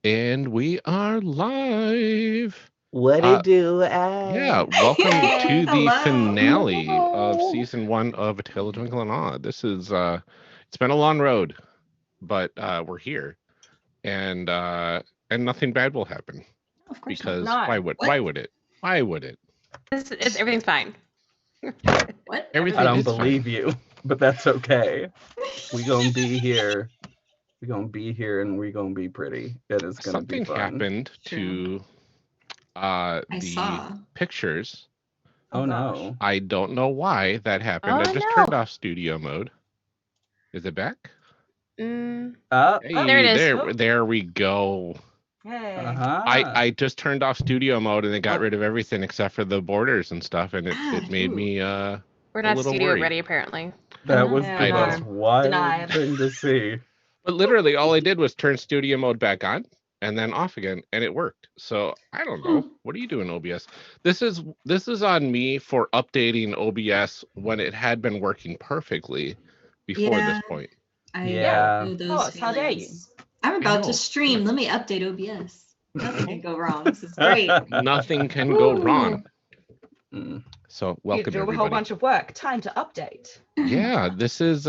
And we are live. What Uh, it do, yeah, I? welcome to the Hello. finale of Hello. season 1 of A Tale of Twinkle and Awe. This is it's been a long road, but we're here, and nothing bad will happen Of course not. because No. why would it? Why would it? Everything's fine. What? Everything I don't is fine. believe you, but that's okay. We gonna be here. We gonna be here, and we gonna be pretty. It is gonna Something be fun. happened True. to I the saw. pictures. Oh gosh. no! I don't know why that happened. I Oh, just no. turned off studio mode. Is it back? Mm, Hey, there it is. there we go. Hey. I just turned off studio mode and it got Oh. rid of everything except for the borders and stuff, and it made me we're a not little studio worried. ready, apparently. That was Yeah, the no. most wild Denied. thing to see. But literally all I did was turn studio mode back on and then off again, and it worked. So I don't know. What are you doing, OBS? This is on me for updating OBS when it had been working perfectly before this Yeah. point. Yeah. know those Boss, how dare you? feelings. I'm I about know. to stream. Let me update OBS. Nothing can go wrong. This is great. Nothing can go wrong. Mm. So You welcome do a everybody. whole bunch of work. Time to update. Yeah, this is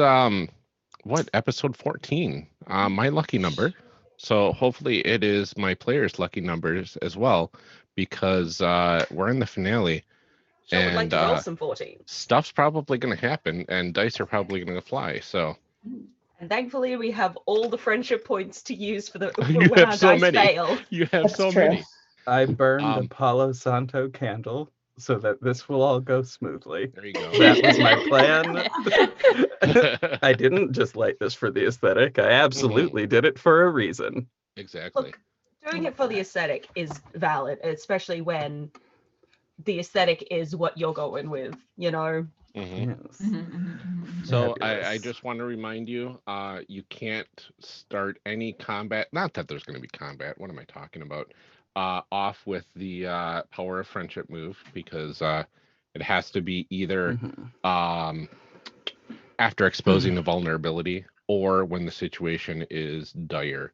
what, episode 14. My lucky number. So hopefully it is my players' lucky numbers as well, because we're in the finale. Sure would like And to roll some 14. stuff's probably gonna happen and dice are probably gonna fly. So And thankfully we have all the friendship points to use for You when have our so dice many. fail. you have That's so true. many. I burned a Um, Palo Santo candle so that this will all go smoothly. There you go. That was my plan. I didn't just light this for the aesthetic. I absolutely did it for a reason. Exactly. Look, doing it for the aesthetic is valid, especially when the aesthetic is what you're going with, you know? Mhm. Yes. So I Fabulous. just want to remind you, you can't start any combat. Not that there's going to be combat. What am I talking about? Off with the power of friendship move, because it has to be either Mhm. after exposing a vulnerability or when the situation is dire.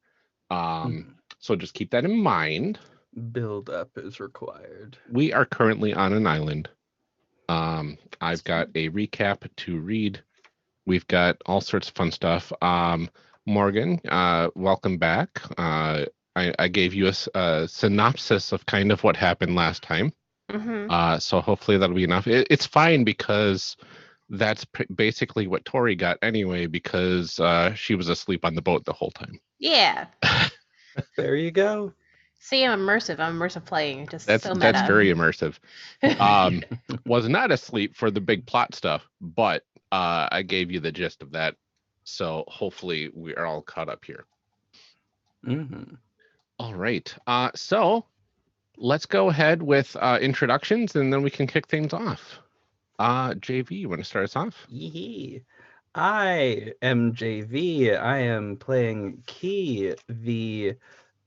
So just keep that in mind. Build up is required. We are currently on an island. I've got a recap to read. We've got all sorts of fun stuff. Morgan, welcome back. I gave you a synopsis of kind of what happened last time. Mm-hmm. So hopefully that'll be enough. It's fine because that's basically what Tori got anyway, because she was asleep on the boat the whole time. Yeah. There you go. See, I'm immersive. I'm immersive playing. Just That's so meta. very immersive. Was not asleep for the big plot stuff, but I gave you the gist of that. So hopefully we are all caught up here. Mhm. All right. So let's go ahead with introductions and then we can kick things off. JV, you want to start us off? Yee. I am JV. I am playing Key, the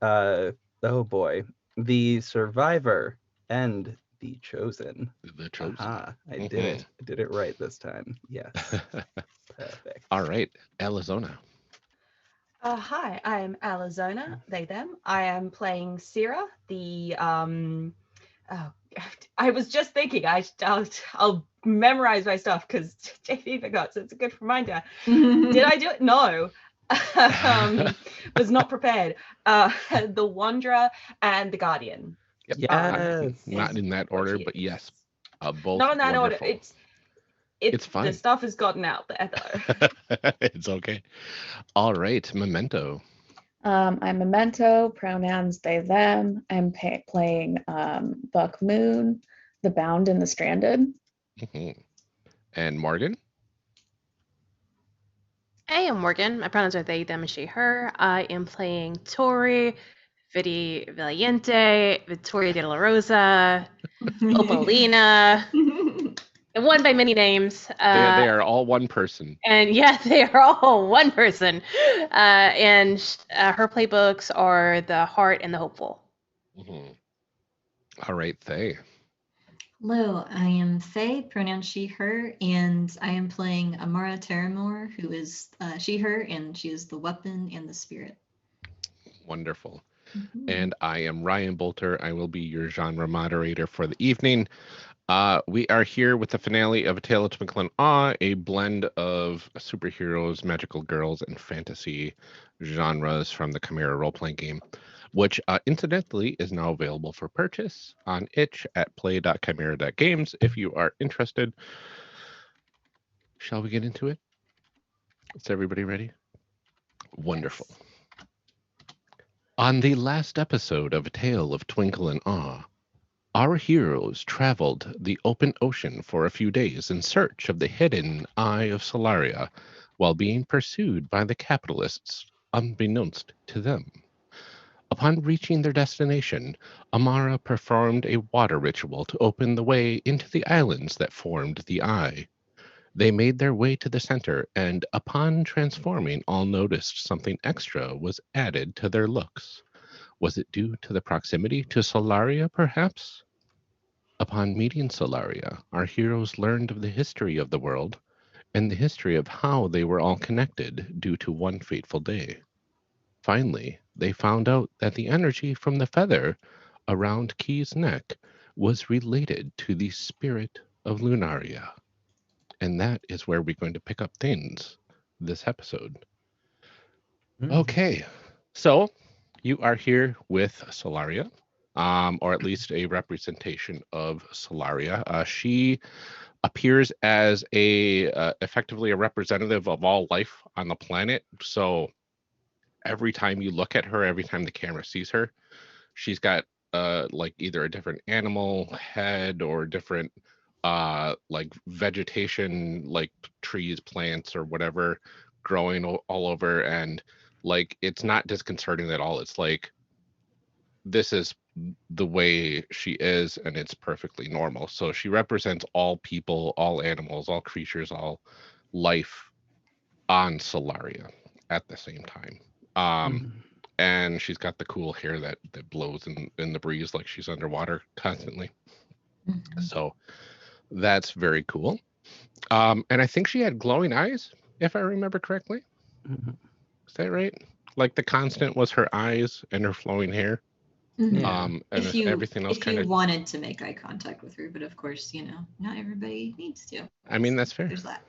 oh boy, the survivor and the chosen. The chosen. I did it. I did it right this time. Yes. Perfect. All right, Alyzona. Hi, I am Alyzona, they, them. I am playing Syrah, the, oh, I was just thinking, I'll memorize my stuff because JV forgot, so it's a good reminder. Did I do it? No. Was not prepared. The Wanderer and the Guardian. Yep. Yes. Not in that order, but yes, both. Not in that order. wonderful. It's fine. The stuff has gotten out there though. It's okay. All right, Memento. I'm Memento, pronouns they, them. I'm playing Buck Moon, the Bound and the Stranded. And Morgan. I am Morgan. My pronouns are they, them, and she, her. I am playing Tori, Vidi Valiente, Vittoria de la Rosa, Opalina, and one by many names. They are all one person. And yeah, they are all one person. And her playbooks are the Heart and the Hopeful. All right, Thae. Hello, I am Thae, pronouns she, her, and I am playing Amr Ammourazz, who is she, her, and she is the weapon and the spirit. Wonderful. And I am Ryan Boelter. I will be your genre moderator for the evening. We are here with the finale of A Tale of Twinkle and Awe, a blend of superheroes, magical girls, and fantasy genres from the Chimera role-playing game, which incidentally is now available for purchase on itch at play.chimera.games if you are interested. Shall we get into it? Is everybody ready? Wonderful. On the last episode of A Tale of Twinkle and Awe, our heroes traveled the open ocean for a few days in search of the hidden Eye of Solaria while being pursued by the capitalists, unbeknownst to them. Upon reaching their destination, Amara performed a water ritual to open the way into the islands that formed the Eye. They made their way to the center, and upon transforming, all noticed something extra was added to their looks. Was it due to the proximity to Solaria, perhaps? Upon meeting Solaria, our heroes learned of the history of the world and the history of how they were all connected due to one fateful day. Finally, they found out that the energy from the feather around Key's neck was related to the spirit of Lunaria. And that is where we're going to pick up things this episode. Okay, so you are here with Solaria, or at least a representation of Solaria. She appears as effectively a representative of all life on the planet. So every time you look at her, every time the camera sees her, she's got like either a different animal head or different like vegetation, like trees, plants, or whatever growing all over, and like it's not disconcerting at all. It's like this is the way she is, and it's perfectly normal. So she represents all people, all animals, all creatures, all life on Solaria at the same time. And she's got the cool hair that blows in the breeze like she's underwater constantly. So that's very cool. And I think she had glowing eyes, if I remember correctly. Is that right? Like the constant was her eyes and her flowing hair. And everything else kind of wanted to make eye contact with her, but of course, not everybody needs to. I mean, that's fair. There's that.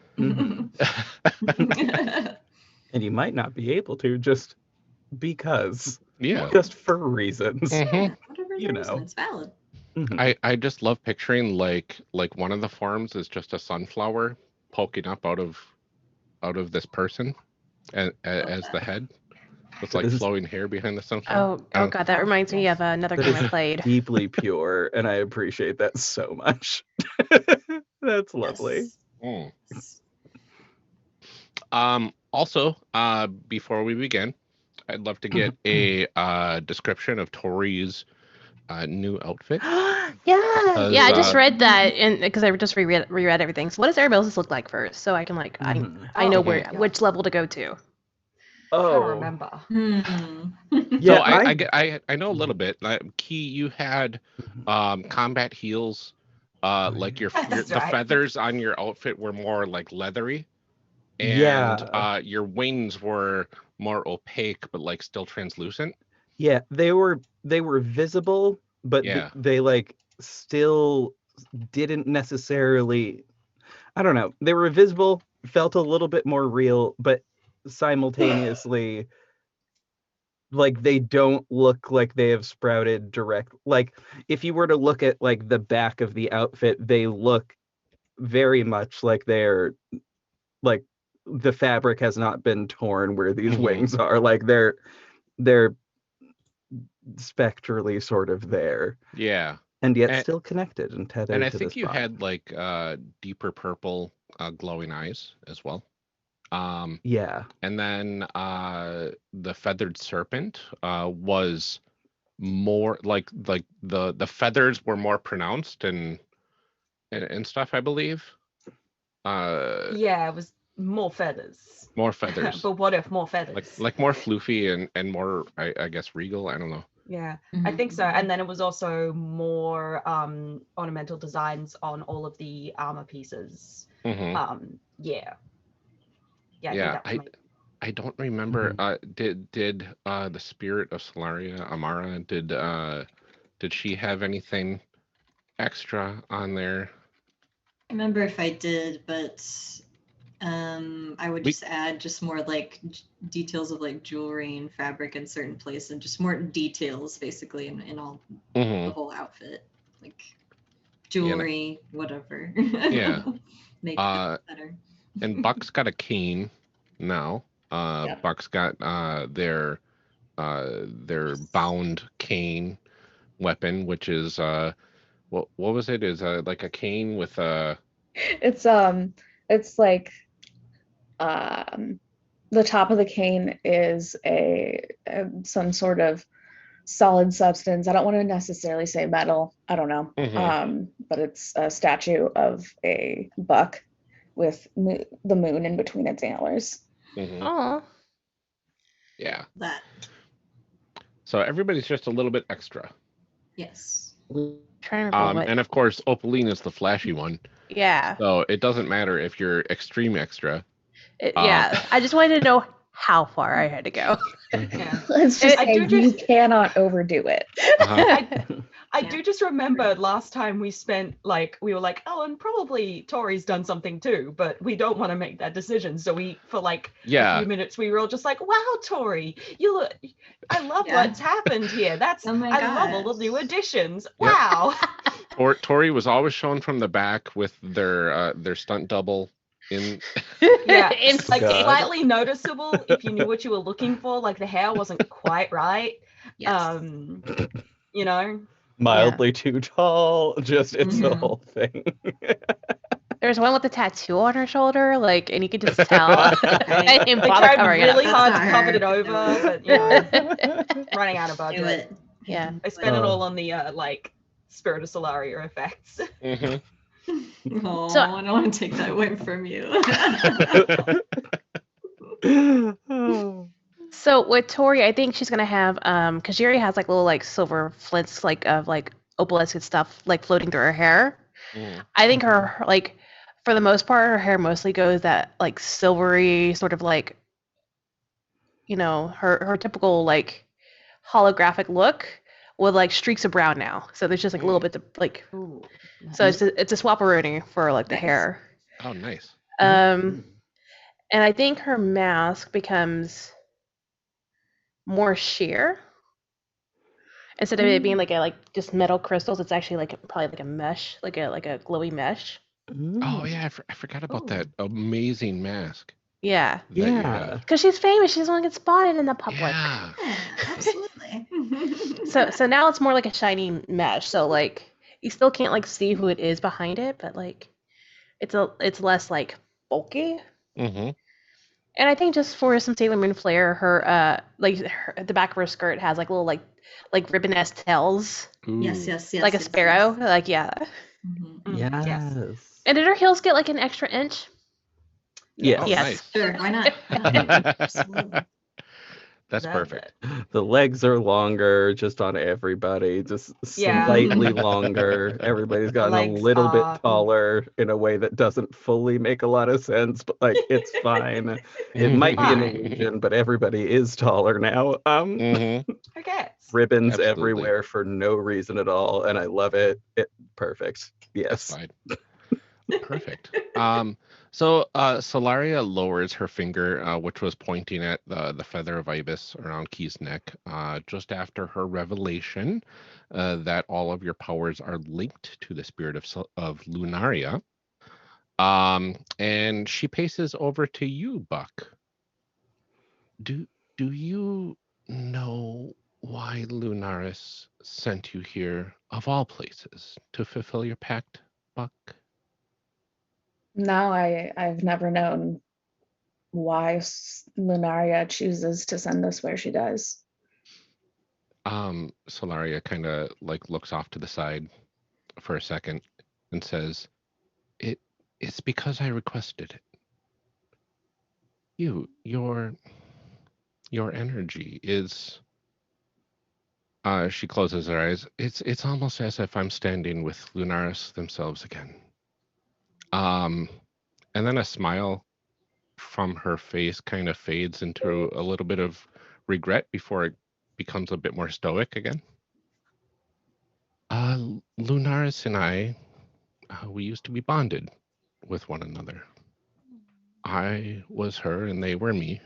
And you might not be able to just because. Yeah. Just for reasons. Yeah, whatever You reason, know. it's valid. I just love picturing like one of the forms is just a sunflower poking up out of this person as the head with like flowing hair behind the sunflower. Oh god, that reminds me of another game I played. Deeply pure, and I appreciate that so much. That's lovely. Yes. Also, before we begin, I'd love to get a description of Tori's new outfit. Yeah, I just read that, and because I just reread everything. So, what does everybody else look like first, so I can like I know which level to go to. I don't remember. Yeah, so I know a little bit. Key, you had combat heels. Like the feathers on your outfit were more like leathery, and your wings were more opaque, but like still translucent. Yeah, they were visible, but they like still didn't necessarily. I don't know. They were visible, felt a little bit more real, but simultaneously, like they don't look like they have sprouted direct. Like if you were to look at like the back of the outfit, they look very much like they're like the fabric has not been torn where these wings are. Like they're spectrally sort of there. Yeah. And yet still connected and tethered. And I to think this you body. had like deeper purple glowing eyes as well. Yeah. And then the feathered serpent was more like the feathers were more pronounced and stuff, I believe. Yeah, it was more feathers. More feathers. But what if more feathers? Like more floofy and more I guess regal. I don't know. Yeah, I think so. And then it was also more ornamental designs on all of the armor pieces. Yeah. Yeah, I don't remember. Did the spirit of Solaria, Amara, did she have anything extra on there? I remember if I did, but I would just add just more like details of like jewelry and fabric in certain places, and just more details basically in all the whole outfit, like jewelry, whatever. Yeah. Make it better. And Buck's got a cane now. Yep. Buck's got their bound cane weapon, which is what was it? Is like a cane with a. It's like the top of the cane is some sort of solid substance. I don't want to necessarily say metal. I don't know. But it's a statue of a buck with the moon in between its antlers. Oh. Yeah. That. So everybody's just a little bit extra. Yes. Trying to remember and of course, Opalina's the flashy one. Yeah. So it doesn't matter if you're extreme extra. Yeah. I just wanted to know how far I had to go. Yeah. Let's just say you cannot overdo it. I do just remember last time we were like, oh, and probably Tori's done something too, but we don't want to make that decision. So for a few minutes, we were all just like, wow, Tori, I love what's happened here. I love all the new additions. Yep. Wow. Tori was always shown from the back with their stunt double in. Yeah, it's like slightly noticeable if you knew what you were looking for. Like the hair wasn't quite right. Yes. Mildly too tall. Just it's the whole thing. There's one with a tattoo on her shoulder, and you can just tell. I didn't They bother tried covering really it hard to cover it over, but running out of budget. Do it. Yeah. I spent it all on the Spirit of Solaria effects. Oh, So- I don't want to take that away from you. So with Tori, I think she's gonna have because she already has little silver flints of opalescent stuff floating through her hair. I think her for the most part her hair mostly goes that silvery sort of her typical holographic look with streaks of brown now. So there's just a little bit of Ooh, so it's a swap-a-rooney for the Nice. hair. Oh, nice. And I think her mask becomes more sheer. Instead of it being just metal crystals, it's actually probably a mesh, like a glowy mesh. Oh yeah, I forgot about that amazing mask. Yeah. that you Yeah. have. Because she's famous, she doesn't want to get spotted in the public. Yeah. Yeah, absolutely. So now it's more like a shiny mesh. So you still can't see who it is behind it, but it's less bulky. Mm-hmm. And I think just for some Sailor Moon flair, her the back of her skirt has little ribbon-esque tails, Yes. like a sparrow. Yeah. Mhm. Yes. And did her heels get an extra inch? Yes. Oh, Yes. nice. Sure, why not? Yeah, absolutely. That's Love perfect. The legs are longer just on everybody, just Yeah. slightly longer. Everybody's gotten a Legs little bit up. taller in a way that doesn't fully make a lot of sense, but it's fine. It might be an Fine. illusion, but everybody is taller now. Mm-hmm. Who cares? Ribbons Absolutely. everywhere for no reason at all, and I love it. Perfect. That's Yes. fine. Perfect. So Solaria lowers her finger, which was pointing at the feather of ibis around Key's neck, just after her revelation that all of your powers are linked to the spirit of Lunaria. And she paces over to you, Buck. Do you know why Lunaris sent you here, of all places, to fulfill your pact, Buck? No, I've never known why Lunaria chooses to send us where she does. Solaria kind of looks off to the side for a second and says, It's because I requested it. Your energy is. She closes her eyes. It's almost as if I'm standing with Lunaris themselves again. And then a smile from her face kind of fades into a little bit of regret before it becomes a bit more stoic again. Lunaris and I, we used to be bonded with one another. I was her and they were me.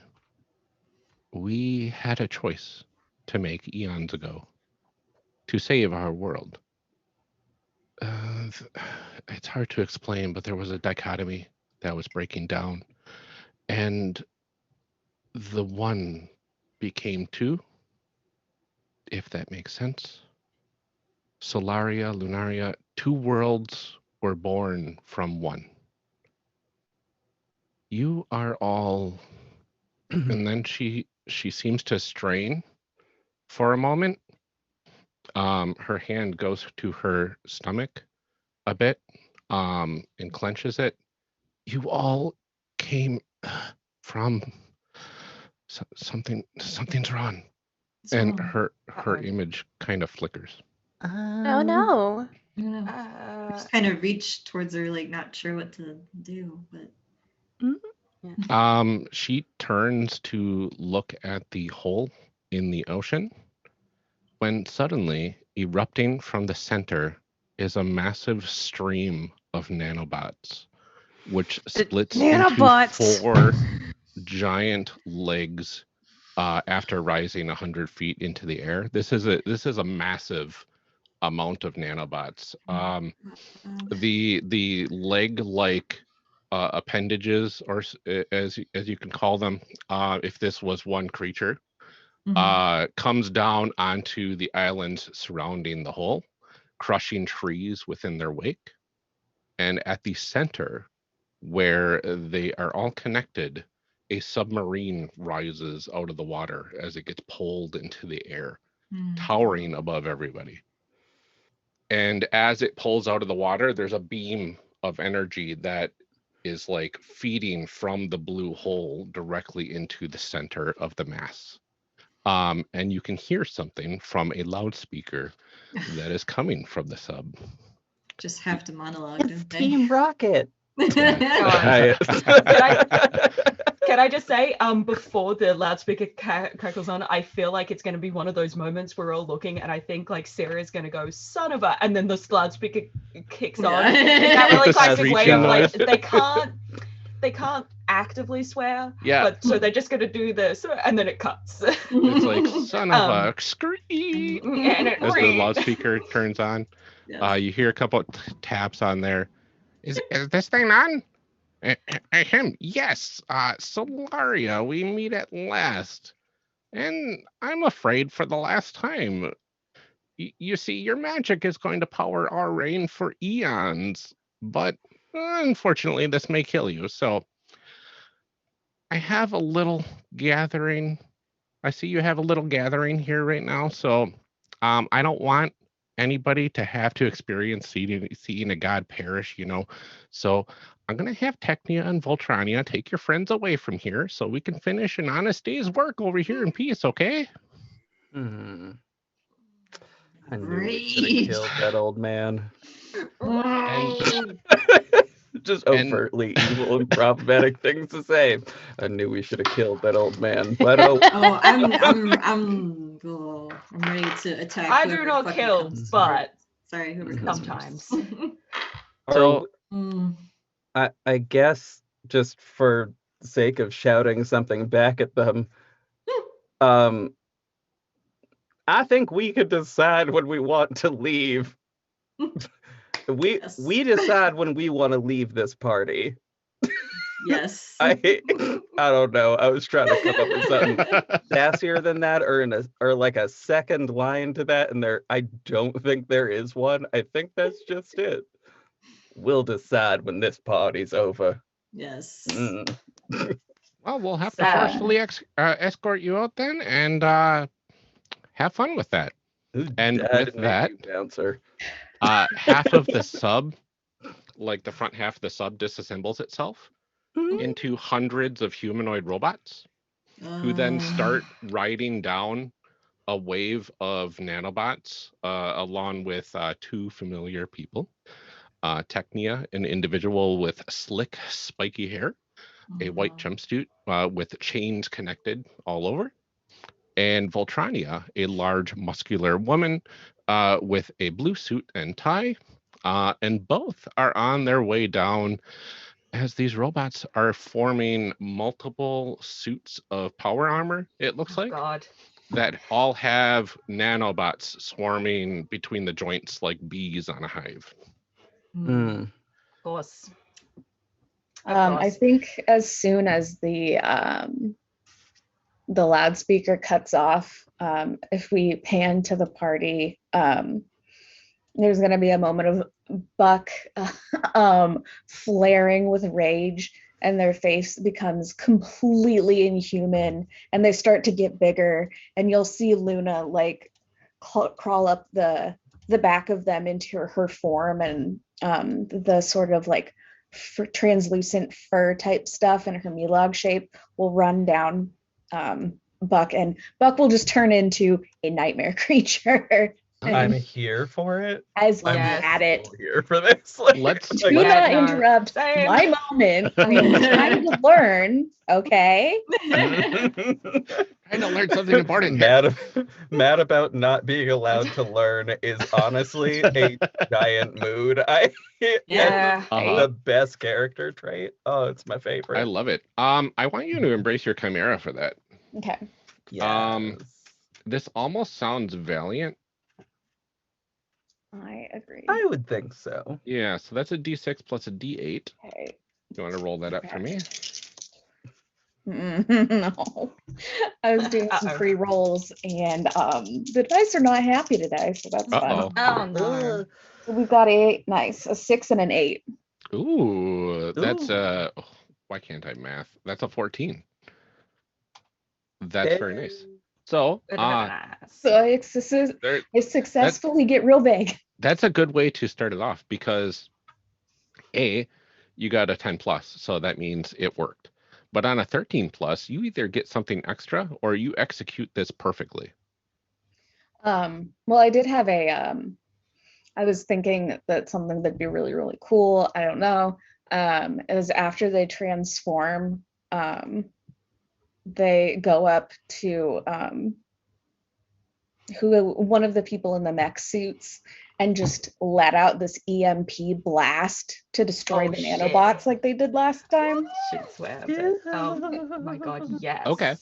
We had a choice to make eons ago to save our world. It's hard to explain, but there was a dichotomy that was breaking down, and the one became two, if that makes sense. Solaria, Lunaria, two worlds were born from one. You are all... And then she seems to strain for a moment. Her hand goes to her stomach a bit, and clenches it. You all came from something's wrong. What's And wrong? her image kind of flickers. Oh no. I don't know. I just kind of reach towards her, like not sure what to do, but She turns to look at the hole in the ocean when suddenly, erupting from the center, is a massive stream of nanobots, which splits nanobots! into 4 giant legs after rising 100 feet into the air. This is a massive amount of nanobots. The leg-like appendages, or as you can call them, if this was one creature, comes down onto the islands surrounding the hole, crushing trees within their wake. And at the center, where they are all connected, a submarine rises out of the water as it gets pulled into the air, towering above everybody. And as it pulls out of the water, there's a beam of energy that is like feeding from the blue hole directly into the center of the mass. And you can hear something from a loudspeaker that is coming from the sub. just have to monologue. It's don't they? Team Rocket. Can I just say, before the loudspeaker crackles on, I feel like it's going to be one of those moments we're all looking, and I think like Sarah's going to go, "Son of a," and then the loudspeaker kicks on. Yeah. It's that really This classic way of like screeching they can't actively swear, Yeah. but so they're just going to do this, and then it cuts. It's like, son of a screech. And it As the loudspeaker turns on, Yes. you hear a couple taps on there. Is this thing on? Him, yes. Solaria, we meet at last. And I'm afraid for the last time. You see, your magic is going to power our reign for eons. But unfortunately, this may kill you. So I have a little gathering. I see you have a little gathering here right now. So I don't want anybody to have to experience seeing a god perish, So I'm going to have Technia and Voltrania take your friends away from here so we can finish an honest day's work over here in peace, okay? I knew we should have killed that old man. Just overtly evil and problematic things to say. I knew we should have killed that old man. But I'm ready to attack. I do not kill, but sorry, whoever sometimes. So Mm. I guess just for the sake of shouting something back at them, I think we could decide when we want to leave. We decide when we want to leave this party. Yes. I don't know. I was trying to come up with something sassier than that, or like a second line to that, and I don't think there is one. I think that's just it. We'll decide when this party's over. Yes. Well, we'll have to forcefully escort you out then, and have fun with that. And with that, bouncer. half of the sub, like the front half of the sub, disassembles itself into hundreds of humanoid robots who then start riding down a wave of nanobots along with 2 familiar people. Technia, an individual with slick, spiky hair, a white jumpsuit with chains connected all over. And Voltrania, a large muscular woman with a blue suit and tie. And both are on their way down as these robots are forming multiple suits of power armor, it looks like. God. That all have nanobots swarming between the joints like bees on a hive. Mm. Of course. I think as soon as the loudspeaker cuts off, if we pan to the party, there's going to be a moment of Buck flaring with rage, and their face becomes completely inhuman, and they start to get bigger, and you'll see Luna like crawl up the back of them into her form, and the sort of like translucent fur type stuff in her Milog shape will run down Buck, and Buck will just turn into a nightmare creature. I'm here for it. As I'm at it. Here for this. Like, Do not interrupt my moment. I'm trying to learn, okay? Trying to learn something important. Mad about not being allowed to learn is honestly a giant mood. Yeah. The best character trait. Oh, it's my favorite. I love it. I want you to embrace your chimera for that. Okay. Yes. This almost sounds valiant. I agree. I would think so. Yeah, so that's a D6 plus a D8. Okay. You want to roll that up for me? No. I was doing some free rolls, and the dice are not happy today, so that's fun. Oh no. So we've got a 6 and an 8. Ooh, that's why can't I math? That's a 14. That's very nice. So, I successfully get real big. That's a good way to start it off because you got a 10 plus, so that means it worked. But on a 13 plus, you either get something extra or you execute this perfectly. Well, I did have I was thinking that something that'd be really, really cool, I don't know, is after they transform, they go up to one of the people in the mech suits and just let out this EMP blast to destroy the nanobots like they did last time. Oh my god, yes. Okay.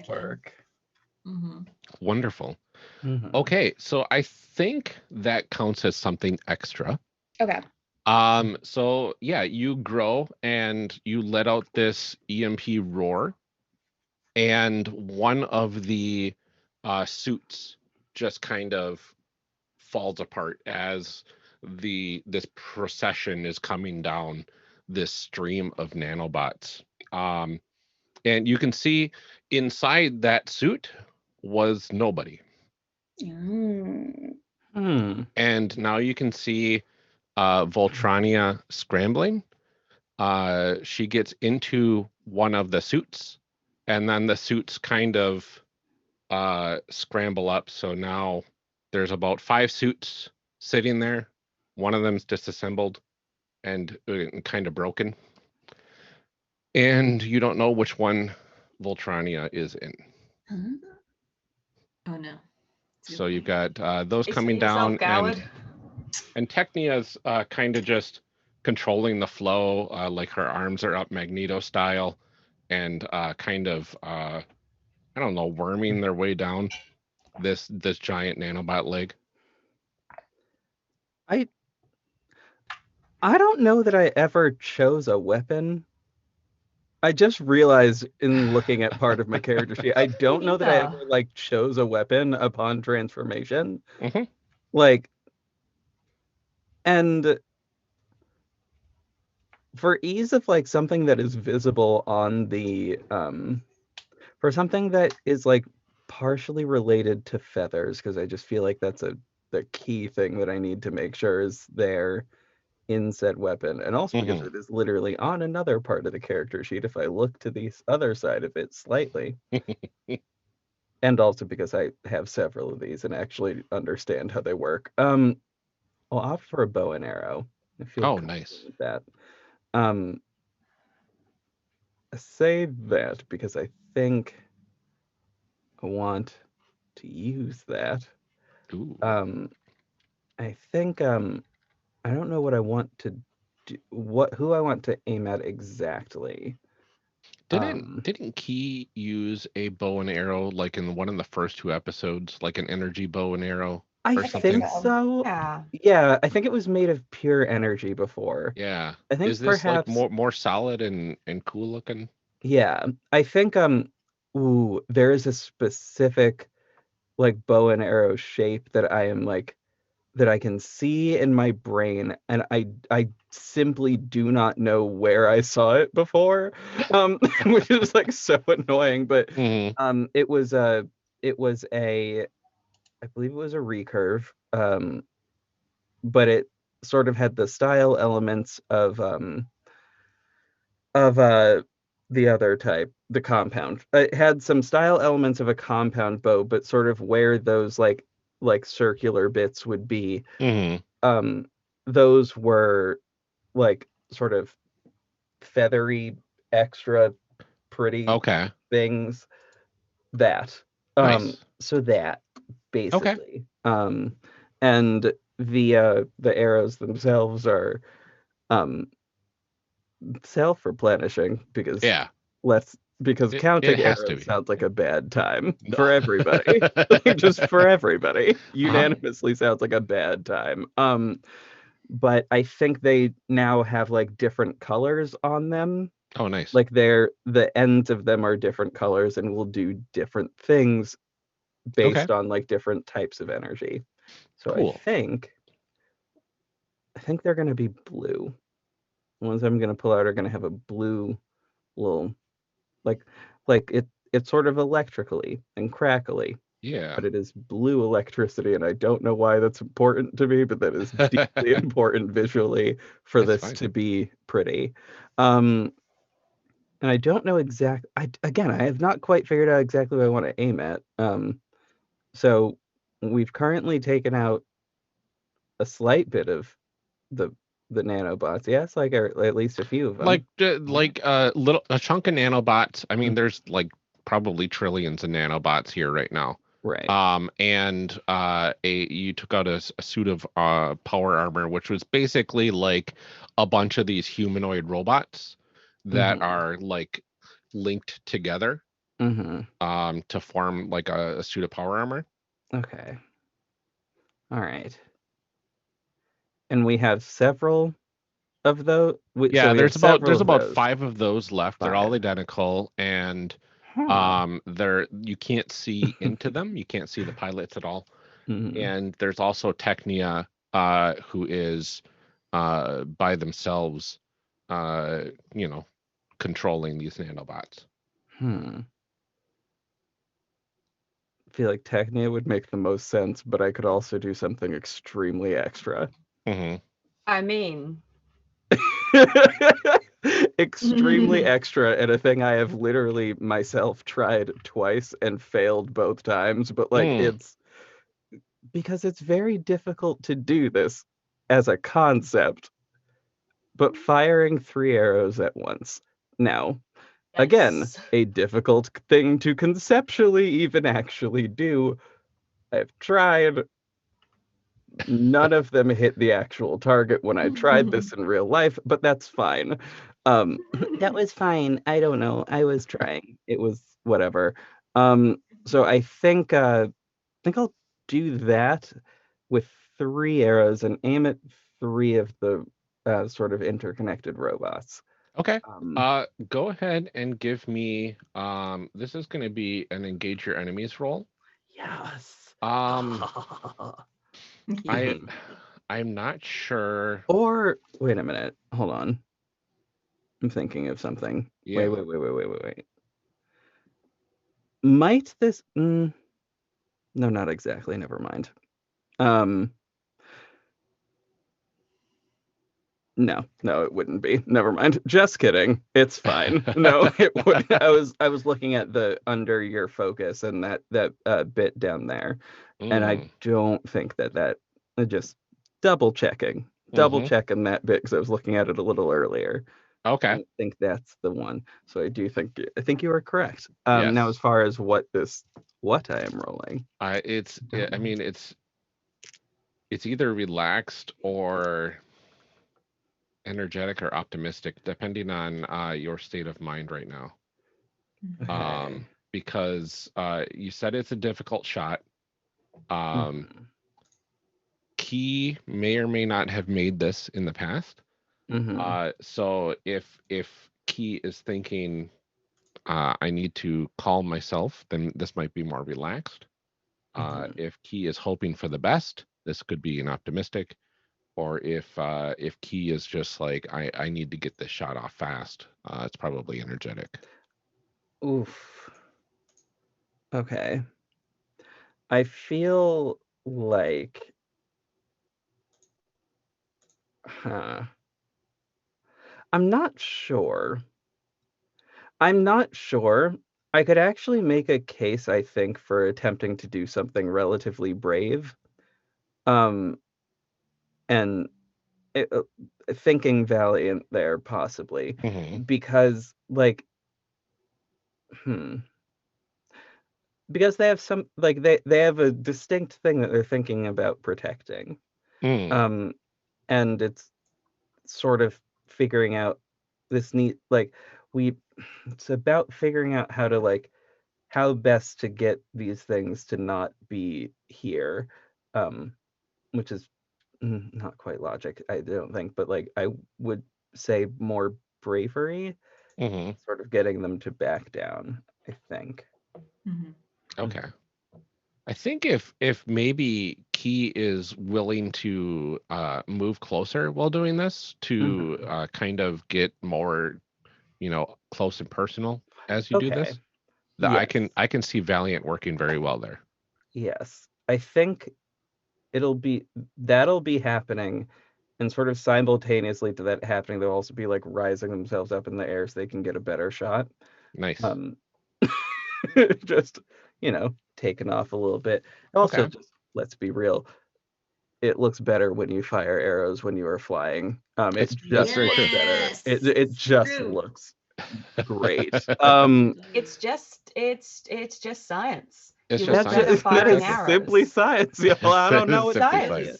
Work. Mm-hmm. Wonderful. Mm-hmm. Okay, so I think that counts as something extra. Okay. So yeah, you grow and you let out this EMP roar, and one of the suits just kind of falls apart as this procession is coming down this stream of nanobots. And you can see inside that suit was nobody. Mm. And now you can see Voltrania scrambling. She gets into one of the suits, and then the suits kind of scramble up. So now there's about 5 suits sitting there. One of them's disassembled and kind of broken. And you don't know which one Voltrania is in. Oh no. So you've got those coming down, and Technia's kind of just controlling the flow, like her arms are up Magneto style, and kind of I don't know, worming their way down this giant nanobot leg. I don't know that I ever chose a weapon. I just realized in looking at part of my character sheet, I don't know that I ever chose a weapon upon transformation. Mm-hmm. And for ease of something that is visible on the for something that is partially related to feathers, because I just feel like that's the key thing that I need to make sure is there in said weapon, and also because it is literally on another part of the character sheet if I look to the other side of it slightly. And also because I have several of these and actually understand how they work. I'll opt for a bow and arrow. I feel nice with that. say that because I think I want to use that. Ooh. I think I don't know what I want to do, who I want to aim at exactly. Didn't Key use a bow and arrow like in one of the first 2 episodes, like an energy bow and arrow or I something? think so. Yeah. Yeah, I think it was made of pure energy before. Yeah. I think Is this perhaps like more solid and cool looking? yeah. I think there is a specific like bow and arrow shape that I am like that I can see in my brain, and I simply do not know where I saw it before, which is like so annoying. But it was a I believe it was a recurve, but it sort of had the style elements of the other type, the compound. It had some style elements of a compound bow, but sort of where those like circular bits would be. Those were like sort of feathery, extra pretty things. That Nice. so that basically and the arrows themselves are self-replenishing because counting arrows sounds like a bad time for everybody. Just for everybody, unanimously sounds like a bad time. But I think they now have like different colors on them. Oh, nice. Like the ends of them are different colors and will do different things based on like different types of energy. So cool. I think they're going to be blue. The ones I'm going to pull out are going to have a blue little like it's sort of electrically and crackly. Yeah. But it is blue electricity, and I don't know why that's important to me, but that is deeply important visually for this to be pretty. And I don't know exactly. I have not quite figured out exactly what I want to aim at. So we've currently taken out a slight bit of the nanobots. Yes, like at least a few of them. Like a chunk of nanobots. I mean, there's like probably trillions of nanobots here right now. Right. And you took out a suit of power armor, which was basically like a bunch of these humanoid robots that are like linked together to form like a suit of power armor. Okay. All right. And we have several of those. Yeah, so there's about 5 of those left. 5. They're all identical, and you can't see into them. You can't see the pilots at all. And there's also Technia, who is by themselves, controlling these nanobots. I feel like Technia would make the most sense, but I could also do something extremely extra. I mean, extremely extra, and a thing I have literally myself tried twice and failed both times, but like it's because it's very difficult to do this as a concept, but firing 3 arrows at once. Now, again, a difficult thing to conceptually even actually do. I've tried. None of them hit the actual target when I tried this in real life, but that's fine. That was fine. I don't know. I was trying. It was whatever. So I think I'll do that with 3 arrows and aim at 3 of the sort of interconnected robots. Okay. Go ahead and give me. This is going to be an engage your enemies roll. Yes. I'm not sure. Or wait a minute. Hold on. I'm thinking of something. Yeah. Wait. Might this? No, not exactly. Never mind. No, it wouldn't be. Never mind. Just kidding. It's fine. No, it would. I was looking at the under your focus and that bit down there, and I don't think that just double checking that bit because I was looking at it a little earlier. Okay. I think that's the one. So I think you are correct. Yes. Now, as far as what I am rolling, it's either relaxed or energetic or optimistic, depending on your state of mind right now. okay. Because you said it's a difficult shot. Key may or may not have made this in the past. So if Key is thinking, I need to calm myself, then this might be more relaxed. If Key is hoping for the best, this could be an optimistic. Or if Key is just like, I need to get this shot off fast, it's probably energetic. Oof. Okay. I feel like, I'm not sure. I could actually make a case, I think, for attempting to do something relatively brave. And thinking valiant there, possibly. Because, like, because they have some, like, they have a distinct thing that they're thinking about protecting. And it's sort of figuring out this it's about figuring out how best to get these things to not be here, which is not quite logic, I don't think, but like I would say more bravery, sort of getting them to back down, I think. Okay. I think if maybe Key is willing to move closer while doing this to kind of get more, close and personal as you do this, that yes. I can see Valiant working very well there. Yes, I think that'll be happening, and sort of simultaneously to that happening, they'll also be like rising themselves up in the air so they can get a better shot. Nice. Just taken off a little bit. Also, just let's be real, it looks better when you fire arrows when you are flying. It just looks better. It just looks great. It's just science. It's simply science. Well, I don't know what science is.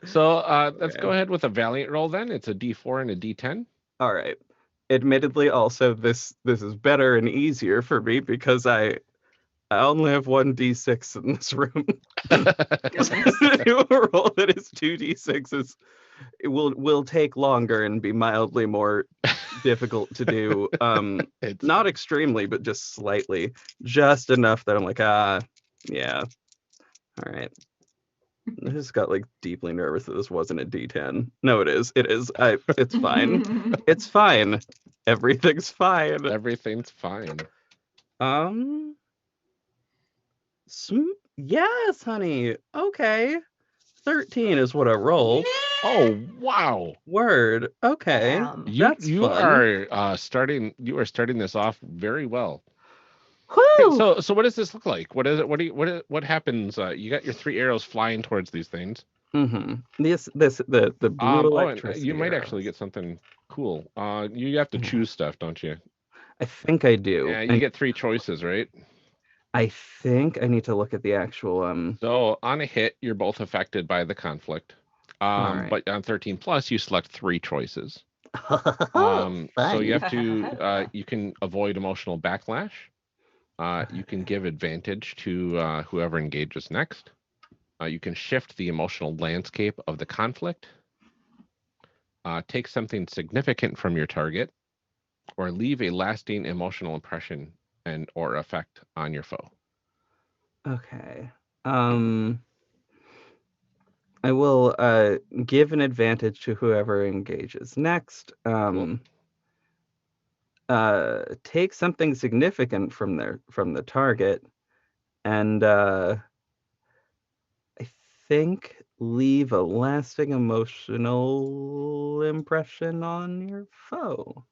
So let's go ahead with a Valiant roll then. It's a D4 and a D10. All right. Admittedly, also this is better and easier for me because I only have one D6 in this room. A roll that is 2D6s. It will take longer and be mildly more difficult to do. It's not extremely, but just slightly, just enough that I'm like, yeah, all right. I just got like deeply nervous that this wasn't a D10. No, it is. It's fine. It's fine. Everything's fine. Everything's fine. Yes, honey. Okay. 13 is what I rolled. Oh, wow. Word. Okay. You are starting this off very well. Woo! So what does this look like? What is it? What happens? You got your 3 arrows flying towards these things. The blue electricity. You might actually get something cool. You have to choose stuff, don't you? I think I do. Yeah, you get 3 choices, right? I think I need to look at the actual So on a hit, you're both affected by the conflict. Right. But on 13 plus, you select 3 choices. So you have to you can avoid emotional backlash. You can give advantage to whoever engages next. You can shift the emotional landscape of the conflict. Take something significant from your target, or leave a lasting emotional impression and or effect on your foe. Okay. I will give an advantage to whoever engages next. Cool. Take something significant from the target, and I think leave a lasting emotional impression on your foe.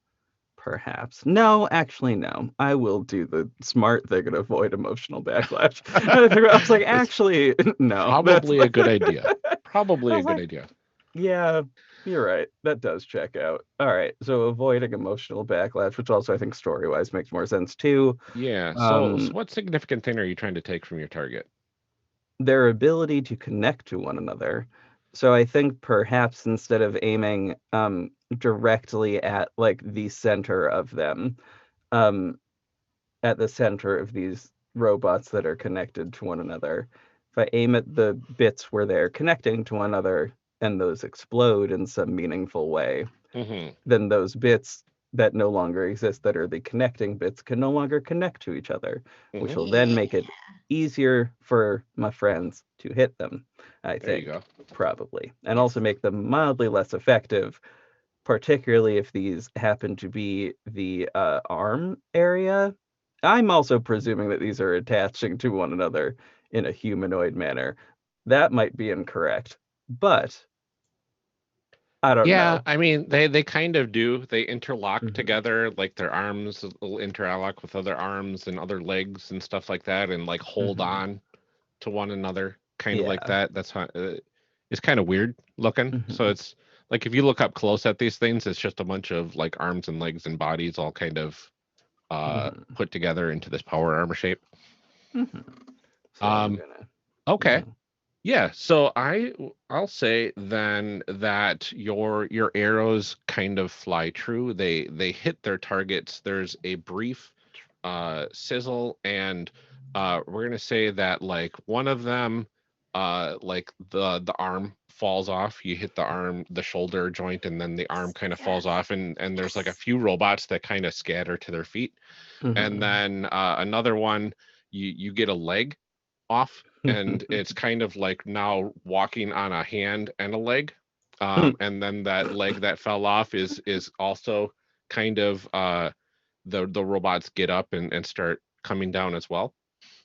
Perhaps. No, actually, no. I will do the smart thing and avoid emotional backlash. I was like, actually, no. Probably a good idea. Probably a good idea. Yeah. You're right. That does check out. All right. So avoiding emotional backlash, which also I think story-wise makes more sense too. Yeah. So what significant thing are you trying to take from your target? Their ability to connect to one another. So I think perhaps instead of aiming directly at like the center of them, at the center of these robots that are connected to one another, if I aim at the bits where they're connecting to one another and those explode in some meaningful way, then those bits that no longer exist, that are the connecting bits, can no longer connect to each other, which will then make it easier for my friends to hit them, I think. There you go. Probably. And also make them mildly less effective, particularly if these happen to be the arm area. I'm also presuming that these are attaching to one another in a humanoid manner. That might be incorrect, but I don't know. Yeah, I mean, they kind of do. They interlock together, like their arms will interlock with other arms and other legs and stuff like that, and like hold on to one another, kind of like that. That's how it's kind of weird looking. So it's like if you look up close at these things, it's just a bunch of like arms and legs and bodies all kind of put together into this power armor shape. So okay. Yeah, so I'll say then that your arrows kind of fly true. They hit their targets. There's a brief sizzle, and we're gonna say that like one of them, like the arm falls off. You hit the shoulder joint, and then the arm kind of falls off, and there's like a few robots that kind of scatter to their feet, and then another one, you get a leg off, and it's kind of like now walking on a hand and a leg, and then that leg that fell off is also kind of the robots get up and start coming down as well.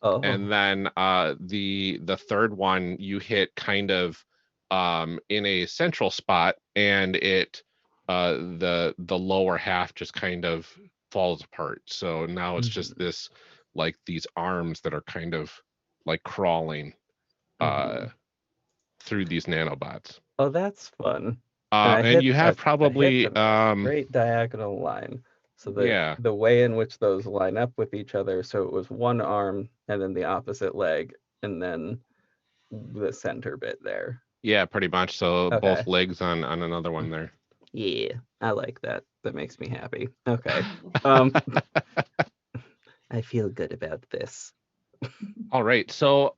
And then the third one you hit kind of in a central spot, and it the lower half just kind of falls apart. So now it's just this, like these arms that are kind of like crawling through these nanobots. Oh, that's fun. And you have probably straight diagonal line. So the way in which those line up with each other, so it was one arm and then the opposite leg and then the center bit there. Yeah, pretty much. So both legs on another one there. Yeah, I like that. That makes me happy. Okay. I feel good about this. All right. So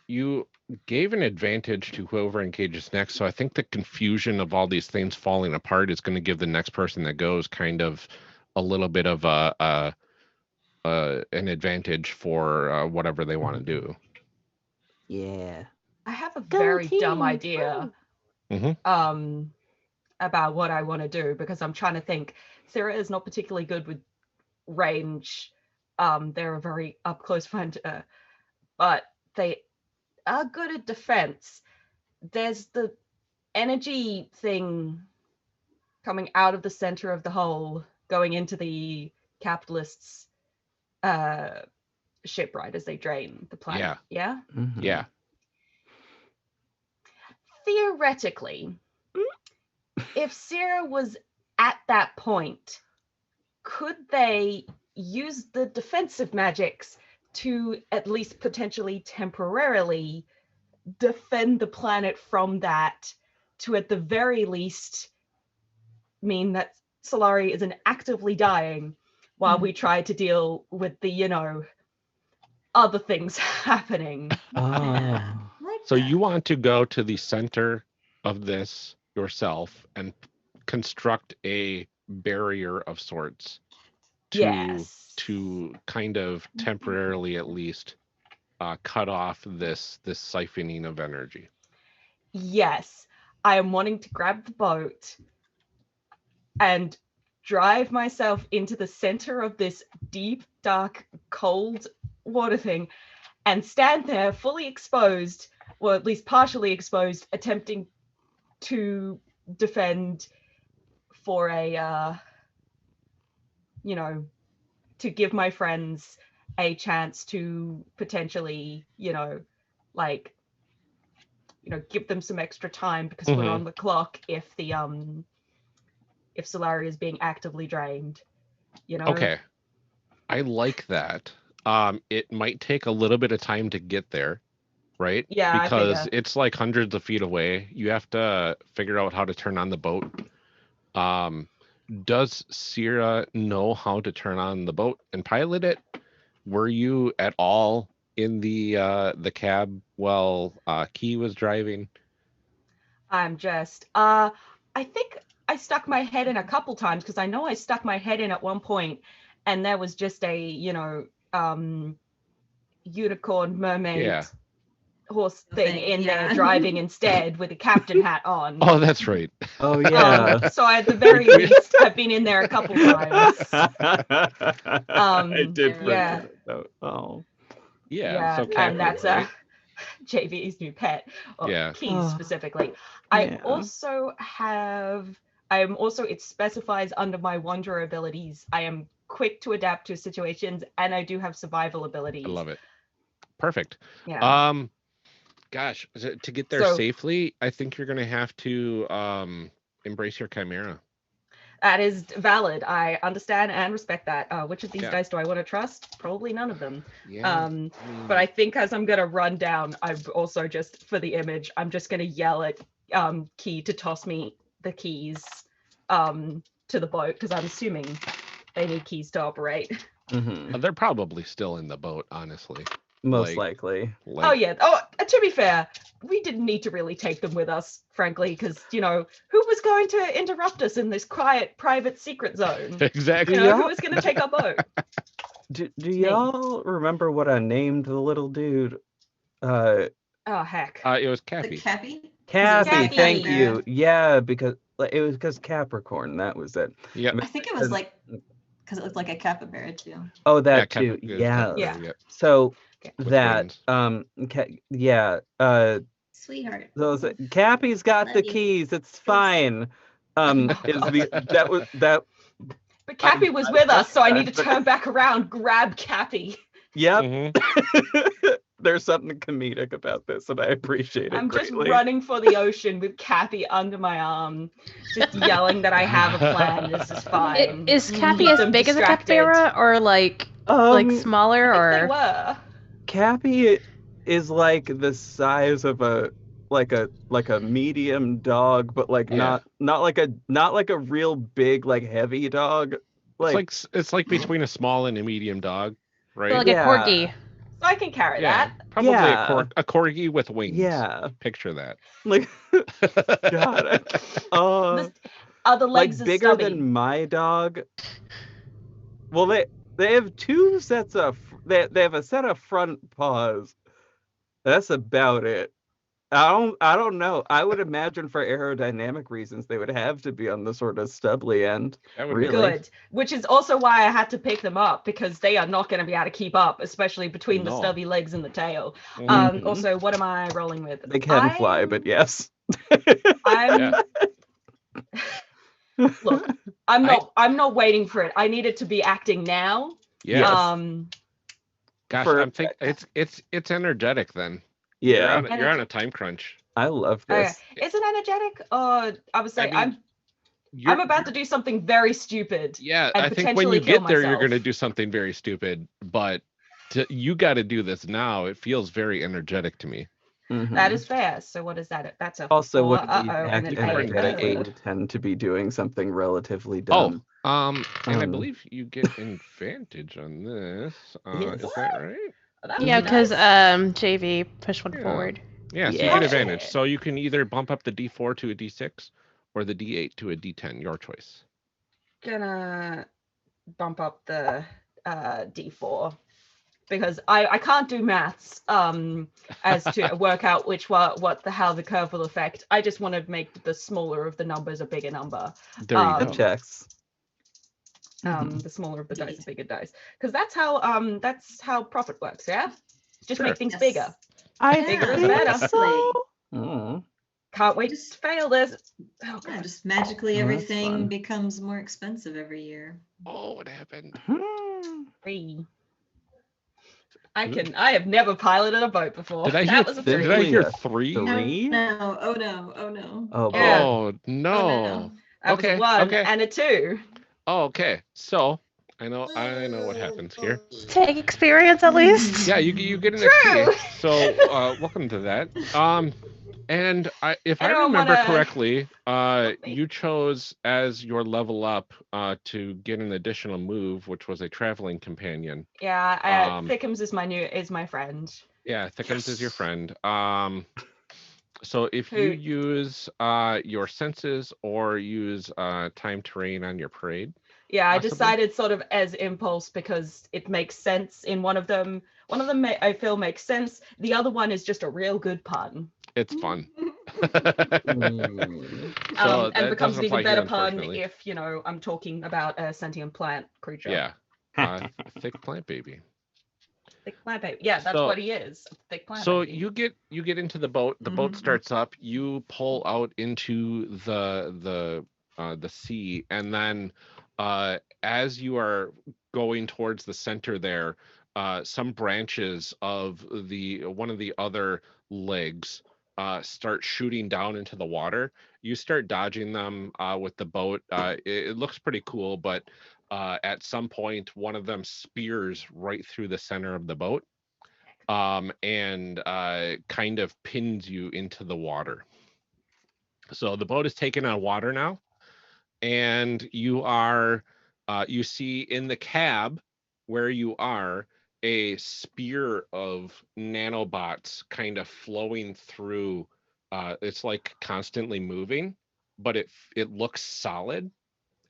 you gave an advantage to whoever engages next. So I think the confusion of all these things falling apart is going to give the next person that goes kind of a little bit of an advantage for whatever they want to do. Yeah. I have a very dumb idea about what I want to do, because I'm trying to think. Sarah is not particularly good with range. They're a very up close fighter, but they are good at defense. There's the energy thing coming out of the center of the hole, going into the capitalists' ship, right, as they drain the planet. Yeah? Yeah. Theoretically, if Sarah was at that point, could they use the defensive magics to at least potentially temporarily defend the planet from that, to at the very least mean that Solaria isn't actively dying while we try to deal with the, other things happening. So you want to go to the center of this yourself and construct a barrier of sorts to kind of temporarily at least cut off this siphoning of energy. Yes, I am wanting to grab the boat and drive myself into the center of this deep, dark, cold water thing and stand there fully exposed, or at least partially exposed, attempting to defend for a, to give my friends a chance to potentially, give them some extra time because we're on the clock if Solaria is being actively drained. Okay, I like that. It might take a little bit of time to get there, right? Yeah, because it's like hundreds of feet away. You have to figure out how to turn on the boat. Does Sierra know how to turn on the boat and pilot it? Were you at all in the cab while Key was driving? I'm just I think I stuck my head in a couple times because I know I stuck my head in at one point and there was just a unicorn mermaid horse thing in there driving instead with a captain hat on. Oh, that's right. Oh yeah. So at the very least I've been in there a couple times. I did yeah. Oh. Yeah. So and that's JV's new pet. Keys specifically. I am also, it specifies under my Wanderer abilities, I am quick to adapt to situations and I do have survival abilities. I love it. Perfect. Yeah. Gosh, to get there safely, I think you're going to have to embrace your Chimera. That is valid. I understand and respect that. Which of these dice do I want to trust? Probably none of them. Yeah. But I think as I'm going to run down, I'm also just, for the image, I'm just going to yell at Key to toss me the keys to the boat, because I'm assuming they need keys to operate. They're probably still in the boat, honestly. Most likely. Oh yeah. Oh, to be fair, we didn't need to really take them with us, frankly, because who was going to interrupt us in this quiet, private, secret zone? Exactly. Who was going to take our boat? Do y'all remember what I named the little dude? Oh heck. It was Cappy. The Cappy? Cappy, thank you. Yeah, because it was because Capricorn. That was it. Yeah. I think it was because it looked like a capybara too. Oh, that too. Yeah. So that Sweetheart. Those Cappy's got the keys. It's fine. That. But Cappy was with us, so I need to turn back around, grab Cappy. Yep. There's something comedic about this, and I appreciate it. I'm greatly. Just running for the ocean with Cappy under my arm, just yelling that I have a plan. This is fine. Is Cappy as big as a capybara, or like smaller, or? They were. Cappy is like the size of a medium dog, but not like a real big heavy dog. It's like between a small and a medium dog, right? So like a corgi. So I can carry that. Probably a corgi with wings. Yeah. Picture that. God. Are the legs bigger stubby? than my dog? Well, they have two sets of they have a set of front paws. That's about it. I don't know. I would imagine for aerodynamic reasons they would have to be on the sort of stubbly end. That would really. Be good. Which is also why I had to pick them up, because they are not going to be able to keep up, especially between the stubby legs and the tail. Also, what am I rolling with? They can fly, but yes. Look, I'm not waiting for it. I need it to be acting now. Yeah. Gosh, I'm thinking it's energetic then. Yeah, you're on a time crunch. I love this. Is it energetic? I would say I'm about to do something very stupid. Yeah, I think when you get there, you're going to do something very stupid. But you got to do this now. It feels very energetic to me. That is fair. So what is that? That's a also 4, what energetic tend to be doing something relatively dumb. And I believe you get advantage on this. Yes. Is that right? Yeah, because JV push one forward. Yeah, so you get advantage. So you can either bump up the D4 to a D6 or the D8 to a D10, your choice. Gonna bump up the D4 because I can't do maths as to work out how the curve will affect. I just want to make the smaller of the numbers a bigger number. There you go. Checks. The smaller of the dice, bigger dice, because that's how profit works. Yeah, just make things bigger. Bigger is better. So. Can't wait to fail this. Oh, yeah, just magically everything becomes more expensive every year. Oh, what happened? I have never piloted a boat before. Did I That was a hear? three. Did I hear a 3? Three? No. Oh no. Oh no. Oh, boy. Yeah. Oh no. Oh, no. That was a 1 and a 2. Oh, okay. So I know what happens here. Take experience at least. Yeah, you get an True. XP. So welcome to that. And if I Anyone remember wanna- correctly, you chose as your level up to get an additional move, which was a traveling companion. Yeah, Thickums is my friend. Yeah, Thickums is your friend. So if Who- you use your senses or use time terrain on your parade. Yeah, Possibly. I decided sort of as impulse because it makes sense in one of them. One of them I feel makes sense. The other one is just a real good pun. It's fun. Mm. And becomes an even better pun unfortunately. if, I'm talking about a sentient plant creature. Yeah. Thick plant baby. Thick plant baby. Yeah, that's So- what he is. A thick plant So baby. you get into the boat. The boat Mhm. starts up. You pull out into the sea, and then as you are going towards the center there, some branches of one of the other legs start shooting down into the water. You start dodging them with the boat. It looks pretty cool, but at some point, one of them spears right through the center of the boat. And kind of pins you into the water. So the boat is taken on water now, and you see in the cab where you are a spear of nanobots kind of flowing through. It's like constantly moving, but it looks solid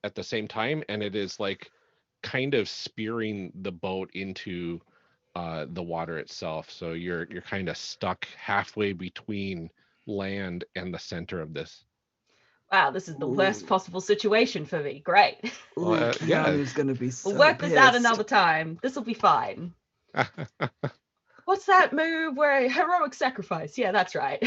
at the same time, and it is like kind of spearing the boat into the water itself. So you're kind of stuck halfway between land and the center of this. Wow, this is the worst possible situation for me. Great. Well, yeah. Keanu's gonna be so We'll work this out pissed. another time. This will be fine. What's that move where heroic sacrifice? Yeah, that's right.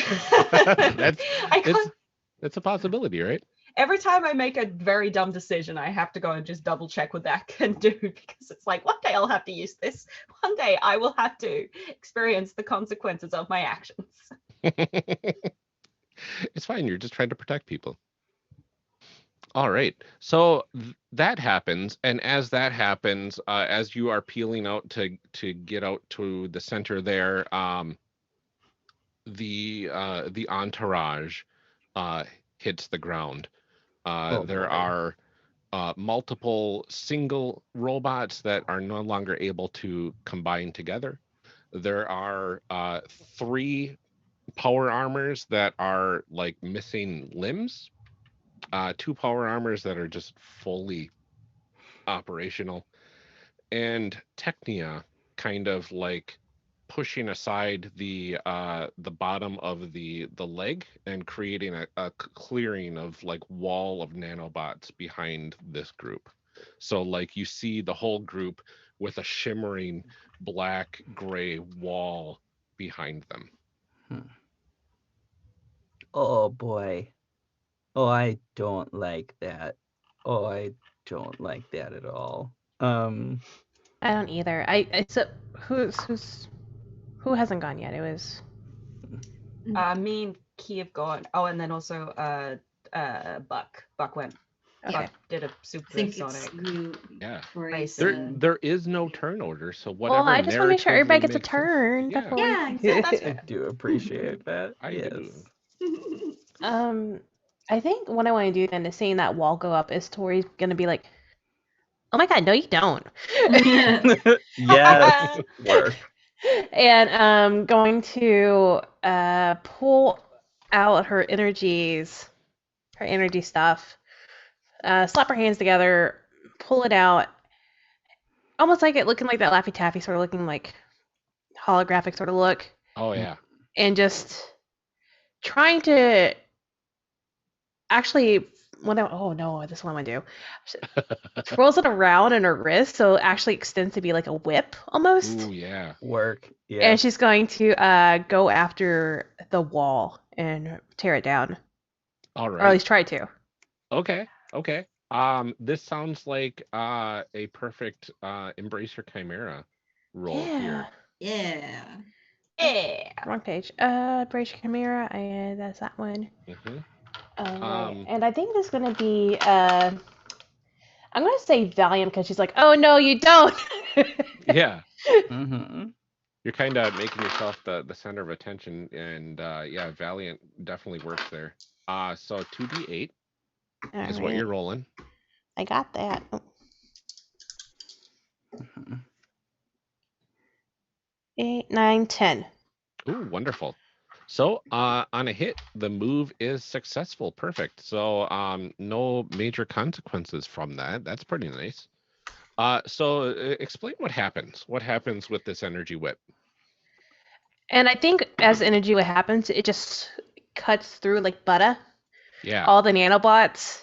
It's a possibility, right? Every time I make a very dumb decision, I have to go and just double check what that can do, because it's like, one day I'll have to use this. One day I will have to experience the consequences of my actions. It's fine. You're just trying to protect people. All right. So that happens, and as that happens, as you are peeling out to get out to the center there, the entourage hits the ground. There are multiple single robots that are no longer able to combine together. There are 3 power armors that are like missing limbs. 2 power armors that are just fully operational, and Technia kind of like pushing aside the bottom of the leg and creating a clearing of like wall of nanobots behind this group. So like you see the whole group with a shimmering black gray wall behind them. Oh boy. Oh, I don't like that. Oh, I don't like that at all. I don't either. So who hasn't gone yet? It was Me and Key have gone. Oh, and then also Buck. Buck went. okay. Buck did a I think supersonic. it's you. Yeah. Bryce, There is no turn order, so whatever. Well, I just want to make sure everybody gets a narratively makes sense. turn. Yeah. before- Yeah, exactly. That's I fair. do appreciate that. I yes. do. I think what I want to do then is seeing that wall go up is Tori's gonna be like, "Oh my god, no, you don't," Yes. Work. and going to pull out her energy stuff, slap her hands together, pull it out, almost like it looking like that Laffy Taffy sort of looking like holographic sort of look, Oh yeah. and just trying to actually this is what I'm gonna do. Twirls it around in her wrist so it actually extends to be like a whip almost. Ooh yeah. Work. Yeah. And she's going to go after the wall and tear it down. All Or at right. least try to. Okay. This sounds like a perfect embrace your chimera role here. Yeah. Yeah. Wrong page. British Chimera. That's that one. Mm-hmm. And I think there's gonna be I'm gonna say Valiant because she's like, oh no, you don't. Yeah. Mm-hmm. You're kind of making yourself the center of attention, and yeah, Valiant definitely works there. So 2d8 is what you're rolling. I got that. Oh. 8, 9, 10. Ooh, wonderful. So on a hit, the move is successful. Perfect. So no major consequences from that. That's pretty nice. So explain what happens. What happens with this energy whip? And I think as energy what happens, it just cuts through like butter. Yeah. All the nanobots.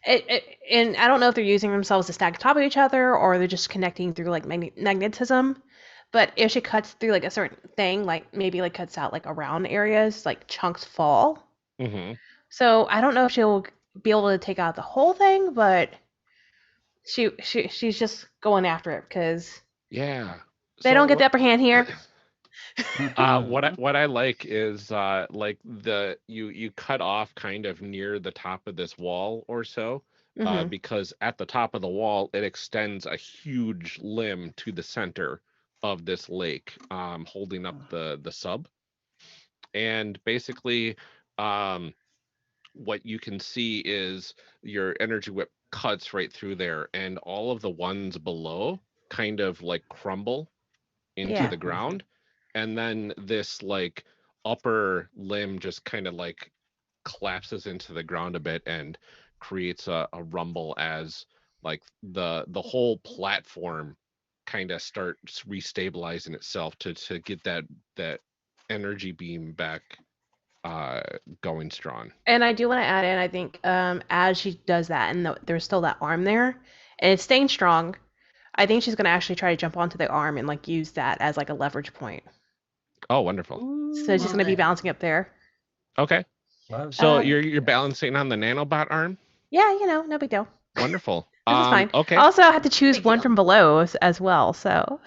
And I don't know if they're using themselves to stack on top of each other or they're just connecting through like magnetism. But if she cuts through like a certain thing, like maybe like cuts out like around areas, like chunks fall. Mm-hmm. So I don't know if she'll be able to take out the whole thing, but she's just going after it because they don't get the upper hand here. What I like is like you cut off kind of near the top of this wall or so, because at the top of the wall it extends a huge limb to the center of this lake, holding up the sub, and basically what you can see is your energy whip cuts right through there, and all of the ones below kind of like crumble into the ground, and then this like upper limb just kind of like collapses into the ground a bit and creates a rumble as like the whole platform kind of starts restabilizing itself to get that energy beam back going strong. And I do want to add in, I think as she does that and there's still that arm there and it's staying strong, I think she's going to actually try to jump onto the arm and like use that as like a leverage point. Oh, wonderful. So she's going to be bouncing up there. Okay. So you're balancing on the nanobot arm? Yeah, no big deal. Wonderful. This is fine. Okay. I also had to choose one from below as well, so.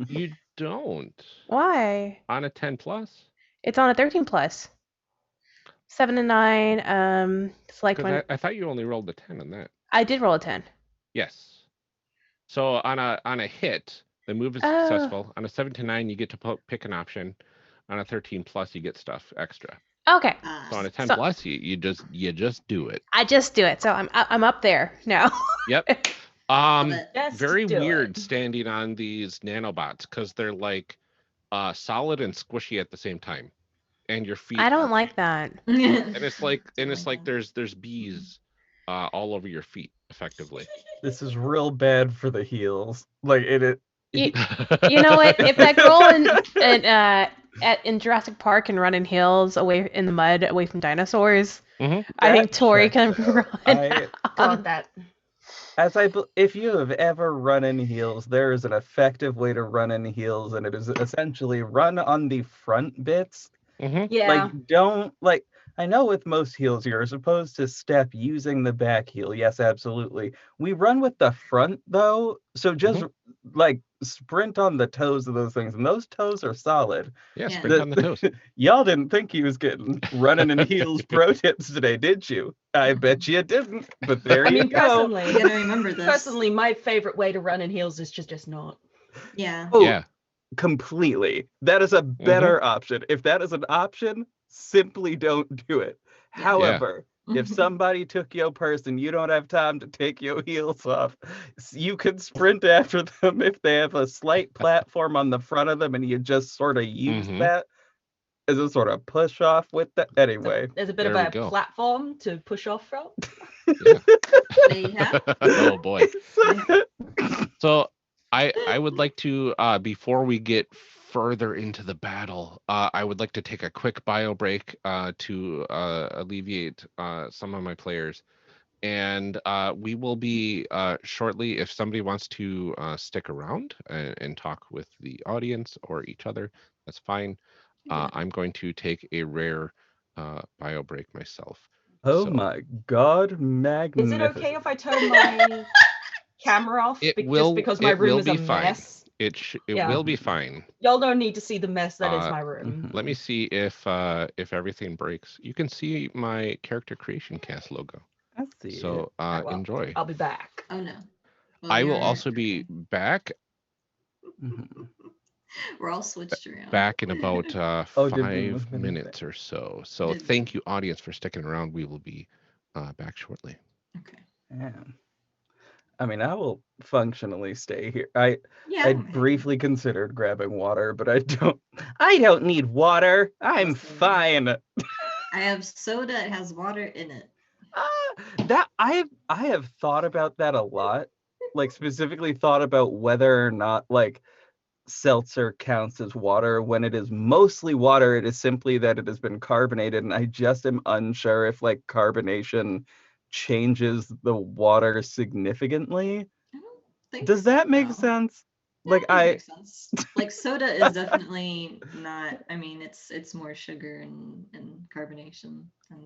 You don't. Why? On a 10 plus? It's on a 13 plus. 7 and 9. Select one. I thought you only rolled a 10 on that. I did roll a 10. Yes. So on a hit, the move is successful. On a 7 to 9, you get to pick an option. On a 13 plus, you get stuff extra. Okay. So on a 10 plus, you just do it. I just do it. So I'm up there now. Yep. Very weird standing on these nanobots because they're like solid and squishy at the same time, and your feet. I don't like that. And it's like there's bees all over your feet, effectively. This is real bad for the heels. Like it. You know what? If that girl in Jurassic Park can run in heels away in the mud away from dinosaurs, I think Tori can run. Got that. If you have ever run in heels, there is an effective way to run in heels, and it is essentially run on the front bits. Yeah. I know with most heels you're supposed to step using the back heel. Yes, absolutely. We run with the front though, so just like sprint on the toes of those things, and those toes are solid. Yeah, sprint on the toes. Y'all didn't think he was getting running in heels pro tips today, did you? I bet you didn't. But there you go. Personally, you gotta remember this. Personally, my favorite way to run in heels is just not. Yeah. Oh, yeah. Completely. That is a better option. If that is an option, simply don't do it. Yeah. However, if somebody took your purse and you don't have time to take your heels off, you can sprint after them if they have a slight platform on the front of them, and you just sort of use that as a sort of push off with that. Anyway, there's a bit of a platform to push off from. Yeah. Oh boy. So I would like to before we get further into the battle, I would like to take a quick bio break to alleviate some of my players, and we will be shortly. If somebody wants to stick around and talk with the audience or each other, that's fine. I'm going to take a rare bio break myself. Oh my God, magnificent! Is it okay if I turn my camera off? Just because my room is a mess? It Yeah. will be fine. Y'all don't need to see the mess that is my room. Let me see if everything breaks. You can see my character creation cast logo. I see. So enjoy. I'll be back. Oh no. Well, I will also be back. We're all switched around. Back in about 5 minutes or so. So thank you, audience, for sticking around. We will be back shortly. Okay. Yeah. I mean, I will functionally stay here. I briefly considered grabbing water, but I don't need water. I'm fine. I have soda. It has water in it. That I have thought about that a lot. Like specifically thought about whether or not like seltzer counts as water. When it is mostly water, it is simply that it has been carbonated, and I just am unsure if like carbonation changes the water significantly. Does that make sense? Like makes sense. Like soda is definitely not. I mean, it's more sugar and carbonation.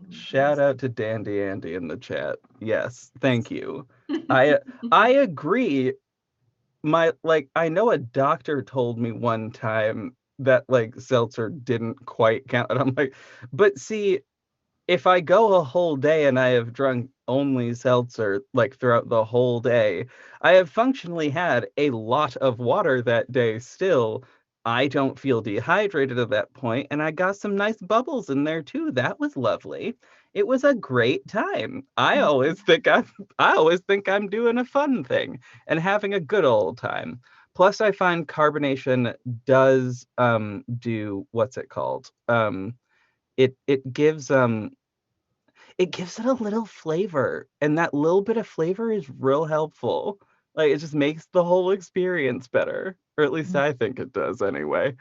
Shout out to Dandy Andy in the chat. Yes, thank you. I agree. I know a doctor told me one time that like seltzer didn't quite count, and I'm like, but see, if I go a whole day and I have drunk only seltzer like throughout the whole day, I have functionally had a lot of water that day still. I don't feel dehydrated at that point, and I got some nice bubbles in there too. That was lovely. It was a great time. I always think I'm doing a fun thing and having a good old time. Plus, I find carbonation does do what's it called? It gives it a little flavor, and that little bit of flavor is real helpful. Like it just makes the whole experience better, or at least I think it does anyway.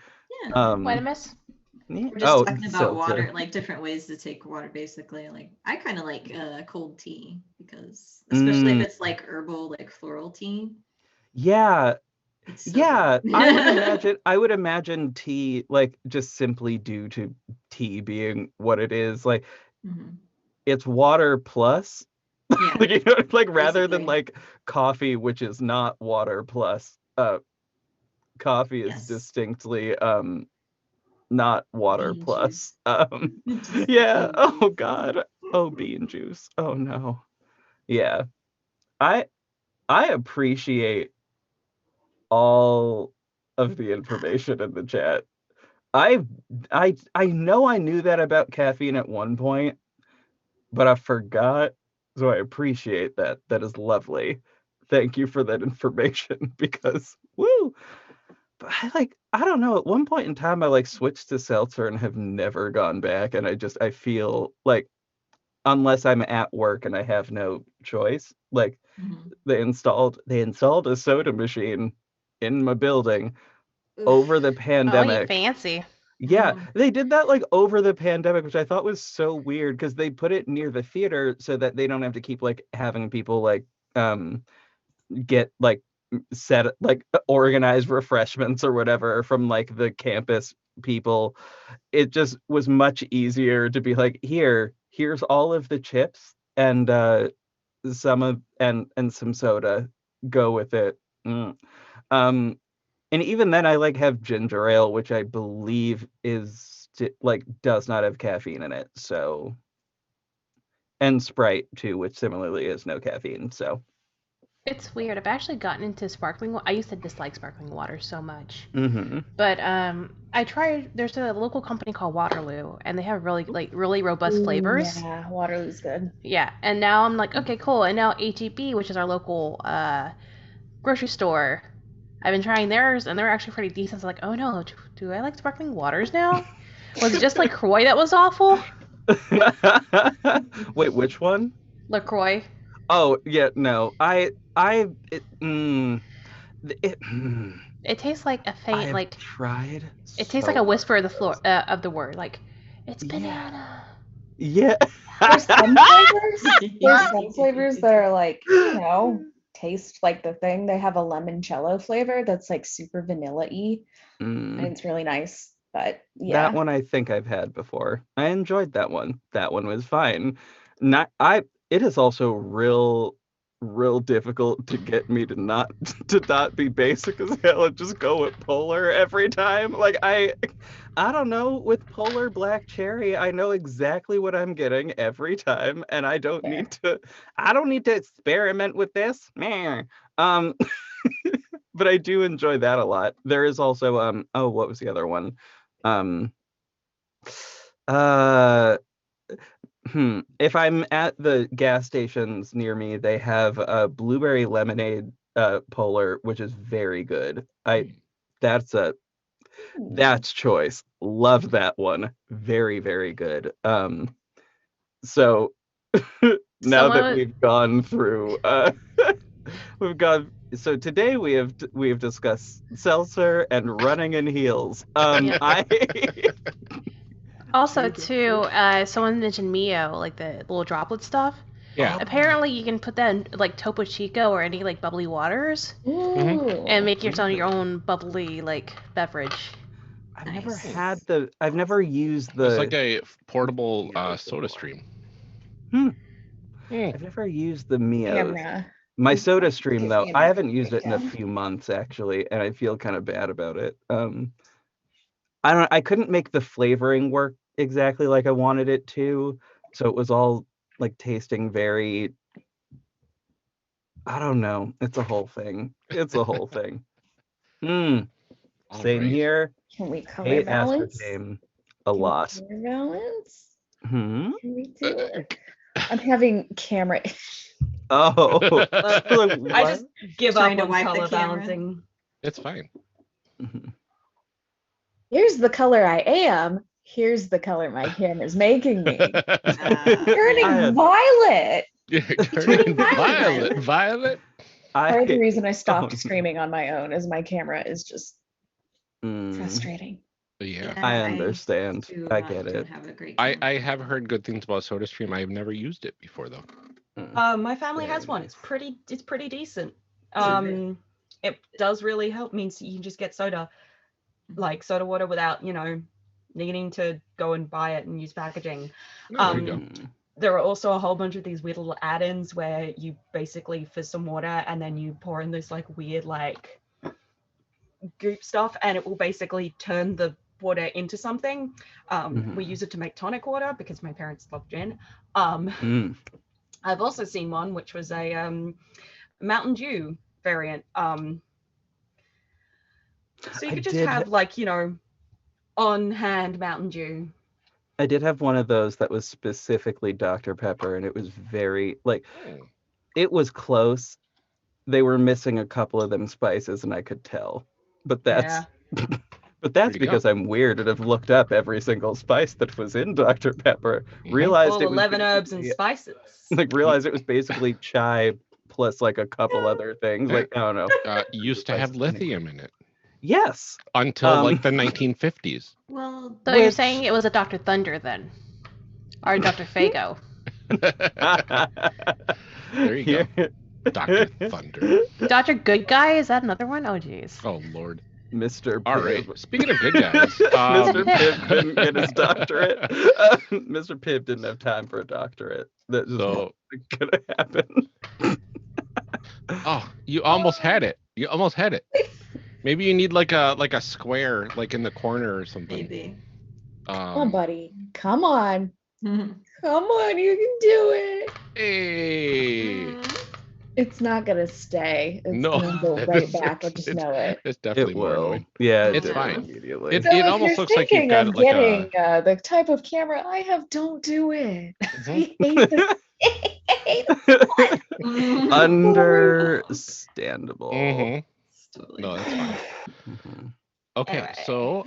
Yeah. Wait a miss. We're just talking about water, like different ways to take water, basically. Like I kind of like cold tea because, especially if it's like herbal, like floral tea. Yeah. So yeah, I would imagine tea, like just simply due to tea being what it is, like it's water plus, like rather than like coffee, which is not water plus. Coffee is distinctly not water bean plus. Yeah. Oh God. Oh, bean juice. Oh no. Yeah. I appreciate all of the information in the chat. I know I knew that about caffeine at one point, but I forgot. So I appreciate that. That is lovely. Thank you for that information because woo. But I don't know, at one point in time I like switched to seltzer and have never gone back, and I feel like unless I'm at work and I have no choice, like they installed a soda machine in my building over the pandemic. Oh, you fancy. Yeah, they did that like over the pandemic, which I thought was so weird because they put it near the theater so that they don't have to keep like having people like get like set like organized refreshments or whatever from like the campus people. It just was much easier to be like, here's all of the chips and some soda, go with it. And even then I like have ginger ale, which I believe is like does not have caffeine in it, so, and Sprite too, which similarly is no caffeine. So it's weird. I've actually gotten into sparkling water. I used to dislike sparkling water so much. But I tried, there's a local company called Waterloo, and they have really robust flavors. Yeah, Waterloo's good. Yeah, and now I'm like, okay, cool. And now HEB, which is our local grocery store, I've been trying theirs, and they're actually pretty decent. So like, oh no, do I like sparkling waters now? Was it just LaCroix that was awful? Wait, which one? LaCroix. Oh yeah, no. It tastes like a faint, like tried. It tastes like a whisper of the floor of the word, like it's banana. Yeah. There's some flavors that are like, taste like the thing. They have a limoncello flavor that's like super vanilla-y, and it's really nice. But yeah, that one I think I've had before. I enjoyed that one. That one was fine. It is also real real difficult to get me to not be basic as hell and just go with polar every time. Like I don't know, with polar black cherry, I know exactly what I'm getting every time, and I don't need to experiment with this. Meh. But I do enjoy that a lot. There is also what was the other one? If I'm at the gas stations near me, they have a blueberry lemonade polar, which is very good. That's choice. Love that one. Very, very good. So now that we've gone through so today we have discussed seltzer and running in heels. Also, too, someone mentioned Mio, like the little droplet stuff. Yeah. Apparently, you can put that in like Topo Chico or any like bubbly waters, and make your own bubbly like beverage. I've never used the. It's like a portable soda stream. I've never used the Mio. My soda stream though, I haven't used it in a few months actually, and I feel kind of bad about it. I couldn't make the flavoring work exactly like I wanted it to, so it was all like tasting very, I don't know. It's a whole thing. Same here. Can we color balance? A lot. Color balance? Can we do it? I'm having camera. Oh. I just give up on color balancing. It's fine. Here's the color I am. Here's the color my camera's making me. Turning violet. Turning violet. Part of the reason I stopped streaming on my own is my camera is just frustrating. Yeah, I understand. I get it. I have heard good things about SodaStream. I've never used it before though. My family has one. It's pretty decent. It does really help. Means you can just get soda water without needing to go and buy it and use packaging. There are also a whole bunch of these weird little add-ins where you basically fizz some water and then you pour in this weird goop stuff, and it will basically turn the water into something. We use it to make tonic water because my parents love gin. I've also seen one which was a Mountain Dew variant. So you could just have on hand Mountain Dew. I did have one of those that was specifically Dr. Pepper, and it was very it was close. They were missing a couple of them spices, and I could tell. But that's because I'm weird and have looked up every single spice that was in Dr. Pepper. Realized it was 11 herbs and spices. Realized it was basically chai plus a couple other things. I don't know. Used to have lithium in it. Yes. Until the 1950s. Well, so you're saying it was a Dr. Thunder then? Or Dr. Fago? There you go. Dr. Thunder. Dr. Good Guy? Is that another one? Oh, jeez. Oh, Lord. Mr. All right. Speaking of good guys. Mr. Pibb couldn't get his doctorate. Mr. Pibb didn't have time for a doctorate. That just wasn't gonna happen. Oh, you almost had it. Maybe you need like a square in the corner or something. Maybe. Come on, buddy. Come on. Come on, you can do it. Hey. It's not gonna stay. It's gonna go right back. I just know it. It's definitely will. Yeah, it's fine. Immediately. It almost looks like you've got getting the type of camera I have. Don't do it. I hate this. Understandable. No, that's fine. Okay, anyway. So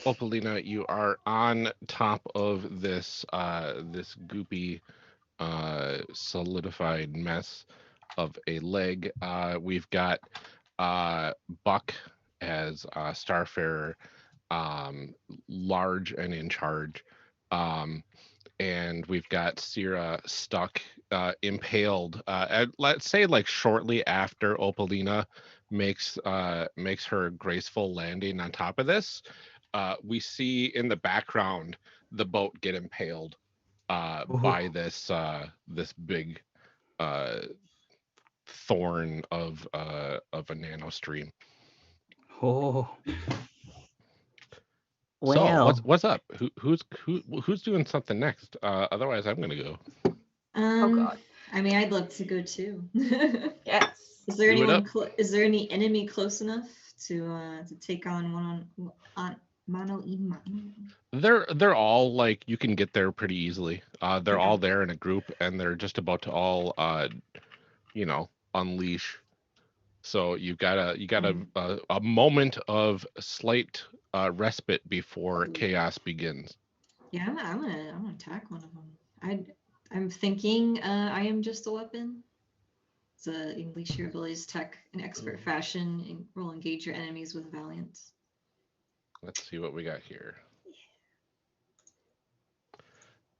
Opalina, you are on top of this this goopy solidified mess of a leg. We've got Buck as Starfarer, large and in charge, and we've got Sierra stuck, impaled. Let's say shortly after Opalina makes her graceful landing on top of this, we see in the background the boat get impaled by this this big thorn of a nano stream. Oh. So Well. what's up? Who's doing something next? Otherwise, I'm gonna go. Oh God. I mean, I'd love to go too. Yes. Is there Do it anyone? up. Is there any enemy close enough to take on on mano y mano? They're all like you can get there pretty easily. They're Okay. all there in a group, and they're just about to all unleash. So you got a moment of slight respite before chaos begins. Yeah, I'm gonna attack one of them. I'm thinking I am just a weapon. So unleash your abilities, tech in expert fashion, and will engage your enemies with valiant. Let's see what we got here.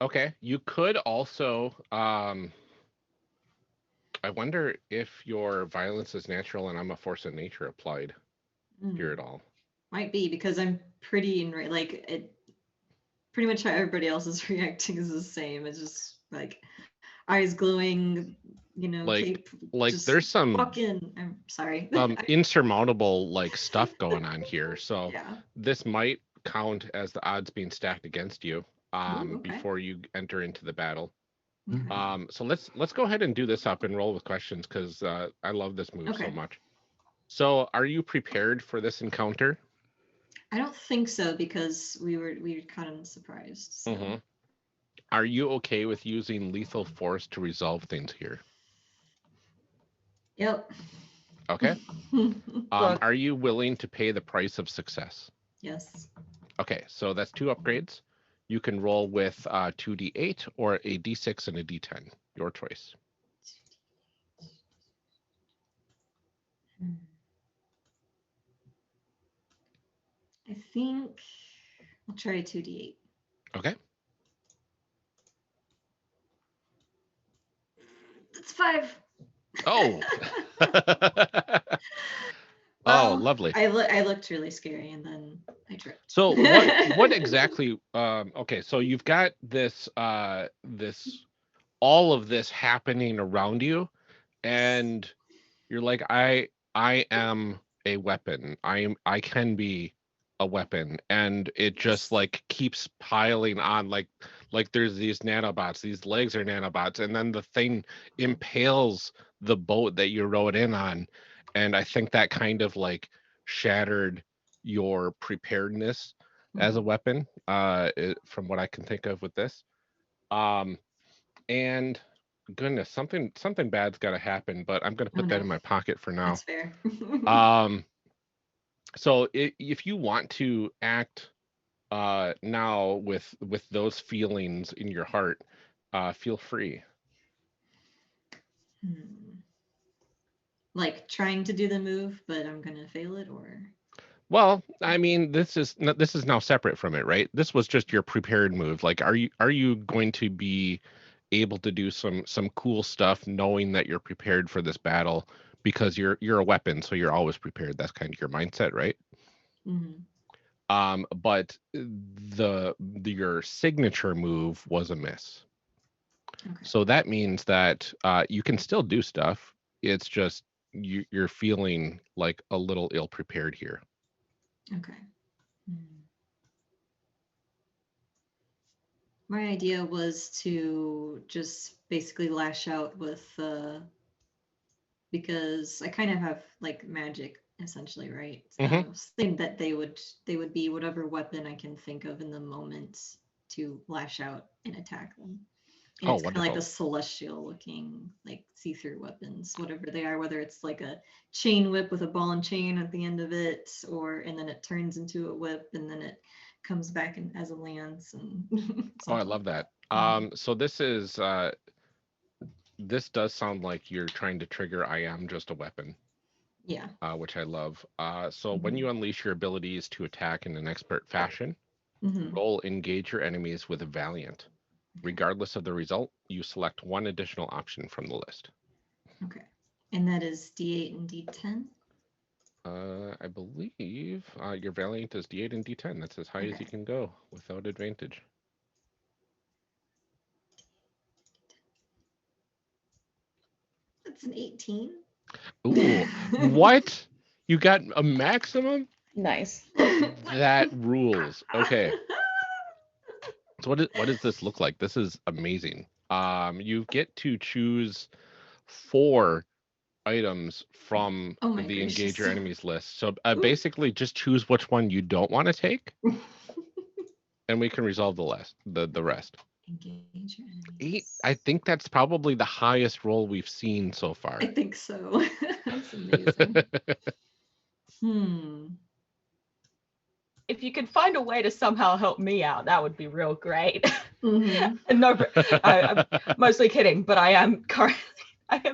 Okay, you could also I wonder if your violence is natural and I'm a force of nature applied here at all. Might be because I'm pretty like it. Pretty much how everybody else is reacting is the same. It's just like eyes glowing, like there's some fucking. I'm sorry. Insurmountable like stuff going on here. So yeah. This might count as the odds being stacked against you Okay. before you enter into the battle. Okay. So let's go ahead and do this up and roll with questions because I love this move so much. So are you prepared for this encounter? I don't think so because we were kind of surprised. So. Are you okay with using lethal force to resolve things here? Yep. Okay. Are you willing to pay the price of success? Yes. Okay, so that's 2 upgrades. You can roll with 2d8 or a d6 and a d10. Your choice. I think I'll try 2d8. Okay. That's 5. Oh. Well, oh, lovely. I looked really scary and then I tripped. So what exactly okay, so you've got this all of this happening around you and you're like I am a weapon. I can be a weapon, and it just like keeps piling on like there's these nanobots, these legs are nanobots, and then the thing impales the boat that you rode in on, and I think that kind of like shattered your preparedness as a weapon from what I can think of with this. And goodness, something bad's got to happen, but I'm going to put that in my pocket for now. That's fair. So if you want to act now with those feelings in your heart, feel free. Like trying to do the move, but I'm going to fail it, or? Well, I mean, this is now separate from it, right? This was just your prepared move. Like, are you going to be able to do some cool stuff knowing that you're prepared for this battle because you're a weapon, so you're always prepared. That's kind of your mindset, right? But your signature move was a miss. Okay. So that means that you can still do stuff. It's just you're feeling like a little ill prepared here. Okay. My idea was to just basically lash out with because I kind of have like magic essentially, right? Saying that they would be whatever weapon I can think of in the moment to lash out and attack them. And it's kind of like the celestial looking, like see-through weapons, whatever they are, whether it's like a chain whip with a ball and chain at the end of it, and then it turns into a whip and then it comes back as a lance. And oh, I love that. So this is this does sound like you're trying to trigger I am just a weapon. Yeah. Which I love. So when you unleash your abilities to attack in an expert fashion, roll engage your enemies with a valiant. Regardless of the result, you select one additional option from the list. Okay. And that is D8 and D10? I believe your valiant is D8 and D10. That's as high as you can go without advantage. That's an 18. Ooh, what? You got a maximum? Nice. That rules. Okay. So what does this look like? This is amazing. You get to choose 4 items from the engage your enemies list. So basically just choose which one you don't want to take. And we can resolve the rest. Engage your enemies. 8. I think that's probably the highest roll we've seen so far. I think so. That's amazing. If you could find a way to somehow help me out, that would be real great. Mm-hmm. No, I'm mostly kidding, but I am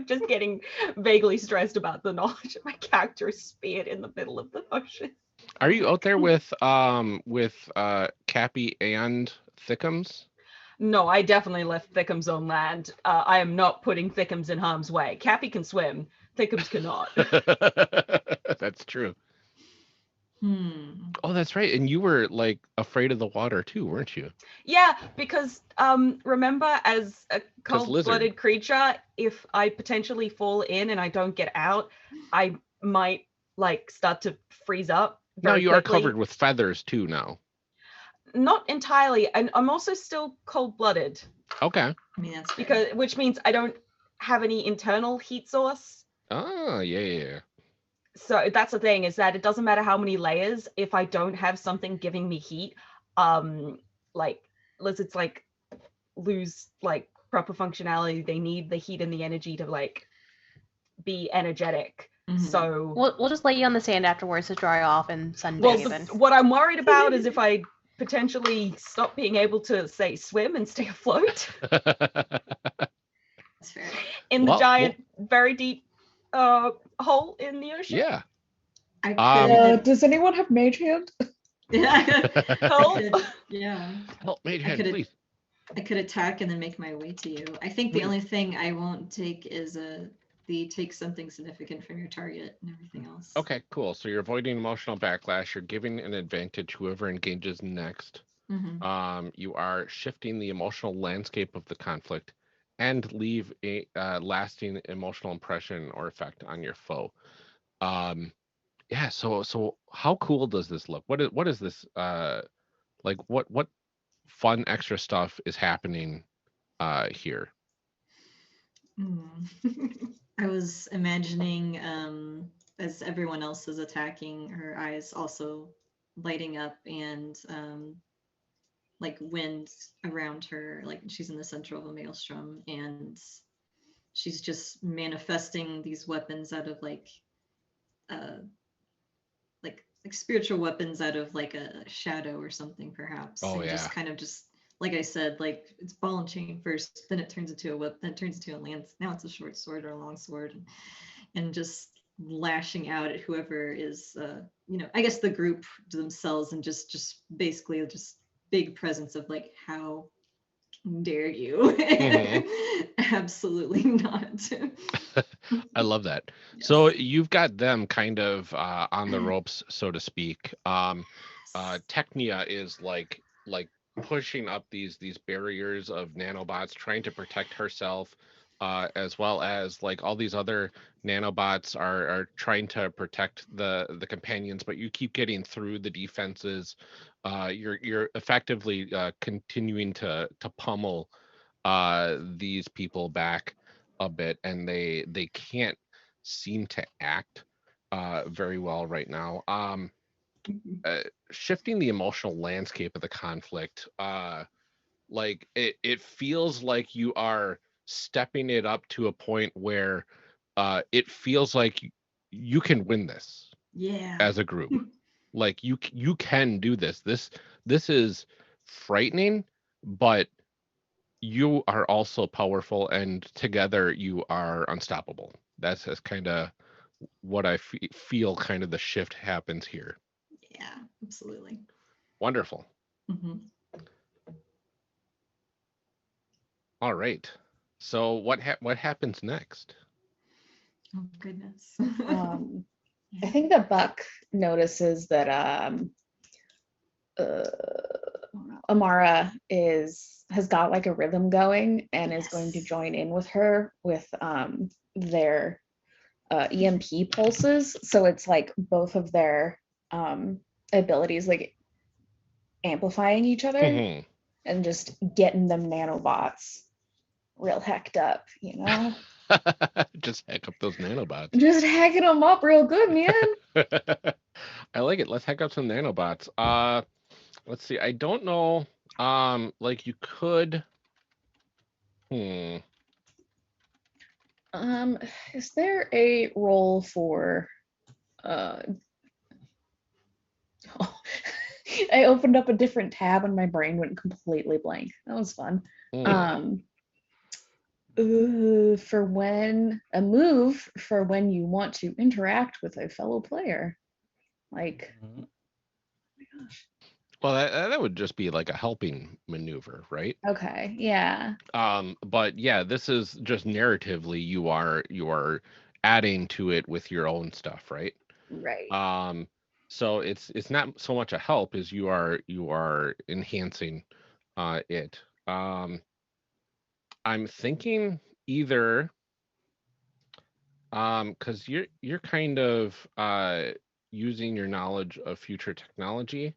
just getting vaguely stressed about the knowledge of my character is speared in the middle of the ocean. Are you out there with Cappy and Thickums? No, I definitely left Thickums on land. I am not putting Thickums in harm's way. Cappy can swim, Thickums cannot. That's true. Oh, that's right. And you were like afraid of the water too, weren't you? Yeah, because remember, as a cold-blooded creature, if I potentially fall in and I don't get out, I might like start to freeze up. No, you are covered with feathers too now. Not entirely, and I'm also still cold-blooded. Okay. I mean, that's which means I don't have any internal heat source. Oh, yeah. So that's the thing, is that it doesn't matter how many layers, if I don't have something giving me heat, like lizards like lose like proper functionality. They need the heat and the energy to like be energetic. So we'll just lay you on the sand afterwards to dry off and sunbathe. What I'm worried about is if I potentially stop being able to say swim and stay afloat. That's fair. In the giant, very deep hole in the ocean. Yeah. Does anyone have mage hand? Help. Yeah. Help, mage hand, please. I could attack and then make my way to you. I think the only thing I won't take is take something significant from your target and everything else. Okay, cool. So you're avoiding emotional backlash. You're giving an advantage whoever engages next. You are shifting the emotional landscape of the conflict and leave a lasting emotional impression or effect on your foe. Yeah. So how cool does this look? What is this? Like what fun extra stuff is happening here? I was imagining as everyone else is attacking, her eyes also lighting up and like wind around her, like she's in the center of a maelstrom and she's just manifesting these weapons out of like spiritual weapons out of like a shadow or something perhaps. Just kind of just like I said, like it's ball and chain first, then it turns into a whip, then it turns into a lance. Now it's a short sword or a long sword, and just lashing out at whoever is, I guess the group themselves, and just basically just big presence of like, how dare you? Absolutely not. I love that. Yes. So you've got them kind of on the ropes, so to speak. Technia is like pushing up these barriers of nanobots, trying to protect herself, as well as like all these other nanobots are trying to protect the companions, but you keep getting through the defenses. You're effectively continuing to pummel these people back a bit, and they can't seem to act very well right now. Shifting the emotional landscape of the conflict, like it feels like you are stepping it up to a point where it feels like you can win this as a group. Like you can do this. This is frightening, but you are also powerful, and together you are unstoppable. That's kind of what I feel kind of the shift happens here. Yeah, absolutely. Wonderful. All right. So what happens next? Oh goodness. I think that Buck notices that Amara has got like a rhythm going and is going to join in with her with their EMP pulses. So it's like both of their abilities like amplifying each other and just getting them nanobots real hecked up, you know? Just heck up those nanobots. Just hacking them up real good, man. I like it. Let's hack up some nanobots. Let's see. I don't know. Like you could. Is there a role for I opened up a different tab and my brain went completely blank. That was fun. For when a move for when you want to interact with a fellow player. Like, oh my gosh. Well, that would just be like a helping maneuver, right? Okay, yeah. But yeah, this is just narratively you are adding to it with your own stuff, right? Right. So it's not so much a help as you are enhancing it. I'm thinking either because you're kind of using your knowledge of future technology,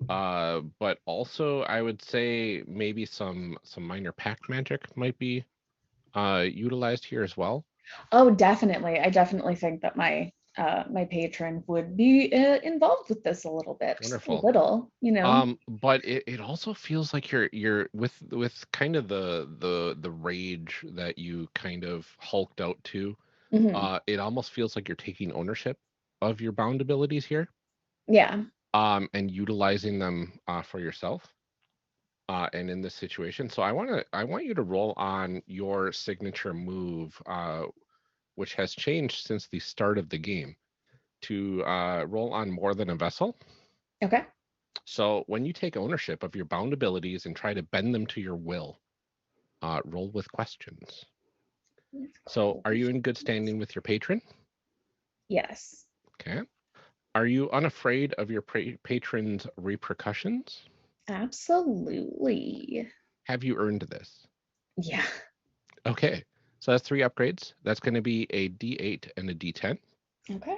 but also I would say maybe some minor pact magic might be utilized here as well. Oh, definitely. I definitely think that my my patron would be involved with this a little bit. Wonderful. Just a little, you know. But it also feels like you're with kind of the rage that you kind of hulked out to. It almost feels like you're taking ownership of your bound abilities here. Yeah. And utilizing them for yourself. And in this situation, so I want you to roll on your signature move, which has changed since the start of the game, to roll on more than a vessel. Okay. So when you take ownership of your bound abilities and try to bend them to your will, roll with questions. So are you in good standing with your patron? Yes. Okay. Are you unafraid of your patron's repercussions? Absolutely. Have you earned this? Yeah. Okay. So that's 3 upgrades. That's going to be a D8 and a D10. Okay.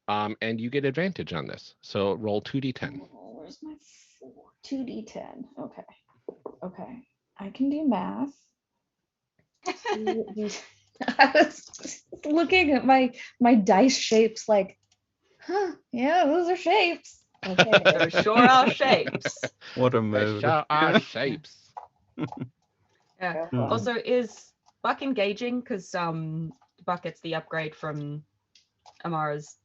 And you get advantage on this. So roll 2D10. Oh, where's my 4? 2D10. Okay. Okay. I can do math. I was looking at my dice shapes like, huh, yeah, those are shapes. Okay. Those sure are shapes. What a They mood. sure are shapes. Yeah. Also, is Buck engaging? Because Buck gets the upgrade from Amara's.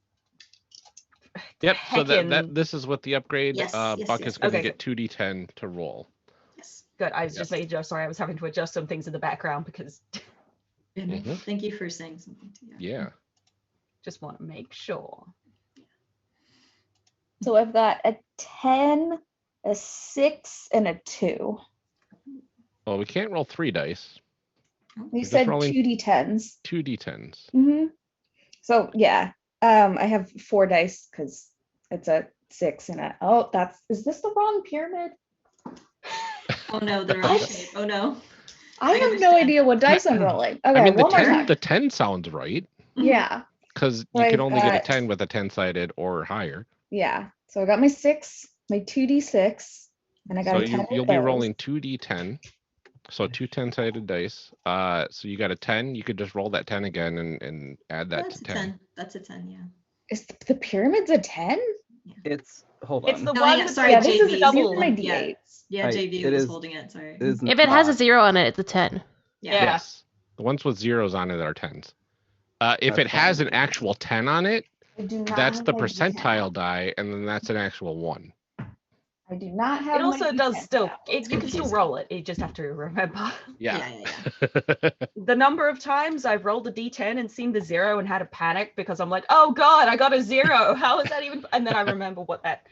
Yep. So that this is what the upgrade. Yes, Buck is going to get good. 2D10 to roll. Yes. Good. I was just making sure. Sorry, I was having to adjust some things in the background because. Thank you for saying something to you. Yeah. Just want to make sure. So I've got a 10, a 6, and a 2. Well, we can't roll 3 dice. You said 2D10s. 2D10s. So yeah, I have 4 dice because it's a 6 and a. Oh, is this the wrong pyramid? Oh no, the wrong shape. Oh no. I have no idea what dice I'm rolling. Okay, I mean, one more time. the 10 sounds right. Yeah. Because you can only get a 10 with a 10-sided or higher. Yeah. So I got my 6, my 2D6, and I got a 10. So you'll be rolling 2D10. So 2 10-sided dice. So you got a 10. You could just roll that 10 again and add that to 10. That's a 10, yeah. Is the pyramid's a 10? It's hold on. It's the one. Yeah, sorry, this JV. is double my Yeah. D8s. Yeah, JV was holding it. Sorry. If it has a 0 on it, it's a 10. Yeah. Yes. The ones with zeros on it are 10s. If it has an actual 10 on it, that's the percentile die, and then that's an actual 1. I do not have. It also does still. You can still roll it. You just have to remember. Yeah. The number of times I've rolled a D10 and seen the 0 and had a panic because I'm like, oh god, I got a 0. How is that even? And then I remember what that.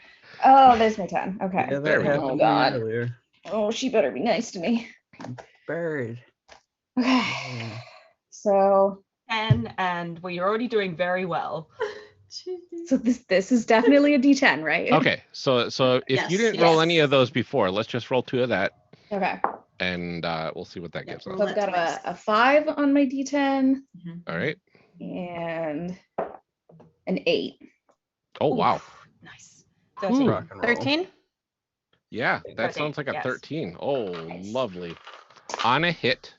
Oh, there's my 10. Okay. Yeah, that happened oh god. earlier. Oh, she better be nice to me. Bird. Okay. So. 10, and well, you're already doing very well. So this is definitely a D10, right? Okay, so if you didn't roll any of those before, let's just roll 2 of that. Okay. And we'll see what that gives us. So I've got a 5 on my D10. All right. And an 8. Oh, wow. Nice. 13? Yeah, that 13, sounds like a yes. 13. Oh, Nice. lovely. On a hit,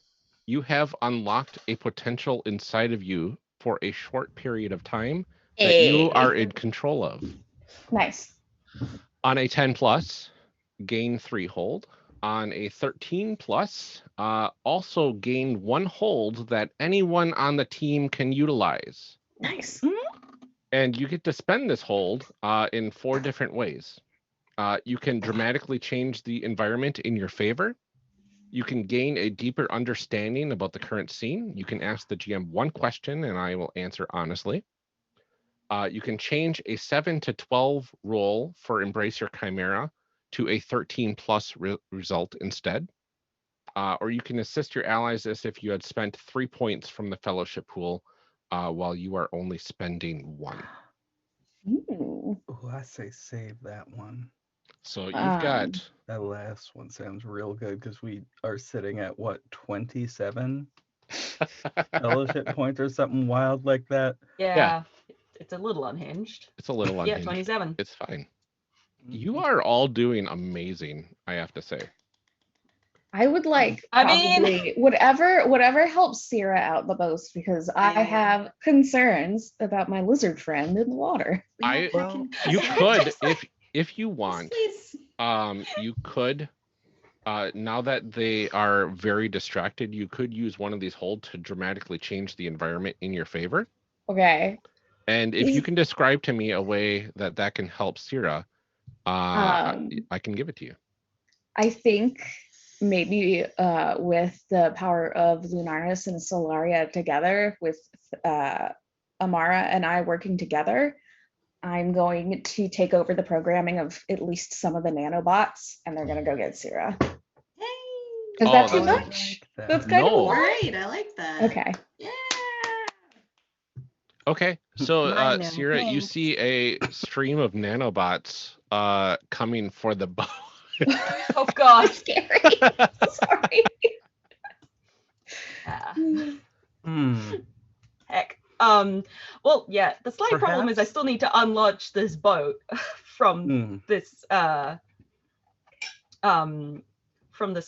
you have unlocked a potential inside of you for a short period of time that you are in control of. Nice. On a 10 plus, gain 3 hold. On a 13 plus, also gain 1 hold that anyone on the team can utilize. Nice. And you get to spend this hold in 4 different ways. You can dramatically change the environment in your favor. You can gain a deeper understanding about the current scene. You can ask the GM 1 question and I will answer honestly. You can change a 7 to 12 roll for Embrace Your Chimera to a 13 plus result instead. Or you can assist your allies as if you had spent 3 points from the fellowship pool while you are only spending 1. Ooh. Oh, I say save that one. So you've got... That last one sounds real good because we are sitting at, what, 27 fellowship points or something wild like that? Yeah. It's a little unhinged. It's a little unhinged. Yeah, 27. It's fine. You are all doing amazing, I have to say. I would like whatever helps Sierra out the most because I have concerns about my lizard friend in the water. You could if you want. Please. You could now that they are very distracted, you could use one of these holds to dramatically change the environment in your favor. Okay. And if you can describe to me a way that can help Sierra, I can give it to you. I think maybe with the power of Lunaris and Solaria together, with Amara and I working together, I'm going to take over the programming of at least some of the nanobots, and they're going to go get Sierra. Is that too much? Like that. That's kind of a lot. Great, I like that. Okay. Yeah. Okay, so Mine Sierra, you thanks. see a stream of nanobots coming for the boat. Oh God. Scary. Sorry. Heck. Well, yeah. The slight problem is I still need to unlaunch this boat from this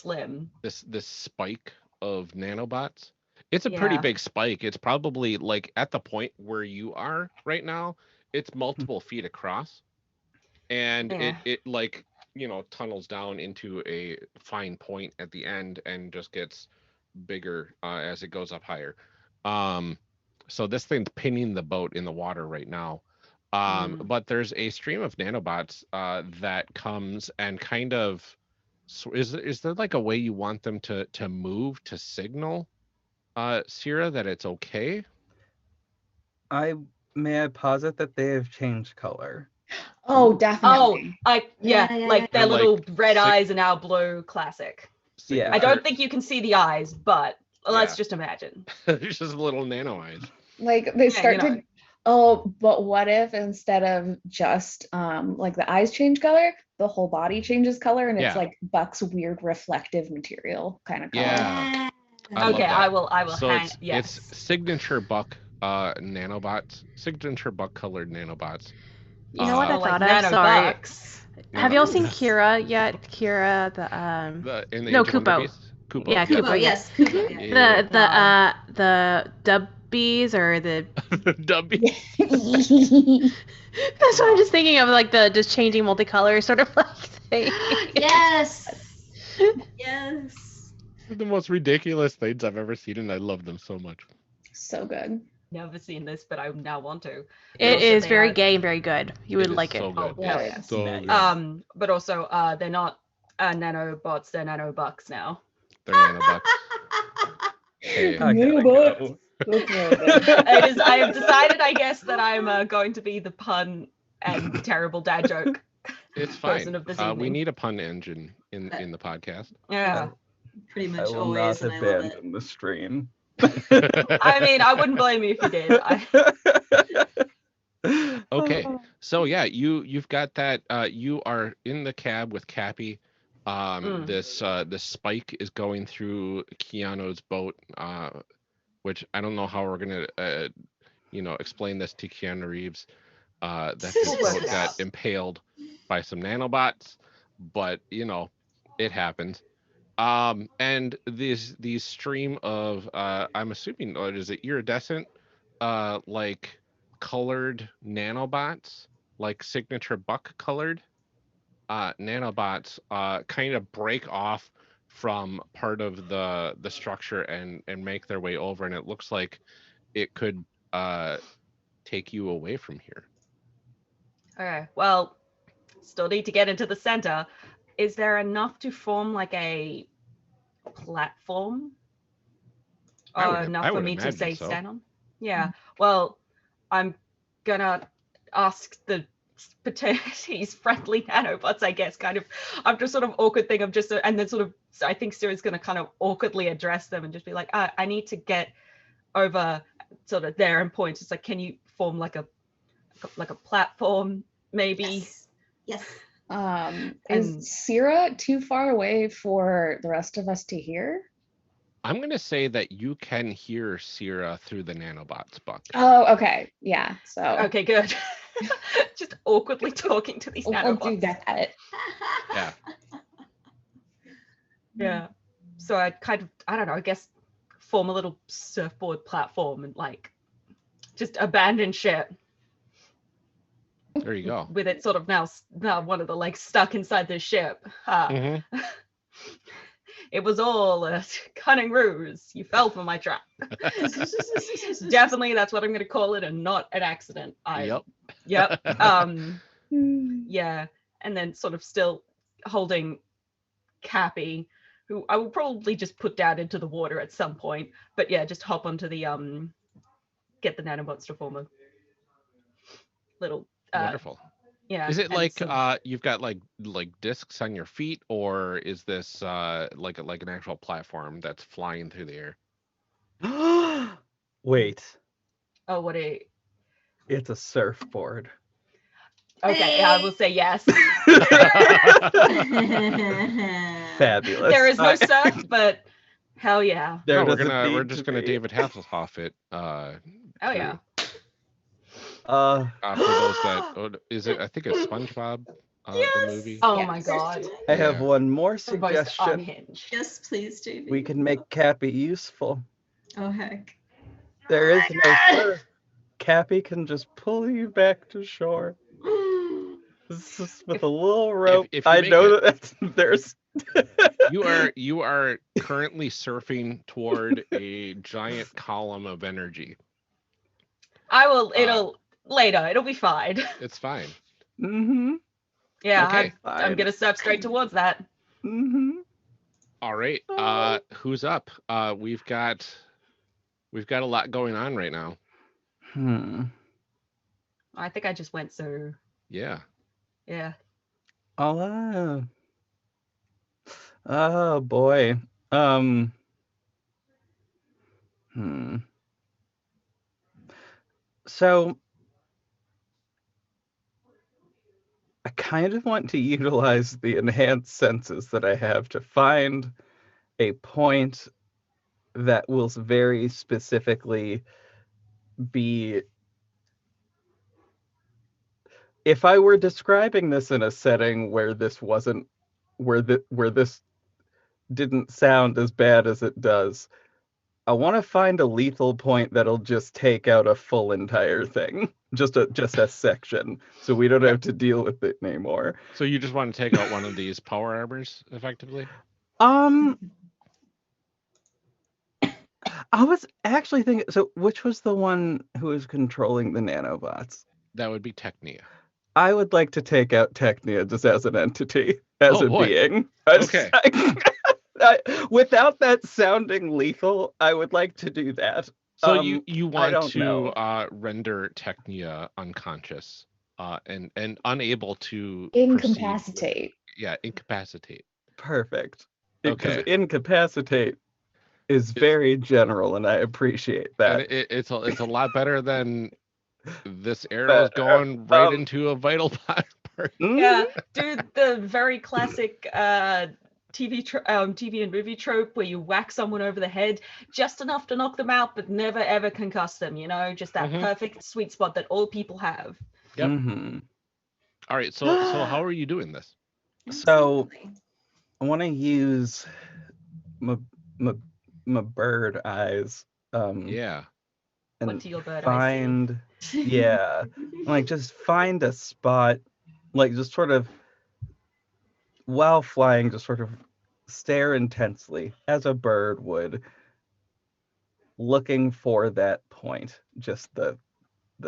limb. This spike of nanobots. It's a pretty big spike. It's probably like at the point where you are right now, it's multiple feet across. And it like, you know, tunnels down into a fine point at the end and just gets bigger as it goes up higher. So this thing's pinning the boat in the water right now. But there's a stream of nanobots that comes and kind of, is there like a way you want them to move to signal Sierra that it's okay? May I posit that they have changed color? Oh, definitely. Like their little red eyes are now blue. Classic. Yeah. I don't think you can see the eyes, but let's just imagine. There's just little nano eyes. Like they start to. Oh, but what if instead of just like the eyes change color, the whole body changes color, and it's like Buck's weird reflective material kind of color. Yeah. I will So hang. it's signature Buck nanobots, signature Buck colored nanobots. You know what I thought of? Sorry. Have y'all seen Kira yet? Kira, Kupo. Kupo. Yeah, Kupo. Yes. The dubbies or the dubbies. That's what I'm just thinking of, like the just changing multicolor sort of like thing. Yes. Yes. The most ridiculous things I've ever seen, and I love them so much. So good. Never seen this, but I now want to. It is very gay and very good. You would like it. So good. Oh, yeah. So good. But also, they're not nanobots; they're nanobucks now. They're nanobots. Hey. Nanobots. I have decided, I guess, that I'm going to be the pun and terrible dad joke. It's fine. Person of this We evening. need a pun engine in the podcast. Yeah. Pretty I much will always, not and I love it. abandon the stream. I mean, I wouldn't blame you if you did. Okay, so yeah, you've got that. You are in the cab with Cappy. This spike is going through Keanu's boat, which I don't know how we're gonna explain this to Keanu Reeves. That his boat got impaled by some nanobots, but it happens. And these stream of I'm assuming is it iridescent, like colored nanobots, like signature buck colored nanobots, kind of break off from part of the structure and make their way over, and it looks like it could take you away from here. Okay, well, still need to get into the center. Is there enough to form like a platform? Enough for me to say so. Stand on? Yeah, well, I'm gonna ask the these friendly nanobots, I guess, kind of after sort of awkward thing of just, and then sort of, I think Sarah's gonna kind of awkwardly address them and just be like, I need to get over sort of there and point. It's like, can you form like a platform, maybe? Yes. Is Sierra too far away for the rest of us to hear? I'm going to say that you can hear Sierra through the nanobots, Buck. Oh, okay. Yeah, so. Okay, good. Just awkwardly talking to these nanobots. I'll do that. Yeah. Yeah. So I kind of, I don't know, I guess form a little surfboard platform and like just abandon ship. There you go. With it sort of now one of the legs stuck inside the ship. Mm-hmm. It was all a cunning ruse. You fell for my trap. Definitely, that's what I'm going to call it, and not an accident. Yep. Yeah, and then sort of still holding Cappy, who I will probably just put down into the water at some point. But yeah, just hop onto the get the nanobots to form a little. Wonderful. Yeah. Is it like you've got like discs on your feet, or is this like an actual platform that's flying through the air? Wait. Oh, what It's a surfboard. Okay, I will say yes. Fabulous. There is no surf, but hell yeah. We're just gonna David Hasselhoff it. Oh yeah. For those that is it, I think it's SpongeBob. Yes! The movie. Oh my god. I have one more suggestion. Yes, please, JB. We can make Cappy useful. Oh heck. There is no surf. Cappy can just pull you back to shore. This is with a little rope. If I know that there's. You are currently surfing toward a giant column of energy. I will. It'll be fine. It's fine. Mm-hmm. Yeah, okay. I'm gonna surf straight towards that. Mm-hmm. All right. Who's up? We've got a lot going on right now. I think I just went so. Yeah. Yeah. Oh boy. So I kind of want to utilize the enhanced senses that I have to find a point that will very specifically be. If I were describing this in a setting where this wasn't, where this didn't sound as bad as it does, I want to find a lethal point that'll just take out a full entire thing, just a section, so we don't have to deal with it anymore. So you just want to take out one of these power armors, effectively? I was actually thinking. So, which was the one who was controlling the nanobots? That would be Technia. I would like to take out Technia just as an entity, as a being. Okay. Without that sounding lethal, I would like to do that. So you want to render Technia unconscious and unable to incapacitate. Incapacitate. Perfect. Okay. Incapacitate is very general, and I appreciate that. And it's a lot better than This arrow is going right into a vital part. Yeah, do the very classic TV and movie trope where you whack someone over the head just enough to knock them out, but never ever concuss them. You know, just that perfect sweet spot that all people have. Yep. All right. So how are you doing this? So I want to use my bird eyes. Yeah. And what do your bird find, eyes see? Yeah, like just find a spot, like just sort of while flying, just sort of stare intensely as a bird would, looking for that point, just the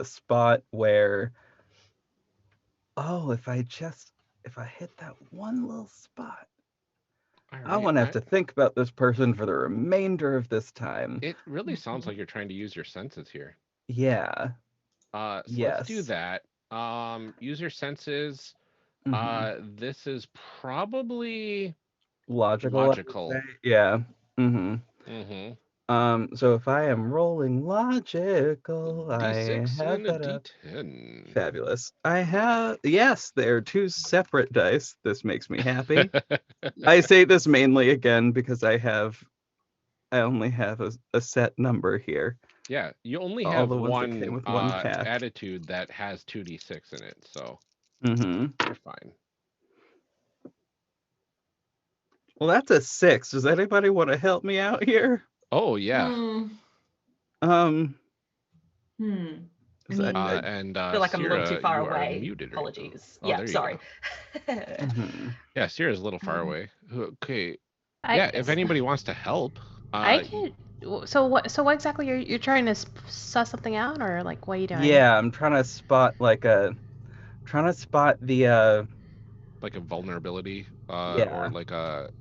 spot where, oh, if I hit that one little spot, right, I won't have to think about this person for the remainder of this time. It really sounds like you're trying to use your senses here. Yeah. So yes. Let's do that. Use your senses. This is probably logical. Yeah. So if I am rolling logical, I have that D10. Fabulous. I have, yes, they're two separate dice. This makes me happy. I say this mainly again because I only have a set number here. Yeah, you only have one attitude that has 2d6 in it, so you're fine. Well, that's a 6. Does anybody want to help me out here? Oh yeah. I feel like I'm a little too far away. Muted, Apologies. Oh, yeah, sorry. Yeah, Sierra's a little far away. Okay. If anybody wants to help, I can. So what exactly you're trying to suss something out, or like what are you doing? Yeah, I'm trying to spot the like a vulnerability, or like a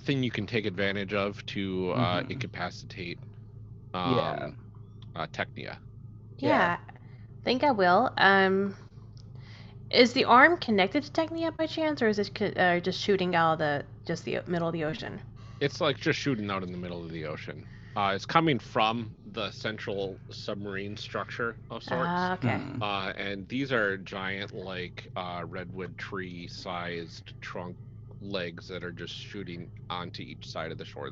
thing you can take advantage of to incapacitate Technia. Yeah, I think I will. Is the arm connected to Technia by chance, or is it just shooting out of the middle of the ocean? It's like just shooting out in the middle of the ocean. It's coming from the central submarine structure of sorts. Okay. And these are giant, like redwood tree-sized trunk legs that are just shooting onto each side of the shore.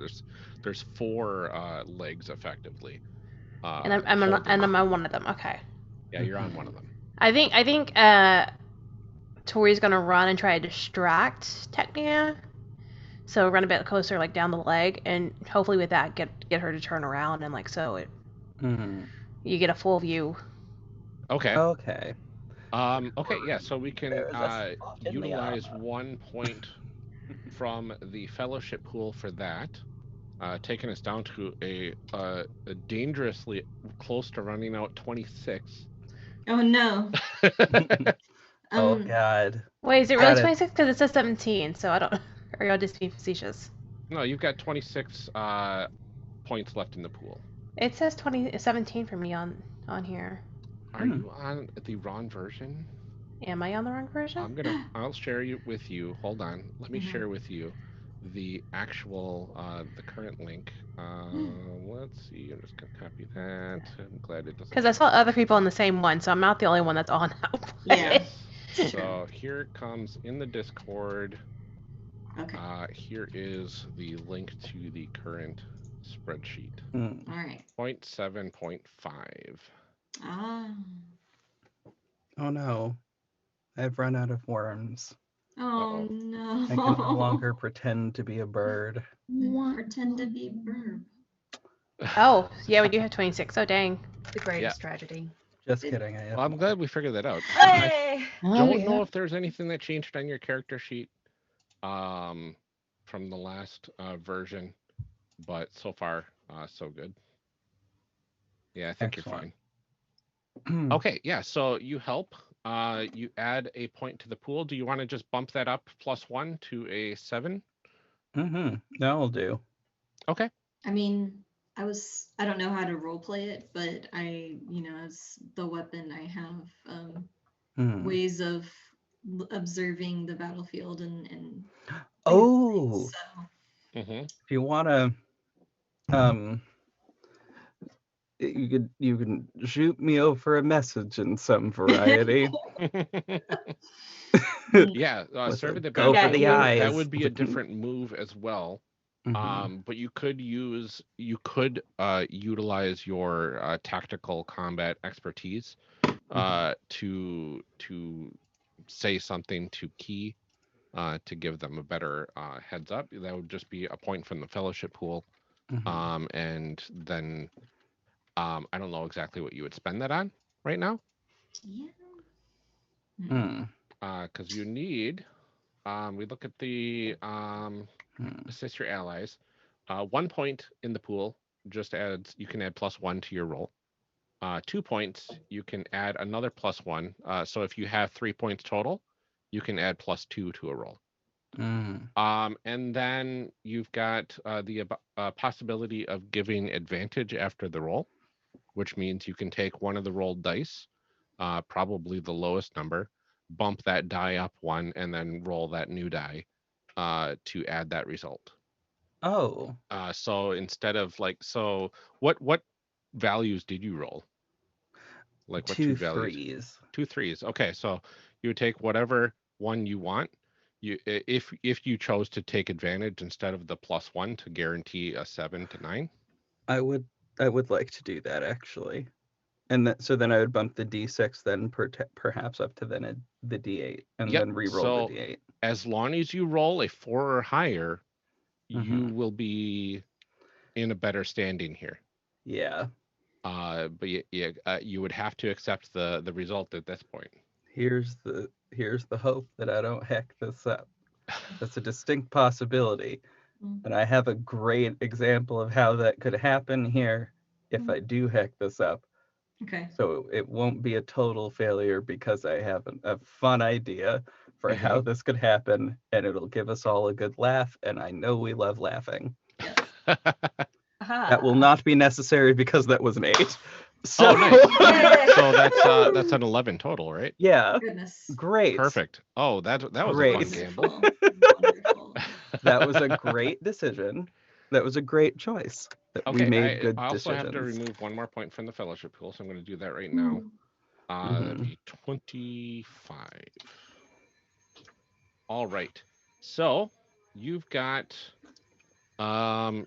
There's 4 legs effectively. And I'm on one of them. Okay. Yeah, you're on one of them. I think Tori's gonna run and try to distract Technia. So run a bit closer, like down the leg, and hopefully with that get her to turn around, and like so it you get a full view. Okay. Okay. Yeah. So we can utilize 1 point from the fellowship pool for that, taking us down to a dangerously close to running out 26. Oh no. Oh God. Wait, is it really 26? Because it says 17, so I don't. Or y'all just being facetious? No, you've got 26 points left in the pool. It says 17 for me on here. Are you on the wrong version? Am I on the wrong version? I'll share with you. Hold on. Let me share with you the actual the current link. Let's see. I'm just gonna copy that. I'm glad it doesn't. Because I saw other people on the same one, so I'm not the only one that's on that one. Yeah. So here it comes in the Discord. Okay. Here is the link to the current spreadsheet. All right. 0.7.5. Oh no. I've run out of worms. Oh no. I can no longer pretend to be a bird. Pretend to be a bird. Oh, yeah, we do have 26. Oh, dang. The greatest tragedy. Just kidding. Well, I'm glad we figured that out. Hey! I don't know if there's anything that changed on your character sheet from the last version, but so far so good. Yeah, I think Excellent. You're fine. Okay, yeah, so you help. You add a point to the pool. Do you want to just bump that up +1 to a 7? That'll do. Okay. I mean, I don't know how to role play it, but as the weapon, I have ways of observing the battlefield and oh, so. If you want to you can shoot me over a message in some variety. Yeah, serving the go for the eyes. That would be a different move as well. But you could utilize your tactical combat expertise to say something to Key to give them a better heads up. That would just be a point from the fellowship pool. And then I don't know exactly what you would spend that on right now. Yeah. Because you need we look at the assist your allies. 1 point in the pool just adds, you can add +1 to your roll. 2 points, you can add another +1. So if you have 3 points total, you can add +2 to a roll. And then you've got the possibility of giving advantage after the roll, which means you can take one of the rolled dice, probably the lowest number, bump that die up 1, and then roll that new die to add that result. Oh. So instead of what values did you roll? Like what two values? 3s. 2 3s. Okay, so you would take whatever one you want. If you chose to take advantage instead of the +1 to guarantee a 7 to 9. I would like to do that actually. And so then I would bump the D6 then perhaps up to then the D8 and then re-roll the D8. As long as you roll a 4 or higher, you will be in a better standing here. Yeah. But you would have to accept the result at this point. Here's the hope that I don't heck this up. That's a distinct possibility. And I have a great example of how that could happen here if I do heck this up. Okay. So it won't be a total failure because I have a fun idea for how this could happen, and it'll give us all a good laugh, and I know we love laughing. That will not be necessary because that was an 8. So, nice. So that's an 11 total, right? Yeah. Goodness. Great. Perfect. Oh, that was great. A fun gamble. Wonderful. That was a great decision. That was a great choice. We made good decisions. I also have to remove 1 more point from the fellowship pool, so I'm going to do that right now. That'd be 25. All right. So you've got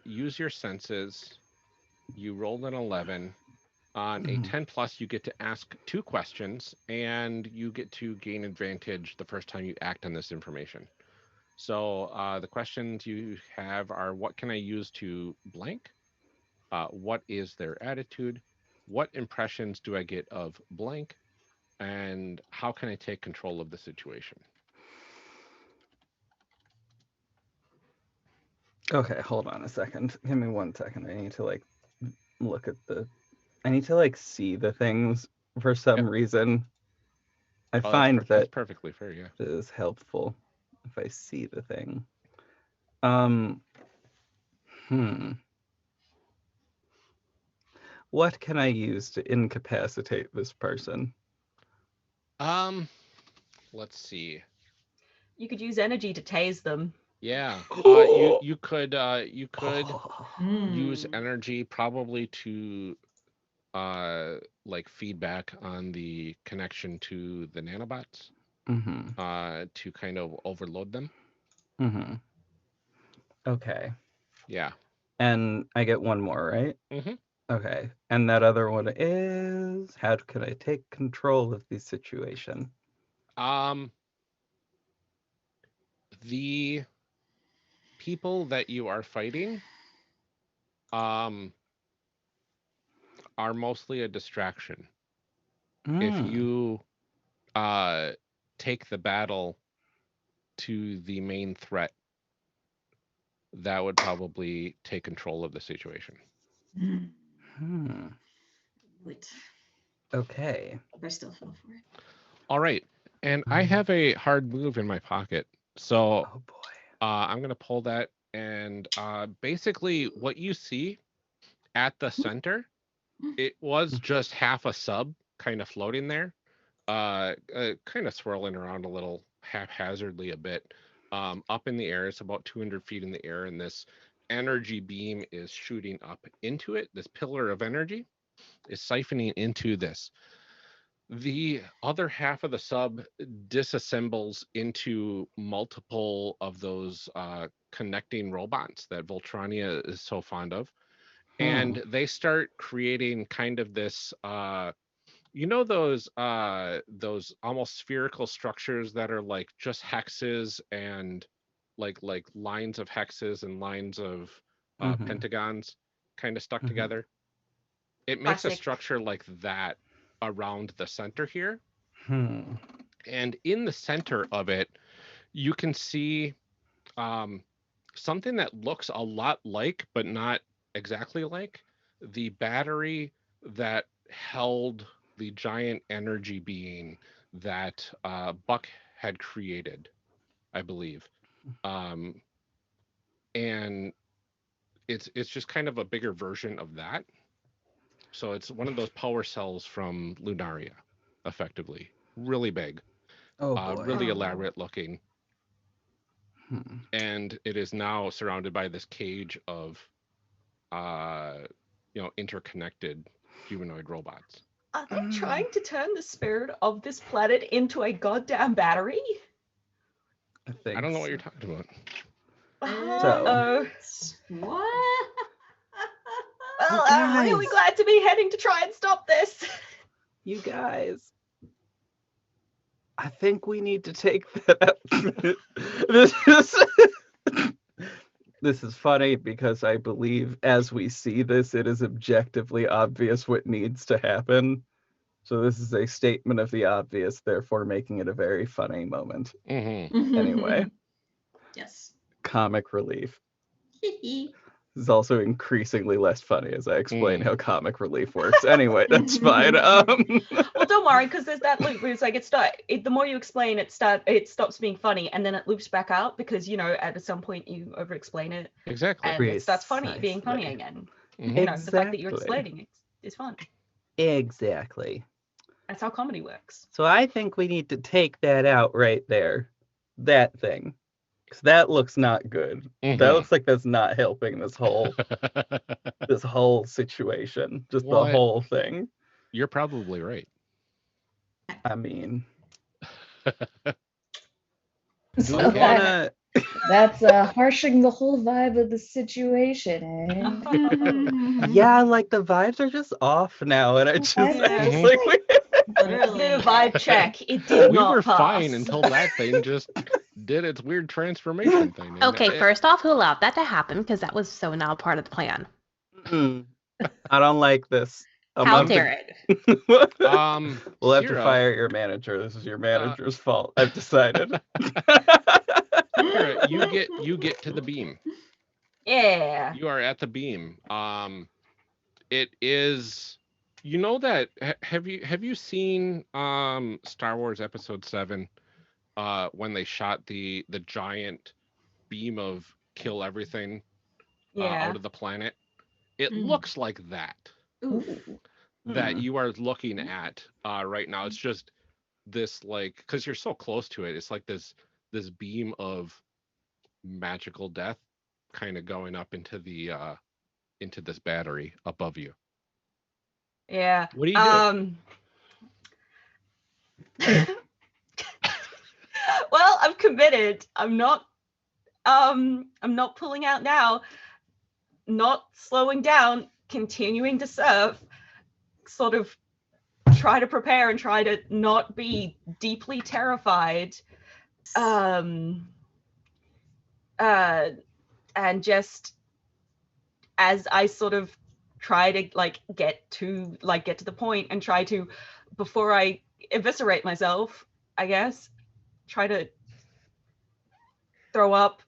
use your senses. You rolled an 11. On a 10 plus, you get to ask 2 questions, and you get to gain advantage the first time you act on this information. So the questions you have are: what can I use to blank? What is their attitude? What impressions do I get of blank? And how can I take control of the situation? Okay, hold on a second. Give me 1 second. I need to look at I need to see the things for some reason. I find that's perfectly fair, yeah. It is helpful if I see the thing. What can I use to incapacitate this person? Let's see. You could use energy to tase them. Yeah. You could use energy probably to feedback on the connection to the nanobots to kind of overload them. Okay. Yeah. And I get 1 more, right? Okay. And that other one is, how can I take control of the situation? The people that you are fighting are mostly a distraction. If you take the battle to the main threat, that would probably take control of the situation. Wait. Okay. I still fell for it. All right. And I have a hard move in my pocket. So oh boy. I'm going to pull that. And basically what you see at the center, it was just half a sub kind of floating there, kind of swirling around a little haphazardly a bit. Up in the air. It's about 200 feet in the air, and this energy beam is shooting up into it, this pillar of energy. is siphoning into this. The other half of the sub disassembles into multiple of those connecting robots that Voltrania is so fond of. And they start creating kind of this, those almost spherical structures that are like just hexes and like lines of hexes and lines of pentagons kind of stuck together. It makes a structure like that around the center here. And in the center of it, you can see something that looks a lot like, but not exactly like, the battery that held the giant energy being that Buck had created, I believe. And it's just kind of a bigger version of that. So it's one of those power cells from Lunaria, effectively. Really big. Really elaborate looking. And it is now surrounded by this cage of interconnected humanoid robots. Are they trying to turn the spirit of this planet into a goddamn battery? I don't know what you're talking about. What? Well, I'm really glad to be heading to try and stop this. You guys, I think we need to take that out. This is funny because I believe as we see this, it is objectively obvious what needs to happen. So this is a statement of the obvious, therefore making it a very funny moment. Anyway. Yes. Comic relief. This is also increasingly less funny as I explain how comic relief works. Anyway, that's fine. Well, don't worry, because there's that loop where it's like the more you explain, it stops being funny, and then it loops back out because at some point you over-explain it. Exactly. And it starts being funny again. The fact that you're explaining it is fun. Exactly. That's how comedy works. So I think we need to take that out right there. That thing. Because that looks not good. That looks like that's not helping this whole situation. Just the whole thing. You're probably right. I mean, so that's harshing the whole vibe of the situation, eh? Yeah, like the vibes are just off now, and I just like literally a vibe check. It did not We were pass. fine until that thing just did its weird transformation thing. Okay, first off, who allowed that to happen? Because that was so now part of the plan. I don't like this. How dare it? We'll have to fire your manager. This is your manager's fault. I've decided. Sierra, you get to the beam. Yeah. You are at the beam. It is. You know that. Have you seen Star Wars Episode 7? When they shot the giant beam of kill everything out of the planet, it looks like that. That you are looking at right now. It's just this because you're so close to it. It's like this beam of magical death kind of going up into the into this battery above you. Yeah. What are you doing? Well, I'm committed. I'm not pulling out now. Not slowing down, continuing to serve, sort of try to prepare and try to not be deeply terrified. And just as I sort of try to get to the point and try to, before I eviscerate myself, I guess, try to throw up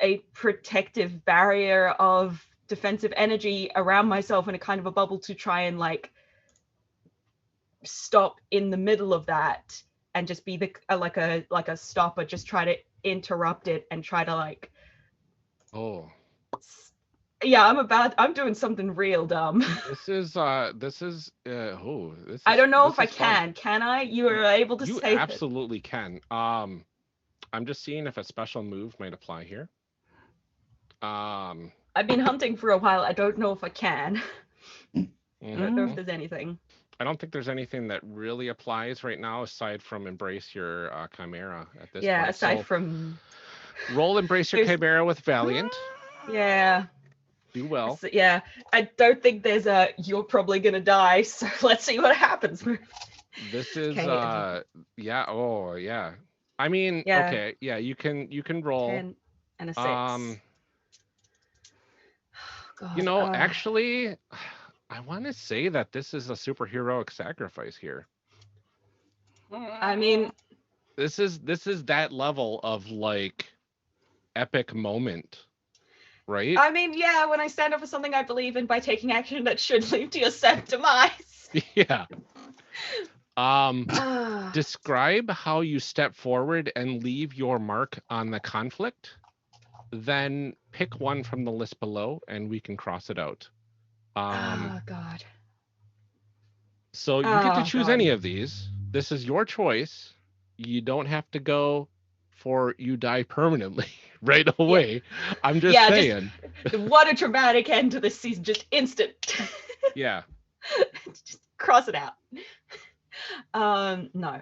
a protective barrier of defensive energy around myself in a kind of a bubble to try and stop in the middle of that and just be like a stopper, just try to interrupt it and try to I'm doing something real dumb. This is I don't know if I can. Can I? You are able to say you absolutely can. I'm just seeing if a special move might apply here. I've been hunting for a while. I don't know if I can. I don't know if there's anything. I don't think there's anything that really applies right now aside from embrace your chimera at this point. Yeah, aside from roll embrace your chimera with Valiant. Yeah. Do well. So, yeah, I don't think there's you're probably gonna die, so let's see what happens. This is yeah, oh yeah. I mean, okay, yeah, you can roll 10 and a 6. God, actually, I want to say that this is a superheroic sacrifice here. I mean, this is that level of like epic moment, right? I mean, yeah, when I stand up for something I believe in by taking action that should lead to your certain demise. Yeah. Describe how you step forward and leave your mark on the conflict. Then pick one from the list below and we can cross it out. Oh God. So you get to choose any of these. This is your choice. You don't have to go for you die permanently right away. Yeah. I'm just saying. What a traumatic end to this season. Just instant. Yeah. Just cross it out. No.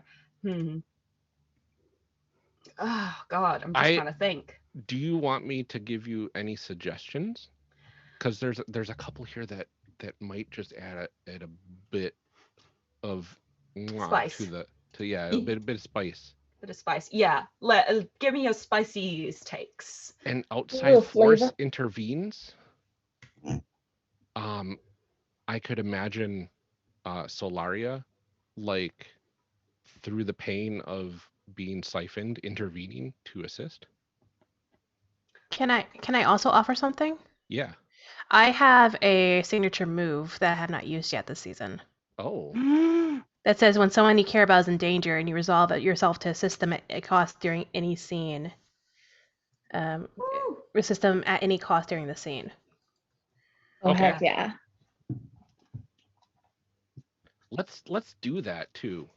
Oh God, I'm just trying to think. Do you want me to give you any suggestions? Because there's a couple here that might just add a bit of spice to a bit of spice. Bit of spice, yeah. Give me your spicy takes. An outside force intervenes. I could imagine Solaria, like through the pain of being siphoned, intervening to assist. Can I also offer something? Yeah. I have a signature move that I have not used yet this season. Oh. That says when someone you care about is in danger and you resolve it yourself to assist them at cost during any scene. Assist them at any cost during the scene. Oh, okay. Heck yeah. Let's do that too.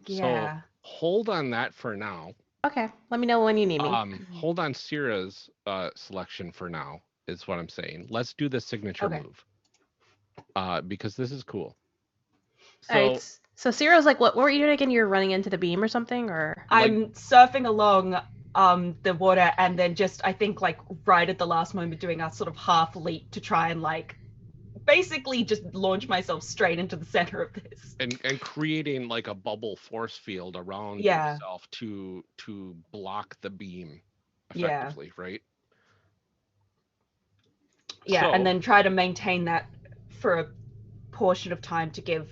Yeah. So hold on that for now. Okay. Let me know when you need me. Hold on Sierra's selection for now, is what I'm saying. Let's do the signature move. Because this is cool. So, all right. So Sierra's like, what were you doing again? You're running into the beam or something, or? I'm surfing along the water and then just, I think, like right at the last moment doing a sort of half leap to try and like basically just launch myself straight into the center of this. And creating like a bubble force field around yourself to block the beam effectively, right? Yeah, so, and then try to maintain that for a portion of time to give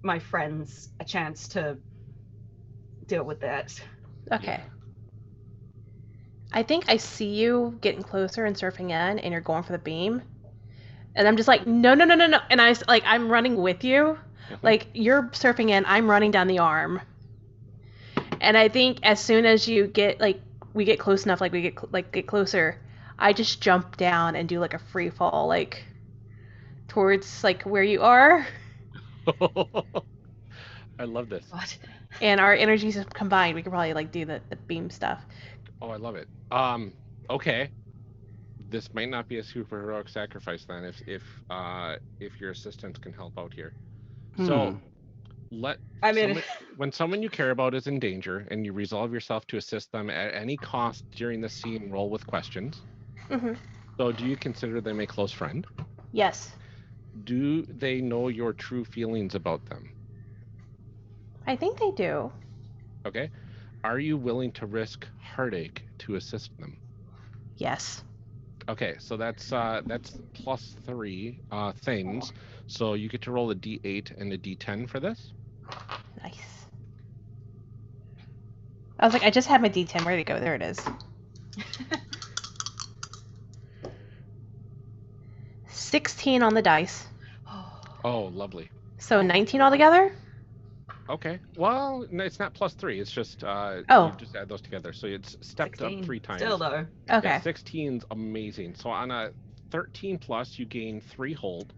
my friends a chance to deal with that. Okay. Yeah. I think I see you getting closer and surfing in and you're going for the beam. And I'm just like, no. And I'm running with you. Mm-hmm. Like you're surfing in, I'm running down the arm. And I think as soon as you get we get close enough, we get closer, I just jump down and do like a free fall, like towards like where you are. I love this. What? And our energies combined, we could probably like do the beam stuff. Oh, I love it. Okay. This might not be a superheroic sacrifice then, if your assistants can help out here. So when someone you care about is in danger and you resolve yourself to assist them at any cost during the scene, roll with questions. Mm-hmm. So do you consider them a close friend? Yes. Do they know your true feelings about them? I think they do. Okay. Are you willing to risk heartache to assist them? Yes. Okay, so that's +3 things. So you get to roll a D8 and a D10 for this. Nice. I was like, I just had my D10. Where'd it go? There it is. 16 on the dice. Oh, lovely. So 19 altogether? Okay. Well, no, it's not +3. It's just you just add those together. So it's stepped 16. up 3 times. Still though. Okay. Yeah, 16's amazing. So on a 13 plus, you gain 3 hold,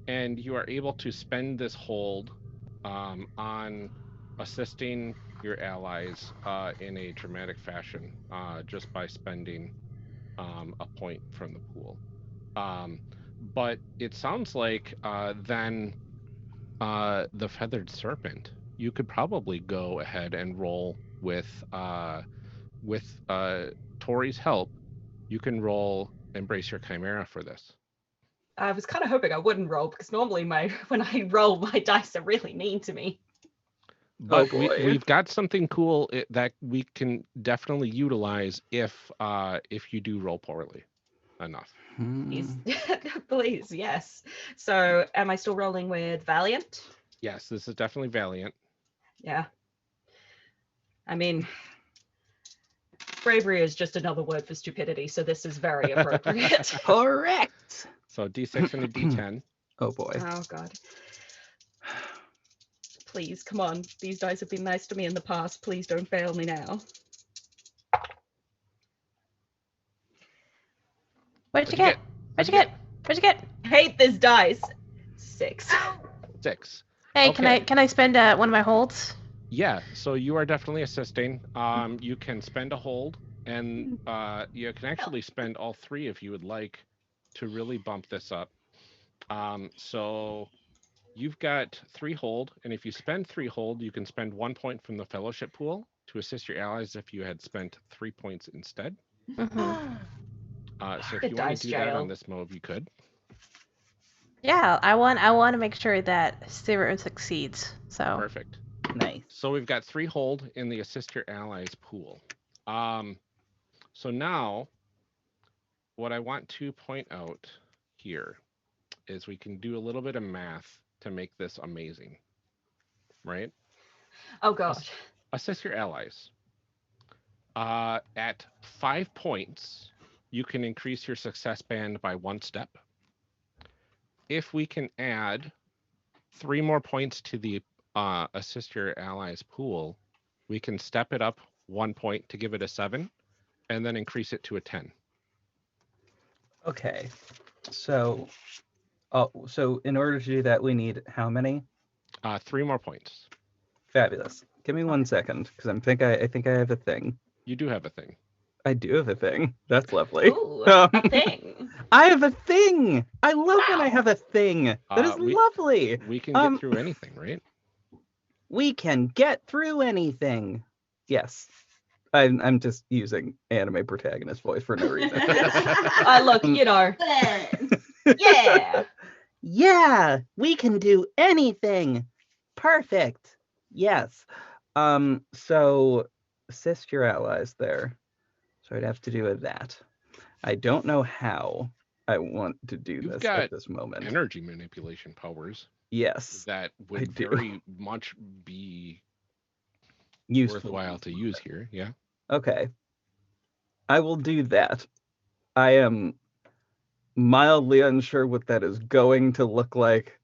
and you are able to spend this hold on assisting your allies in a dramatic fashion, just by spending a point from the pool. But it sounds like then the feathered serpent, you could probably go ahead and roll with Tori's help. You can roll Embrace Your Chimera for this. I was kind of hoping I wouldn't roll, because normally when I roll, my dice are really mean to me. But we've got something cool that we can definitely utilize if you do roll poorly enough. Please, yes. So am I still rolling with Valiant? Yes, this is definitely Valiant. Yeah. I mean, bravery is just another word for stupidity, so this is very appropriate. Correct. So D6 and a D10. Oh boy. Oh god. Please, come on. These dice have been nice to me in the past. Please don't fail me now. What'd you get? What'd you get? What'd you get? Hate this dice. 6. 6. Hey, Okay. can I spend one of my holds? Yeah, so you are definitely assisting. You can spend a hold, and you can actually spend all 3 if you would like to really bump this up. So you've got 3 hold, and if you spend 3 hold, you can spend 1 point from the fellowship pool to assist your allies if you had spent 3 points instead. Mm-hmm. So if you want to do that on this move, you could. Yeah, I want to make sure that Sarah succeeds. So Perfect. Nice. So we've got 3 hold in the assist your allies pool. So now, what I want to point out here is we can do a little bit of math to make this amazing, right? Oh gosh. Assist your allies. At 5 points, you can increase your success band by 1 step. If we can add 3 more points to the assist your allies pool, we can step it up 1 point to give it a 7, and then increase it to a 10. Okay. So in order to do that, we need how many? 3 more points. Fabulous. Give me 1 second, because I think I have a thing. You do have a thing. I do have a thing. That's lovely. Ooh, a thing. I have a thing. I love when I have a thing. That is lovely. We can get through anything, right? We can get through anything. Yes. I'm just using anime protagonist voice for no reason. Look, you know. Yeah. Yeah, we can do anything. Perfect. Yes. So assist your allies there. So I'd have to do with that. I don't know how I want to do this at this moment. Energy manipulation powers. Yes. That would very much be useful, worthwhile to use here. Yeah. Okay. I will do that. I am mildly unsure what that is going to look like,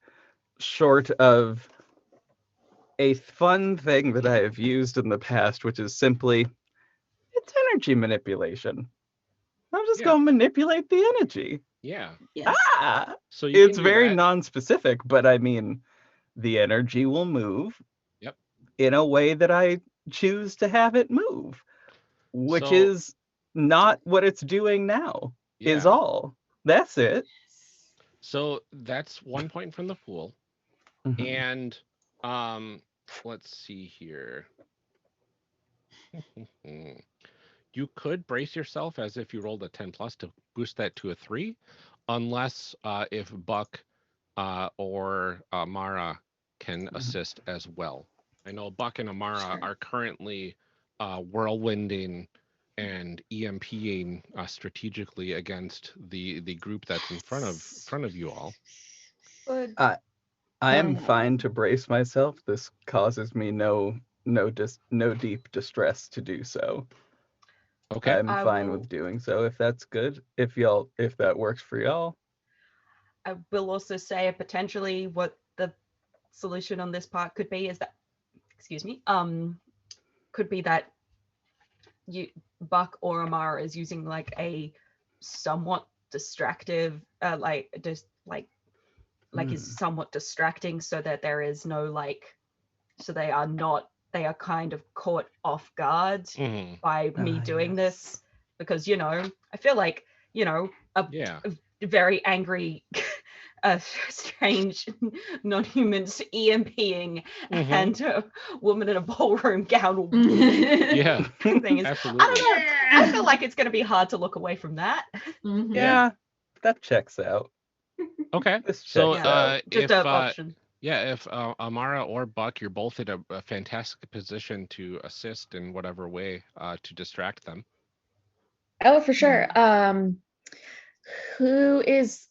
short of a fun thing that I have used in the past, which is simply, it's energy manipulation. I'm just going to manipulate the energy. Yeah. Yes. So it's very non-specific, but I mean, the energy will move in a way that I choose to have it move, which is not what it's doing now, is all. That's it. So that's 1 point from the pool. And let's see here. You could brace yourself as if you rolled a 10 plus to boost that to a 3, unless if Buck or Mara can assist as well. I know Buck and Amara are currently whirlwinding and EMPing strategically against the group that's in front of you all. I am fine to brace myself. This causes me no deep distress to do so. Okay. I'm fine with doing so if that's good. If that works for y'all. I will also say potentially what the solution on this part could be is that, could be that Buck or Amara is using like a somewhat distractive, is somewhat distracting, so that there is no so they are kind of caught off guard by me doing this, because I feel like a very angry a strange non-humans EMPing and a woman in a ballroom gown. Yeah, thing is, absolutely. I don't know. I feel like it's going to be hard to look away from that. Yeah, that checks out. Okay. This So checks out. Just an option. Yeah, if Amara or Buck, you're both in a fantastic position to assist in whatever way to distract them. Oh, for sure. Who is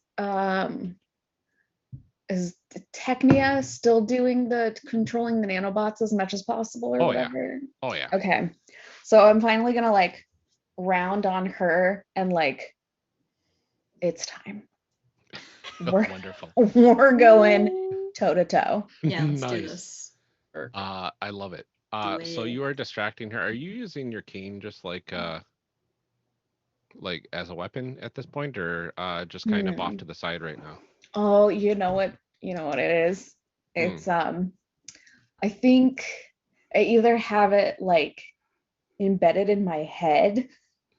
Technia still doing the controlling the nanobots as much as possible or whatever? Yeah. Oh yeah. Okay. So I'm finally gonna like round on her and like it's time. Wonderful. We're going toe to toe. Yeah, let's do Nice. this. I love it. So it. you are distracting her. Are you using your cane just like as a weapon at this point, or just kind of off to the side right now? Oh, you know what it is? It's I think I either have it like embedded in my head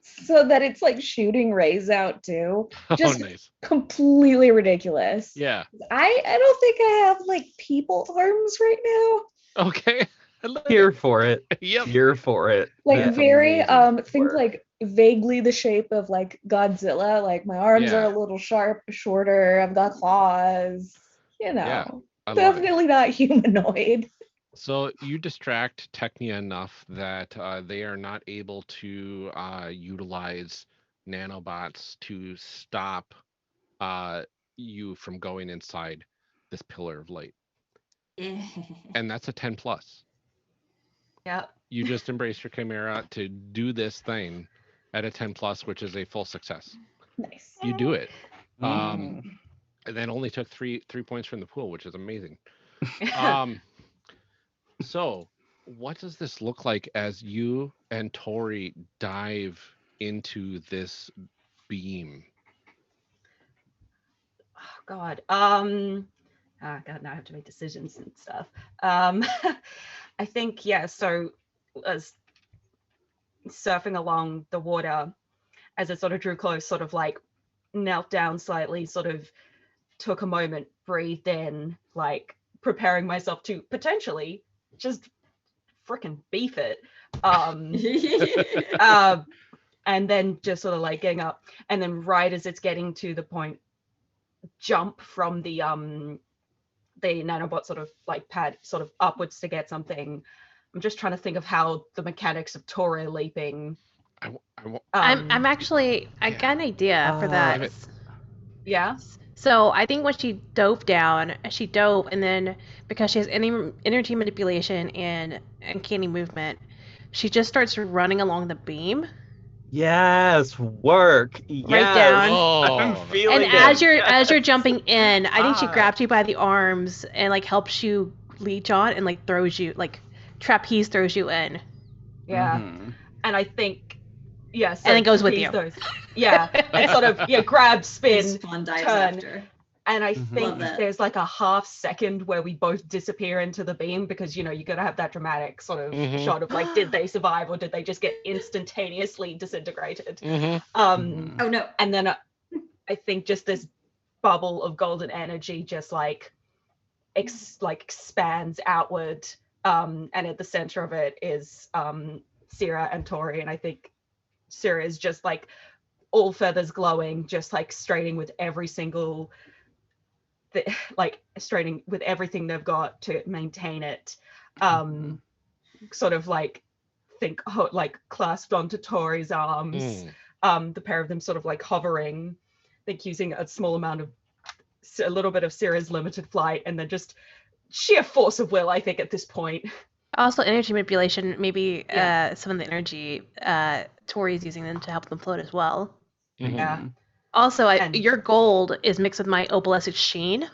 so that it's like shooting rays out too. Just nice. Completely ridiculous. Yeah. I don't think I have like people arms right now. Okay. Here for it. Yep. Here for it. Like That's very amazing think work. like vaguely the shape of like Godzilla. Like my arms are a little shorter. I've got claws. Yeah, definitely not humanoid. So you distract Technia enough that they are not able to utilize nanobots to stop you from going inside this pillar of light. And that's a 10 plus. Yeah. You just embrace your Chimera to do this thing at a 10 plus, which is a full success. Nice. You do it. And then only took three points from the pool, which is amazing. So what does this look like as you and Tori dive into this beam? Oh God. God, now I have to make decisions and stuff. I think, so as surfing along the water, as it sort of drew close, sort of like knelt down slightly, sort of took a moment, breathed in, like preparing myself to potentially just freaking beef it. And then just sort of like getting up, and then right as it's getting to the point, jump from the nanobot sort of like pad sort of upwards to get something. I'm just trying to think of how the mechanics of Tori leaping. I'm actually I got an idea for that. Yeah. So I think when she dove down, she dove, and then because she has energy manipulation and uncanny movement, she just starts running along the beam. Yes, work. Yes. Right down. Oh. I'm feeling And it. as you're jumping in, I think she grabs you by the arms and like helps you leech on and like throws you, like trapeze throws you in. Yeah. And I think so and then goes with you. And sort of grab, spin, dives turn. After. And I think there's like a half second where we both disappear into the beam because, you got to have that dramatic sort of shot of like, did they survive or did they just get instantaneously disintegrated? Oh, no. And then I think just this bubble of golden energy just like expands outward. And at the center of it is Sierra and Tori. And I think Sierra is just like all feathers glowing, just like straining with every single straining with everything they've got to maintain it. Sort of like like clasped onto Tori's arms. The pair of them sort of like hovering, I think using a small amount of a little bit of Sierra's limited flight, and then just sheer force of will, I think, at this point. Also energy manipulation, maybe some of the energy Tori's using them to help them float as well. Yeah. Also, your gold is mixed with my opalescent sheen.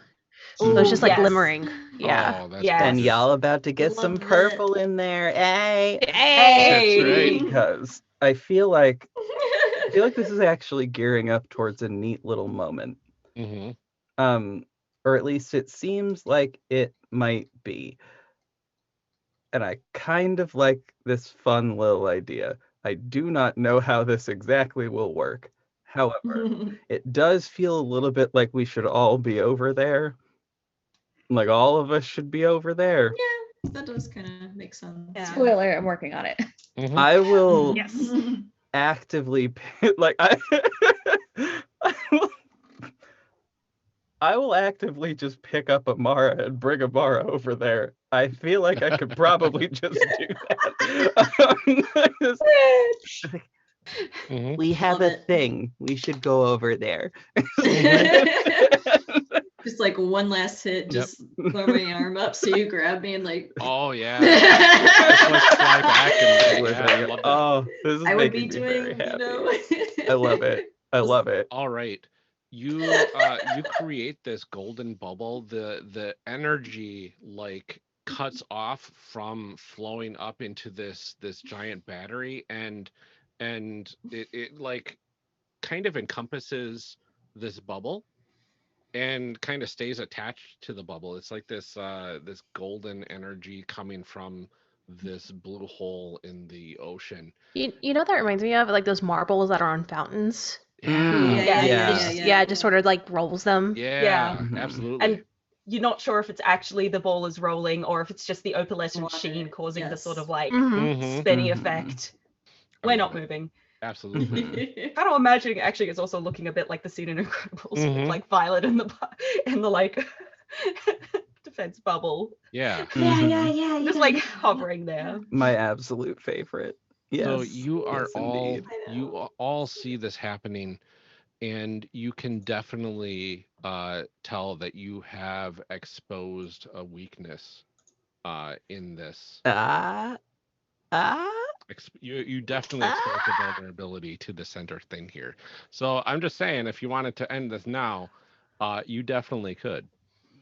So it's just like glimmering. Yeah. Oh, that's And perfect. y'all about to get some purple in there. Hey. Hey. That's right. Because I feel like this is actually gearing up towards a neat little moment. Or at least it seems like it might be. And I kind of like this fun little idea. I do not know how this exactly will work. However, it does feel a little bit like we should all be over there. Like all of us should be over there. Yeah, that does kind of make sense. Yeah. Spoiler, I'm working on it. Mhm. I will Yes. actively like I will actively just pick up Amara and bring Amara over there. I feel like I could probably just do that. Mhm. We have Love a it. thing. We should go over there. Just like one last hit, just throw my arm up so you grab me and like. Oh yeah. Just like fly back and With yeah, I it. love that. Oh, this is I would be making me very doing, happy. I love it. I love it. All right. You create this golden bubble. The energy like cuts off from flowing up into this giant battery and it like kind of encompasses this bubble and kind of stays attached to the bubble. It's like this this golden energy coming from this blue hole in the ocean. You know what that reminds me of? Like those marbles that are on fountains. Yeah. Just sort of like rolls them. Yeah, Mhm. absolutely. And you're not sure if it's actually the ball is rolling or if it's just the opalescent Water, sheen causing the yes. sort of like Mhm. spinny Mhm. effect. I We're love not it. moving. Absolutely. Kind of imagining actually it's also looking a bit like the scene in Incredibles Mhm. with like Violet in the like defense bubble. Yeah. Mhm. Just like hovering there. My absolute favorite. Yes. So you are Yes, all indeed. I you know. all see this happening, and you can definitely tell that you have exposed a weakness in this. You definitely exposed a vulnerability to the center thing here. So I'm just saying, if you wanted to end this now, you definitely could.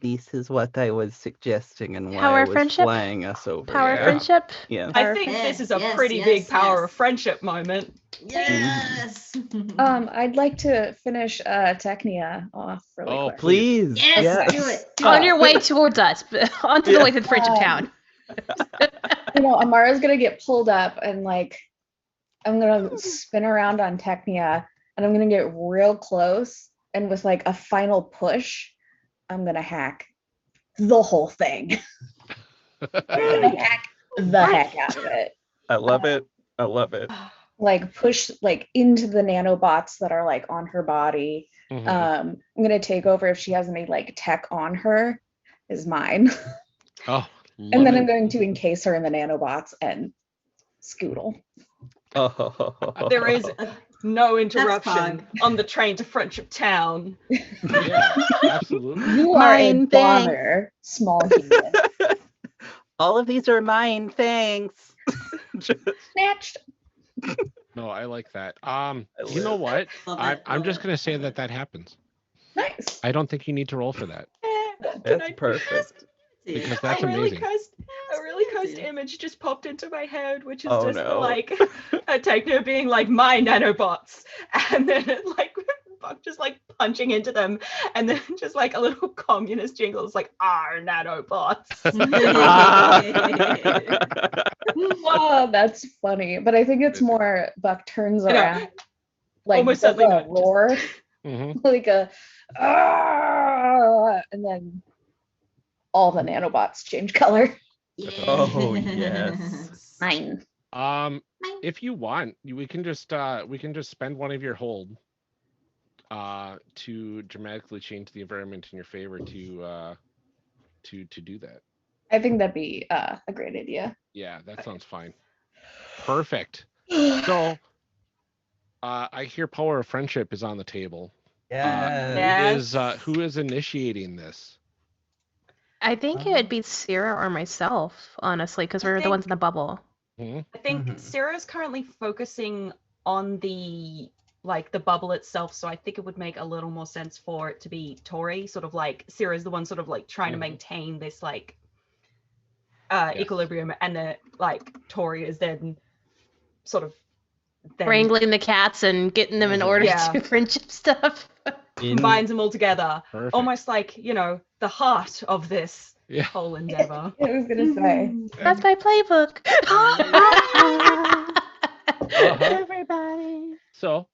This is what I was suggesting and why Power I of was friendship? flying us over. Power of Yeah. friendship. Yeah. I think this is a Yes, pretty yes, big power yes. of friendship moment. Yes. I'd like to finish Technia off really Oh, quick. Please. Yes, Yes. do it. On your way towards us, onto the way to the Friendship Town. You know, Amara's gonna get pulled up and like I'm gonna spin around on Technia and I'm gonna get real close and with like a final push, I'm gonna hack the whole thing. I'm gonna hack the heck out of it. I love it. I love it. Like push like into the nanobots that are like on her body. Mhm. I'm gonna take over if she has any like tech on her is mine. Oh, And then love I'm it. going to encase her in the nanobots and scoodle. There is no interruption Pog. on the train to Friendship Town. Yeah, absolutely. You are a Mine, thanks. bomber, small human. All of these are mine. Thanks. Snatched. No, I like that. You live. know what? Love I'm it, I'm love just it. gonna say that happens. Nice. I don't think you need to roll for that That's perfect. because that's a really amazing. cursed image just popped into my head, which is Oh, just no. like a techno being like my nanobots, and then like Buck just like punching into them, and then just like a little communist jingle is like our nanobots. Oh, that's funny. But I think it's more Buck turns I know. around, like Almost does suddenly a not, just- roar, Mhm. like a "Ah," and then all the nanobots change color. Oh, yes. Mine. If you want, we can just spend one of your hold to dramatically change the environment in your favor to do that. I think that'd be a great idea. Yeah, that sounds fine. Perfect. So I hear power of friendship is on the table. Yes. Who is initiating this? I think it would be Sarah or myself, honestly, because we're the think- ones in the bubble. Hmm? I think Mhm. Sarah's currently focusing on the bubble itself, so I think it would make a little more sense for it to be Tori. Sort of like Sarah's the one sort of like trying to Mhm. maintain this like Yes. equilibrium, and then like Tori is then sort of Wrangling the cats and getting them in order Yeah. to do friendship stuff. combines them all together, Perfect. almost like the heart of this Yeah. whole endeavor. I was gonna say. That's my playbook. Uh-huh. Everybody. So,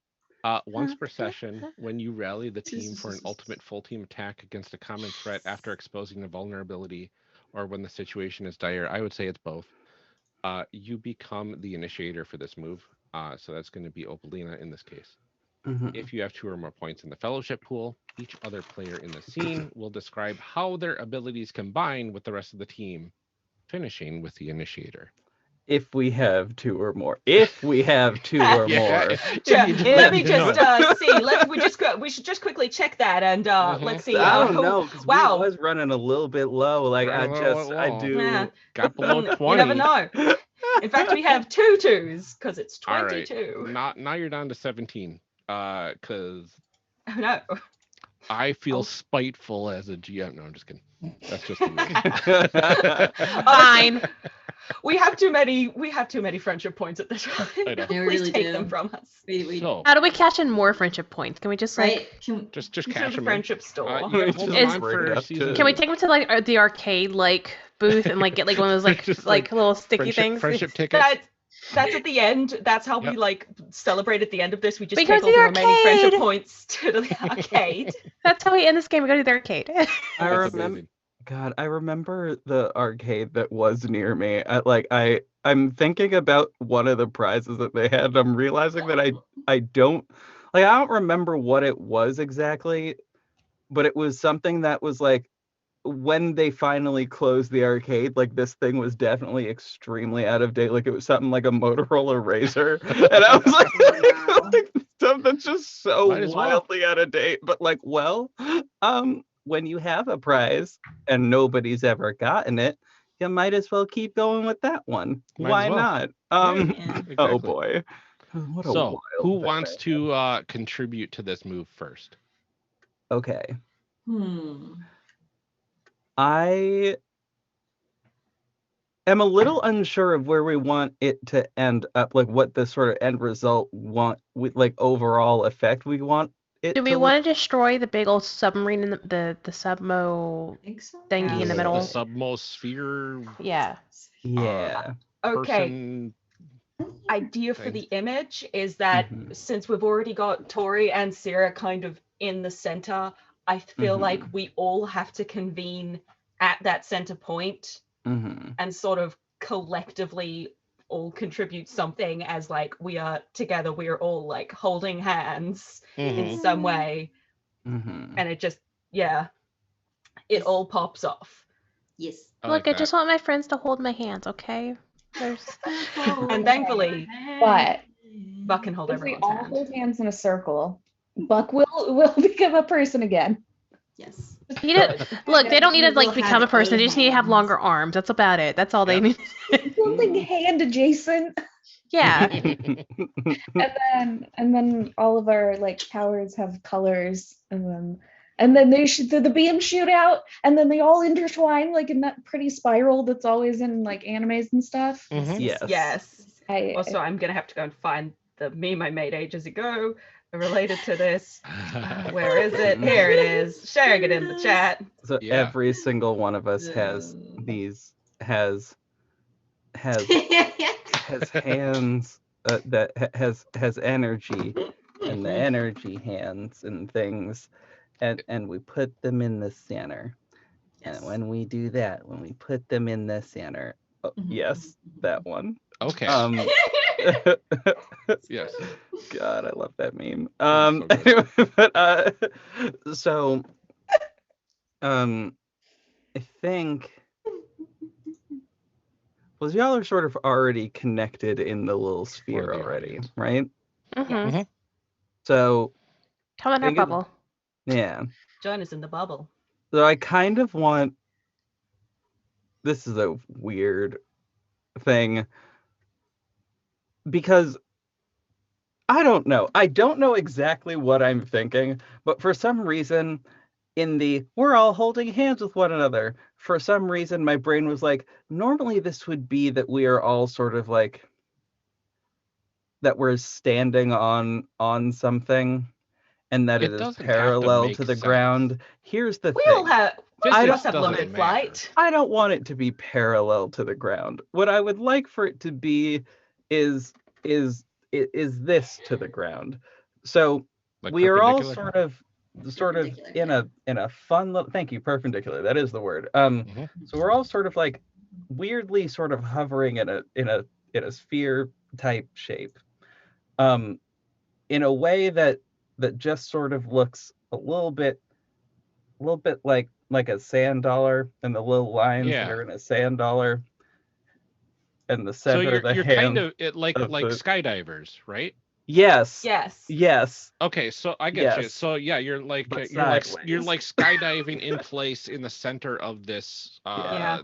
Once per session, when you rally the team for an ultimate full team attack against a common threat after exposing a vulnerability, or when the situation is dire, I would say it's both. You become the initiator for this move. So that's going to be Opalina in this case. If you have 2 or more points in the fellowship pool, each other player in the scene will describe how their abilities combine with the rest of the team, finishing with the initiator. If we have 2 or more. If we have 2 or more. Let me just see. We should just quickly check that and let's see. I don't know, because we was running a little bit low. Like I do. Got below 20. You never know. In fact, we have 2 2s because it's 22. All right. Now you're down to 17. Because oh no, I feel spiteful as a GM. No, I'm just kidding. That's just fine. We have too many friendship points at this time. Please really take them from us. So, how do we cash in more friendship points? Can we just just cash them friendship store? Can we take them to like the arcade like booth and like get like one of those like little sticky things? Friendship tickets. That's at the end. That's how we like celebrate at the end of this. We just take all the remaining friendship arcade. points to the arcade. That's how we end this game. We go to the arcade. I remember the arcade that was near me. I'm thinking about one of the prizes that they had. And I'm realizing that I don't remember what it was exactly, but it was something that was like, when they finally closed the arcade, like this thing was definitely extremely out of date. Like it was something like a Motorola Razr, and I was like stuff that's just so wildly out of date. But like, when you have a prize and nobody's ever gotten it, you might as well keep going with that one. Why not? Exactly. Oh boy. So who wants to contribute to this move first? Okay. I am a little unsure of where we want it to end up, like what the sort of end result like overall effect we want it. Do we want to destroy the big old submarine in the submo thingy in the middle? The submosphere. Yeah. Yeah. Okay. Idea for the image is that since we've already got Tori and Sarah kind of in the center, I feel like we all have to convene at that center point and sort of collectively all contribute something as like we are together, we are all like holding hands in some way. And it just, it all pops off. Yes. Look, I just want my friends to hold my hands, okay? And thankfully, Buck can hold everyone's hand. If we all hold hands in a circle, Buck will become a person again. Yes. Look, they don't need to like become a person. They just need to have longer arms. That's about it. That's all they need. Something hand adjacent. Yeah. and then all of our like powers have colors, and then they shoot the beams shoot out, and then they all intertwine like in that pretty spiral that's always in like animes and stuff. Yes. Also, I'm gonna have to go and find the meme I made ages ago related to this. Where is it? Here it is. Sharing it in the chat. So every single one of us has these has hands that has energy, and the energy hands and things, and we put them in the center. And when we do that, when we put them in the center, that one. Okay. Yes. God, I love that meme. I think, well, y'all are sort of already connected in the little sphere already, right? So come in our bubble. Yeah. Join us in the bubble. So I kind of want, this is a weird thing, because I don't know exactly what I'm thinking, but for some reason we're all holding hands with one another, for some reason my brain was like, normally this would be that we are all sort of like, that we're standing on something, and that it is parallel to the ground. Here's the thing. We all have limited flight. I don't want it to be parallel to the ground. What I would like for it to be is this to the ground. So Like we are all perpendicular? sort of in a fun little, thank you, perpendicular, that is the word. So we're all sort of like weirdly sort of hovering in a sphere type shape, in a way that just sort of looks a little bit like a sand dollar, and the little lines that are in a sand dollar, and the center so of the you're hand kind of like skydivers, right? Yes. Yes. Yes. Okay, so I get you. Yes. So yeah, you're like skydiving in place in the center of this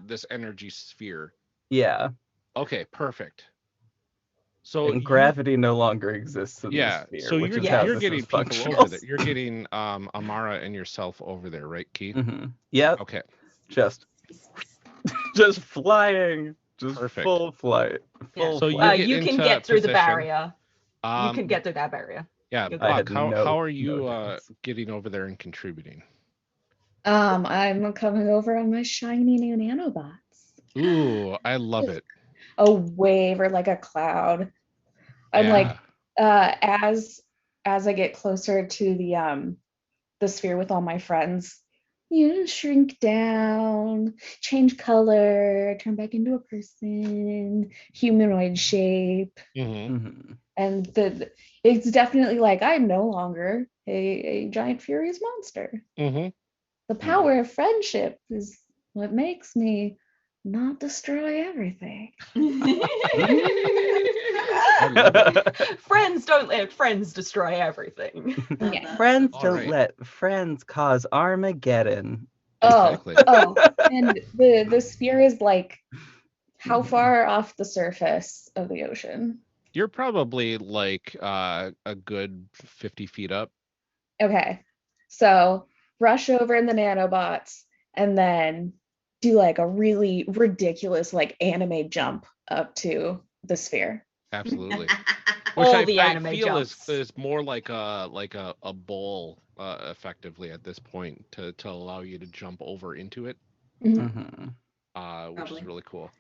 this energy sphere. Yeah. Okay, perfect. So and gravity no longer exists in the sphere, so which is how you're this getting is people functional. over there. You're getting Amara and yourself over there, right, Keith? Mm-hmm. Yep. Okay. Just flying. Just perfect. Full flight. Full so flight. You can get through the barrier. You can get through that barrier. Yeah, Buck, how are you getting over there and contributing? I'm coming over on my shiny new nanobots. Ooh, I love it. A wave or like a cloud. I'm like, as I get closer to the sphere with all my friends, you shrink down, change color, turn back into a person, humanoid shape. Mm-hmm. And it's definitely like I'm no longer a giant furious monster. Mm-hmm. The power of friendship is what makes me not destroy everything. Friends don't let friends destroy everything. Yeah. Friends don't let friends cause Armageddon. Exactly. And the sphere is like how far off the surface of the ocean? You're probably like a good 50 feet up. Okay. So rush over in the nanobots and then do like a really ridiculous like anime jump up to the sphere. Absolutely. All Which I feel jumps. is more like a bowl effectively at this point to allow you to jump over into it. Mm-hmm. Which is really cool.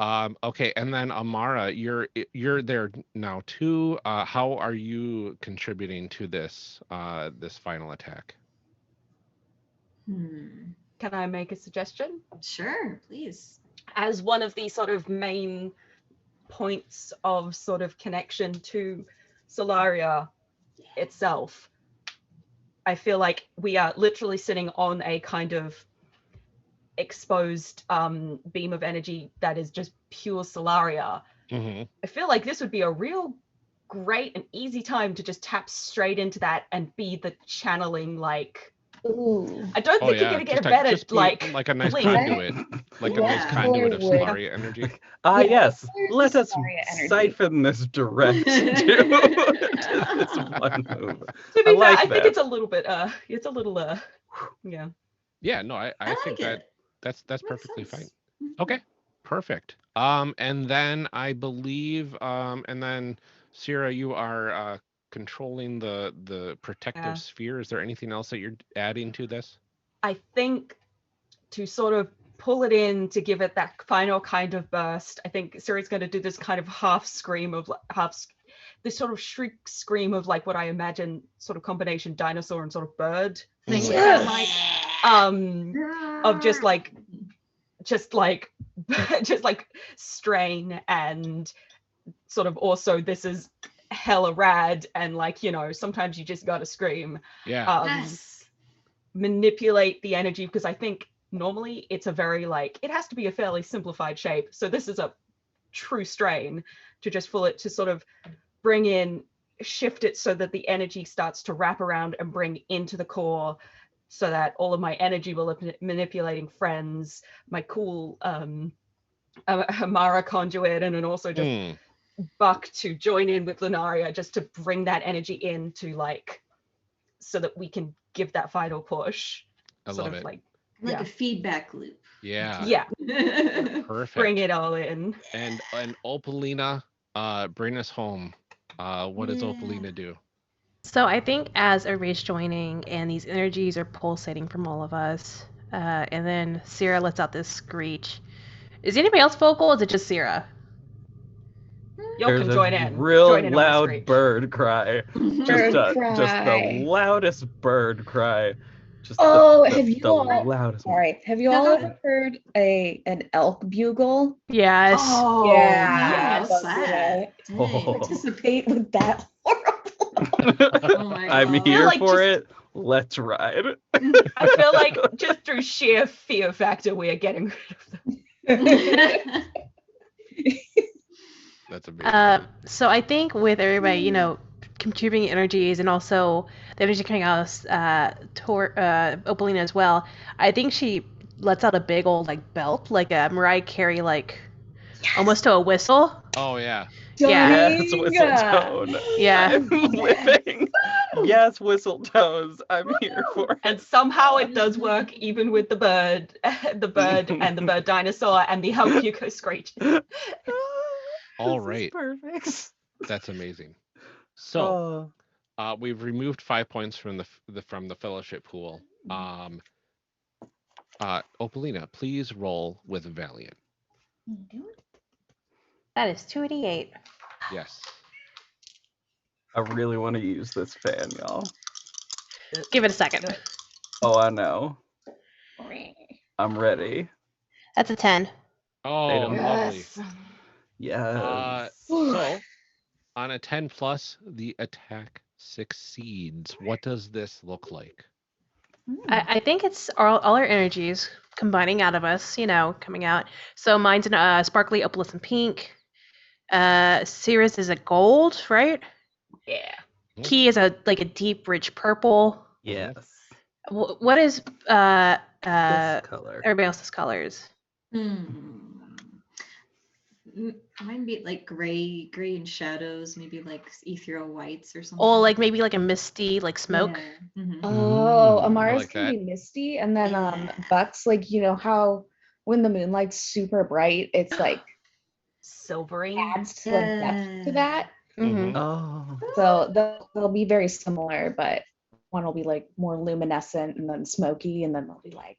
Okay, and then Amara, you're there now too. How are you contributing to this this final attack? Can I make a suggestion? Sure, please. As one of the sort of main points of sort of connection to Solaria itself, I feel like we are literally sitting on a kind of exposed beam of energy that is just pure Solaria. Mm-hmm. I feel like this would be a real great and easy time to just tap straight into that and be the channeling, like, ooh. I don't think you're gonna get a better like a nice link. conduit, like a nice conduit of Solaria energy. Yes, let us siphon this direct to this one move. To be fair, I think it's a little bit yeah. Yeah, no, I think that's perfectly fine. Okay, perfect. And then I believe and then Sierra, you are controlling the protective sphere. Is there anything else that you're adding to this? I think to sort of pull it in to give it that final kind of burst, I think Siri's going to do this kind of half scream of this sort of shriek scream of like what I imagine sort of combination dinosaur and sort of bird thing of just like strain, and sort of also this is hella rad, and like, you know, sometimes you just gotta scream. Manipulate the energy, because I think normally it's a very like, it has to be a fairly simplified shape, so this is a true strain to just pull it to sort of bring in, shift it so that the energy starts to wrap around and bring into the core, so that all of my energy will be manipulating friends, my cool Amara conduit, and then also just Buck to join in with Lunaria, just to bring that energy in to like, so that we can give that final push. I love it. Like a feedback loop. Yeah. Perfect. Bring it all in. And Opalina, bring us home. What does Opalina do? So I think as everybody's joining and these energies are pulsating from all of us, and then Sierra lets out this screech. Is anybody else vocal, or is it just Sierra? Y'all can join in. Real Join in on the loud screech. bird cry. Just the loudest bird cry. Just have you all? Loudest All right. Have you all ever heard an elk bugle? Yes. Oh, yeah. What's that? Participate with that horrible. Oh my God. I'm here for it. Let's ride. I feel like just through sheer fear factor, we are getting rid of them. That's amazing. So I think with everybody, you know, contributing energies and also the energy coming out of Opalina as well, I think she lets out a big old like belt, like a Mariah Carey, like almost to a whistle. Oh yeah. Yes, whistle tone. Yeah. I'm living. Yes, whistle tones. I'm here for it. And somehow it does work even with the bird and the bird dinosaur and the elk bugle screeches. All right. Perfect. That's amazing. So we've removed 5 points from the fellowship pool. Opalina, please roll with Valiant. That is 2d8. Yes. I really want to use this fan, y'all. Give it a second. Oh, I know. I'm ready. That's a 10. Oh, lovely. Yes. So, on a 10 plus, the attack succeeds. What does this look like? I think it's all our energies combining out of us, you know, coming out. So mine's in sparkly opalescent pink. Cirrus is a gold, right? Yeah. Key is a deep, rich purple. Yes. What is This color. everybody else's colors? Mine be like gray and shadows, maybe like ethereal whites or something. Oh, like maybe like a misty, like smoke. Yeah. Mm-hmm. Oh, Amara's like can that. be misty, and then Buck's like, you know how when the moonlight's super bright, it's like Silvery. adds to the depth to that. Mm-hmm. Oh. So they'll be very similar, but one will be like more luminescent and then smoky, and then they'll be like.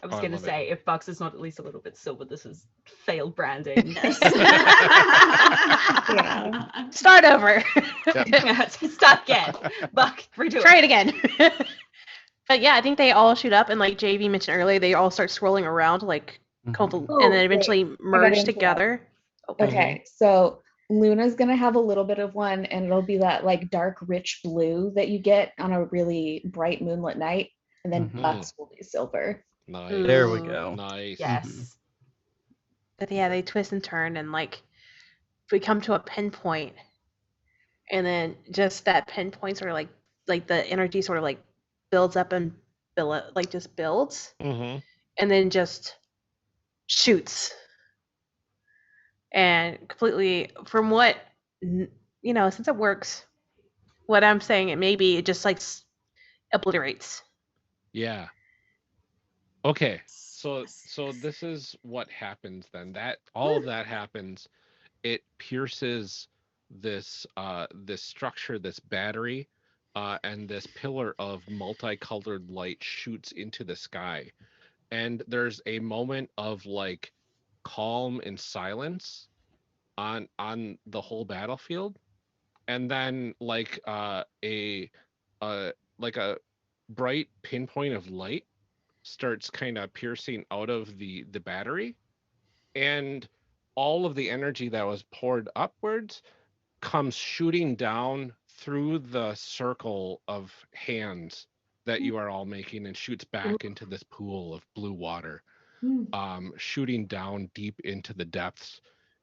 I was I going to love say, if Bucks is not at least a little bit silver, this is failed branding. Yeah. Start over. Start again. Buck, redo Try it. it again. But yeah, I think they all shoot up, and like JV mentioned earlier, they all start swirling around, like, and then eventually merge together. Okay, so Luna's gonna have a little bit of one, and it'll be that like dark, rich blue that you get on a really bright moonlit night, and then Bucks will be silver. Nice. There we go. Nice. Yes. But yeah, they twist and turn, and like we come to a pinpoint, and then just that pinpoint sort of like the energy sort of like builds up and just builds, Mm-hmm. and then just shoots, and completely from what you know, since it works, what I'm saying, it just like obliterates. Yeah. Okay. So this is what happens then. That all of that happens. It pierces this structure, this battery, and this pillar of multicolored light shoots into the sky. And there's a moment of like calm and silence on the whole battlefield. And then like a bright pinpoint of light starts kind of piercing out of the battery, and all of the energy that was poured upwards comes shooting down through the circle of hands that you are all making and shoots back into this pool of blue water, shooting down deep into the depths,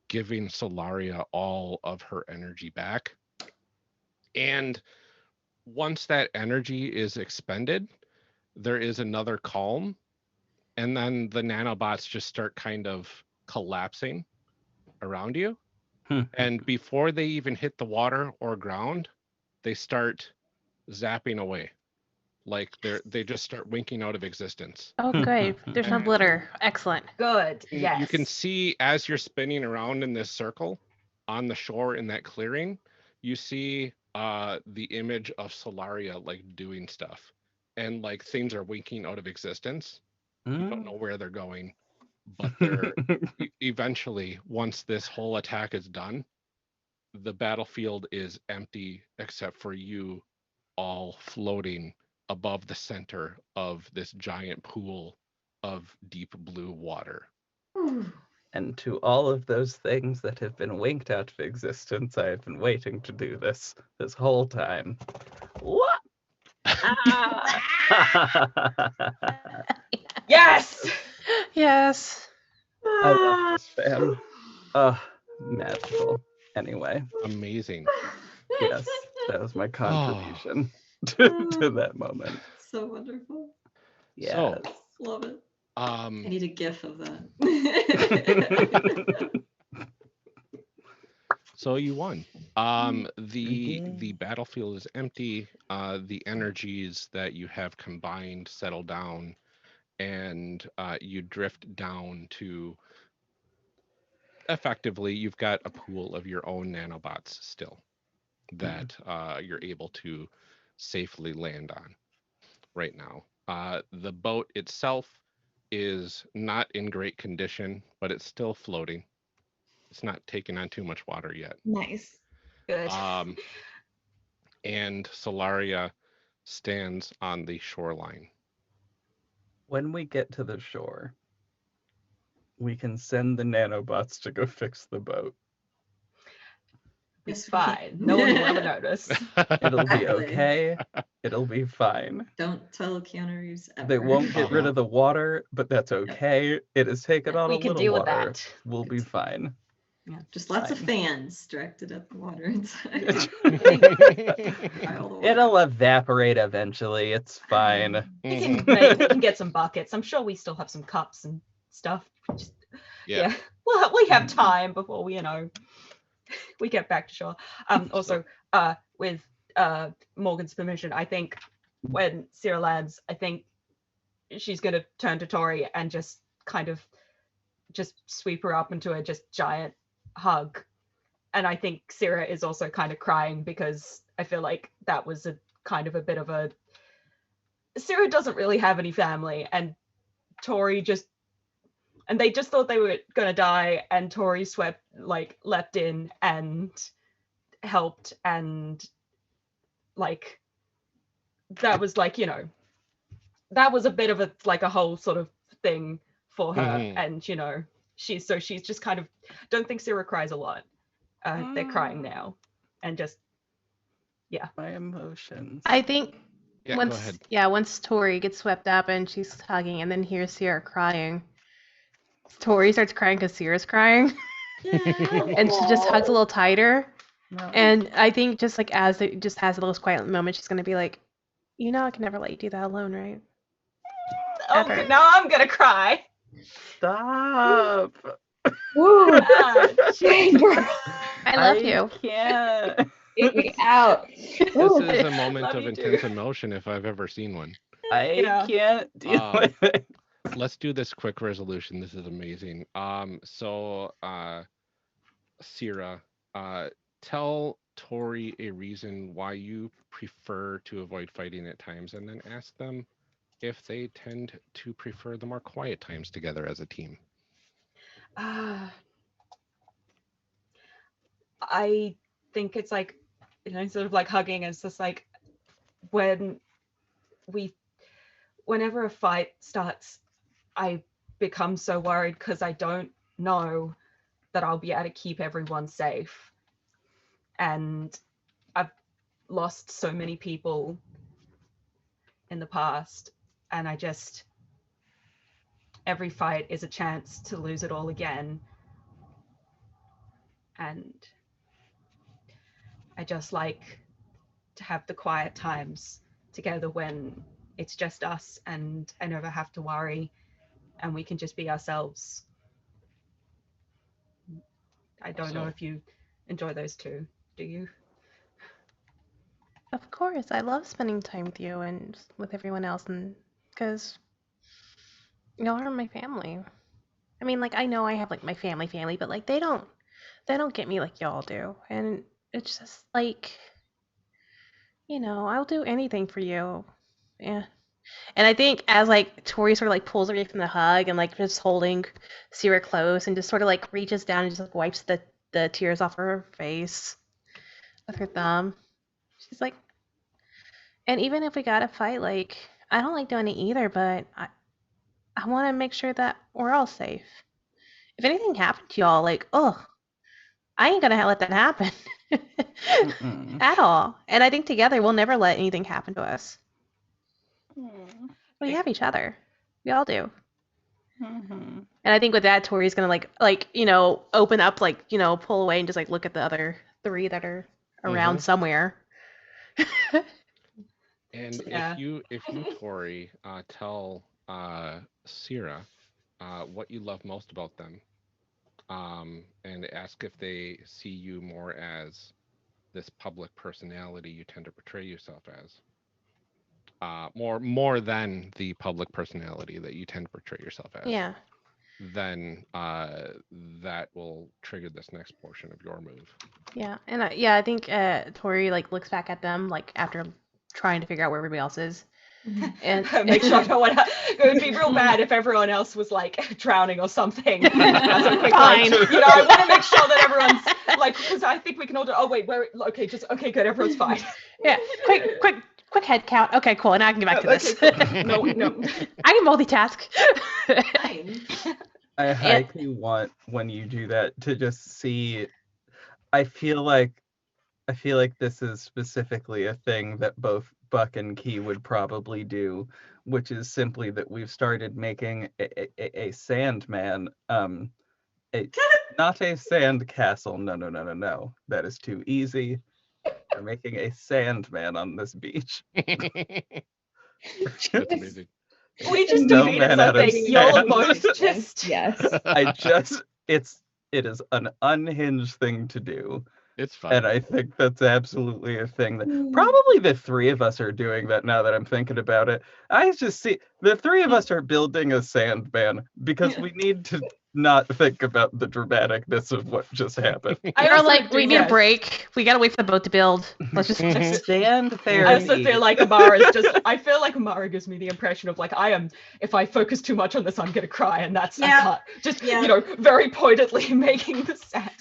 giving Solaria all of her energy back. And once that energy is expended, there is another calm, and then the nanobots just start kind of collapsing around you. And before they even hit the water or ground, they start zapping away. Like they just start winking out of existence. Oh, good. There's no glitter. Excellent. Good. Yes. You can see as you're spinning around in this circle on the shore in that clearing, you see the image of Solaria like doing stuff, and like things are winking out of existence. You don't know where they're going, but they're eventually, once this whole attack is done, the battlefield is empty except for you all floating above the center of this giant pool of deep blue water. And to all of those things that have been winked out of existence, I have been waiting to do this whole time. What? Yes! Yes. I love this fam. Magical. Anyway. Amazing. Yes, that was my contribution to that moment. So wonderful. Yes. So, love it. I need a GIF of that. So you won. The battlefield is empty. The energies that you have combined settle down, and you drift down to. Effectively, you've got a pool of your own nanobots still that you're able to safely land on right now. The boat itself is not in great condition, but it's still floating. It's not taking on too much water yet. Nice. Good. And Solaria stands on the shoreline. When we get to the shore, we can send the nanobots to go fix the boat. It's fine. No one will ever notice. It'll be okay. It'll be fine. Don't tell Keanu Reeves ever. They won't get rid of the water, but that's okay. It has taken on a We can little deal with water. that. We'll be fine. Yeah, just lots of Fine. fans directed at the water inside. It'll evaporate eventually. It's fine. We can get some buckets. I'm sure we still have some cups and stuff. Just, Yeah. Well, we have time before we, we get back to shore. Also, with Morgan's permission, I think when Sierra lands, I think she's gonna turn to Tori and just kind of just sweep her up into a just giant hug. And I think Sierra is also kind of crying because I feel like that was a kind of a bit of a. Sierra doesn't really have any family, and Tori just. And they just thought they were gonna die, and Tori leapt in and helped, and that was that was a bit of a whole sort of thing for her, and she's just kind of don't think Sierra cries a lot. They're crying now, and just My emotions. I think Yeah, go ahead. once Tori gets swept up and she's hugging, and then hears Sierra crying. Tori starts crying because Sierra's crying. And she just hugs a little tighter. No. And I think just as it just has a little quiet moment, she's gonna be like, I can never let you do that alone, right? oh, now I'm gonna cry. Stop. Woo! Chamber. I love you. Can't. Get me out. This is a moment Love of you intense too. emotion if I've ever seen one. I can't deal with it. Let's do this quick resolution. This is amazing. So Sierra, tell Tori a reason why you prefer to avoid fighting at times, and then ask them if they tend to prefer the more quiet times together as a team. I think it's sort of hugging. It's just whenever a fight starts, I become so worried because I don't know that I'll be able to keep everyone safe. And I've lost so many people in the past, and every fight is a chance to lose it all again. And I just like to have the quiet times together when it's just us and I never have to worry and we can just be ourselves. I don't know if you enjoy those two. Do you? Of course, I love spending time with you and with everyone else, and because y'all are my family. I mean, I know I have my family, but they don't get me like y'all do, and it's just I'll do anything for you. Yeah. And I think as Tori sort of pulls away from the hug and just holding Sierra close and just sort of reaches down and just wipes the tears off her face. with her thumb. She's like, and even if we gotta fight, like, I don't like doing it either, but I want to make sure that we're all safe. If anything happened to y'all, like, oh, I ain't gonna let that happen at all. And I think together we'll never let anything happen to us. We have each other. We all do. And I think with that, Tori's gonna like open up, like pull away and just like look at the other 3 that are around somewhere. And if you Tori, tell Sierra what you love most about them, and ask if they see you more as this public personality you tend to portray yourself as, more than the public personality that you tend to portray yourself as. Yeah. Then that will trigger this next portion of your move. Yeah, and I think Tori like looks back at them like after trying to figure out where everybody else is, and make sure no one. It would be real bad if everyone else was like drowning or something. Fine. I want to make sure that everyone's like, because I think we can all do. Oh wait, okay, good. Everyone's fine. Yeah, quick head count. Okay, cool. And I can get back to this. Cool. No. I can multitask. I highly want when you do that to just see. I feel like this is specifically a thing that both Buck and Key would probably do, which is simply that we've started making a Sandman, not a sand castle. No. That is too easy. We're making a Sandman on this beach. That's amazing. We just defeated something. You'll both just yes. It is an unhinged thing to do. It's fun. And I think that's absolutely a thing that probably the 3 of us are doing that now that I'm thinking about it. I just see the 3 of us are building a Sandman because we need to not think about the dramaticness of what just happened. You're like, we need a break. We gotta wait for the boat to build. Let's just stand there. I also feel like Amara's I feel like Amara gives me the impression of like if I focus too much on this, I'm gonna cry, and that's very pointedly making the sad.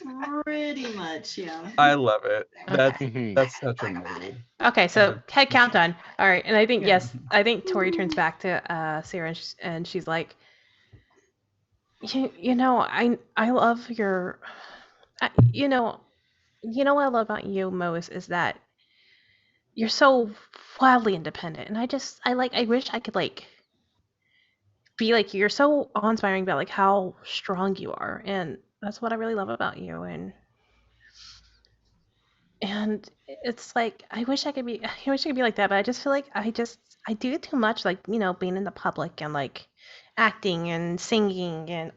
Pretty much, yeah. I love it. That's such a mood. Okay, so head count done. All right, and I think I think Tori turns back to Sarah and she's like, I love your, what I love about you most is that you're so wildly independent, and I wish I could like be like you. You're so awe-inspiring about like how strong you are, and that's what I really love about you. And it's like I wish I could be like that, but I just feel like I do too much, like being in the public and like acting and singing and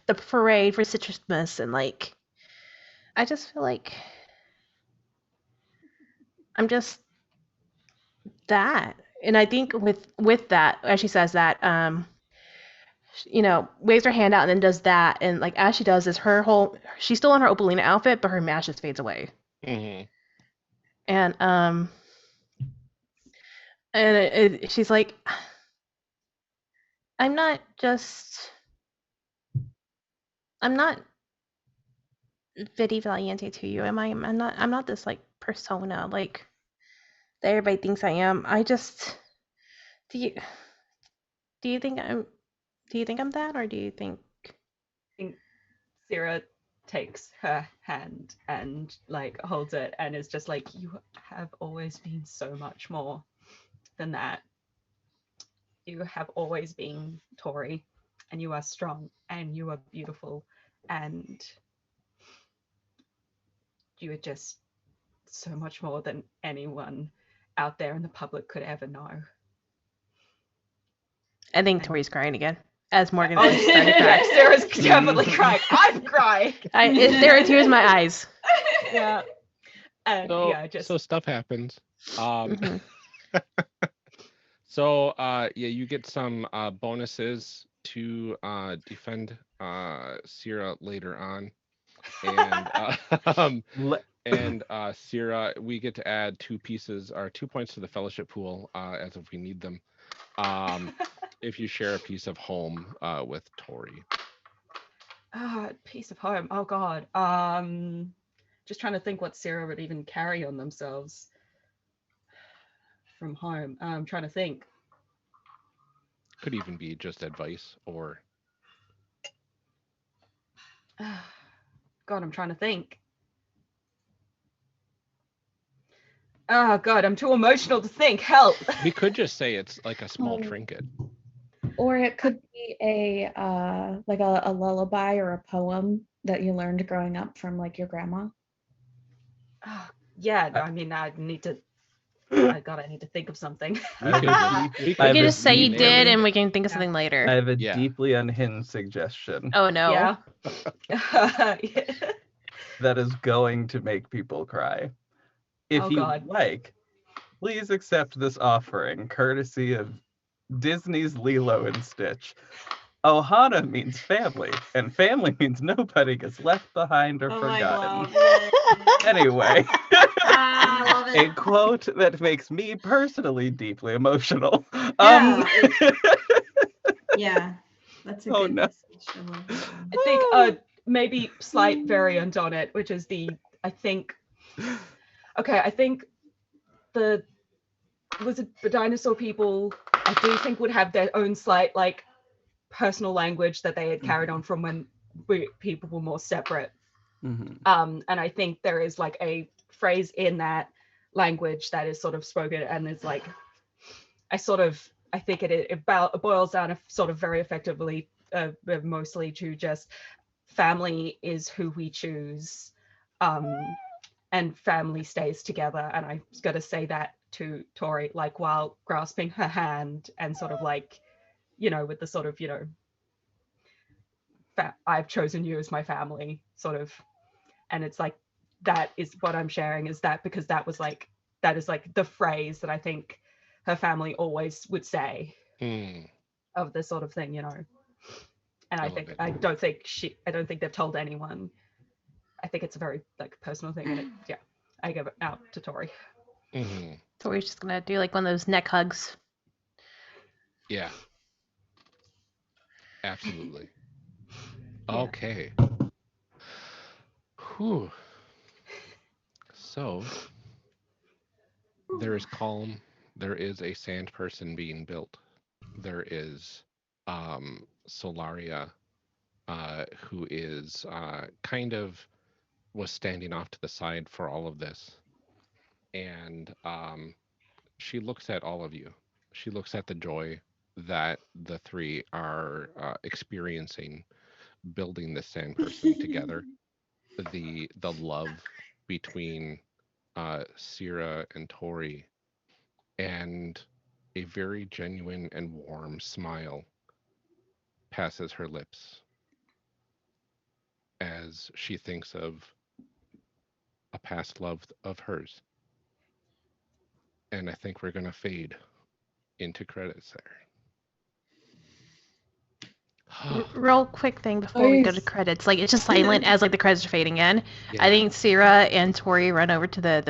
the parade for Citrusmas, and like I just feel like I'm just that. And I think with that, as she says that, waves her hand out and then does that, and like as she does this, she's still in her Opalina outfit, but her mask just fades away. And she's like, I'm not Vidi Valiente to you, am I? I'm not this like persona like that everybody thinks I am. I just do you think I'm that, or do you think? I think Sarah takes her hand and like holds it and is just like, you have always been so much more than that. You have always been Tori, and you are strong, and you are beautiful, and you are just so much more than anyone out there in the public could ever know. I think Tori's crying again. As Morgan started crying. Sarah's definitely crying. I'm crying. There are tears in my eyes. Yeah. And so stuff happens. So you get some bonuses to defend Sierra later on, and Sierra, we get to add 2 points to the fellowship pool as if we need them. If you share a piece of home with Tori. Piece of home. Oh God. just trying to think what Sarah would even carry on themselves from home. I'm trying to think. Could even be just advice or. God, I'm trying to think. Oh God, I'm too emotional to think. Help. We could just say it's like a small trinket. Or it could be a like a lullaby or a poem that you learned growing up from like your grandma. Oh, yeah, I mean, I need to think of something. We could can just say you did, and we can think of something later. I have a deeply unhinged suggestion. Oh no. Yeah. That is going to make people cry. If you like, please accept this offering, courtesy of Disney's Lilo and Stitch. Ohana means family, and family means nobody gets left behind or forgotten. Anyway, I love it. A quote that makes me personally deeply emotional. Yeah, that's a good message. I think maybe slight variant on it, which is I think the dinosaur people, I do think, would have their own slight like personal language that they had carried on from when people were more separate. And I think there is like a phrase in that language that is sort of spoken, and it's like I think it boils down sort of very effectively mostly to just family is who we choose, and family stays together. And I was going to say that to Tori, like while grasping her hand and sort of like, with the sort of, I've chosen you as my family sort of. And it's like, that is what I'm sharing, is that because that is like the phrase that I think her family always would say of this sort of thing, And I don't think they've told anyone. I think it's a very like personal thing, and I give it out to Tori. Tori's just gonna do like one of those neck hugs. Yeah. Absolutely. Okay. Whew. So there is calm. There is a sand person being built. There is Solaria, who is kind of was standing off to the side for all of this. And she looks at all of you. She looks at the joy that the three are experiencing building this sand person together. The love between Sierra and Tori, and a very genuine and warm smile passes her lips as she thinks of a past love of hers. And I think we're going to fade into credits there. Real quick thing before we go to credits, like it's just silent as like the credits are fading in. Yeah. I think Sierra and Tori run over to the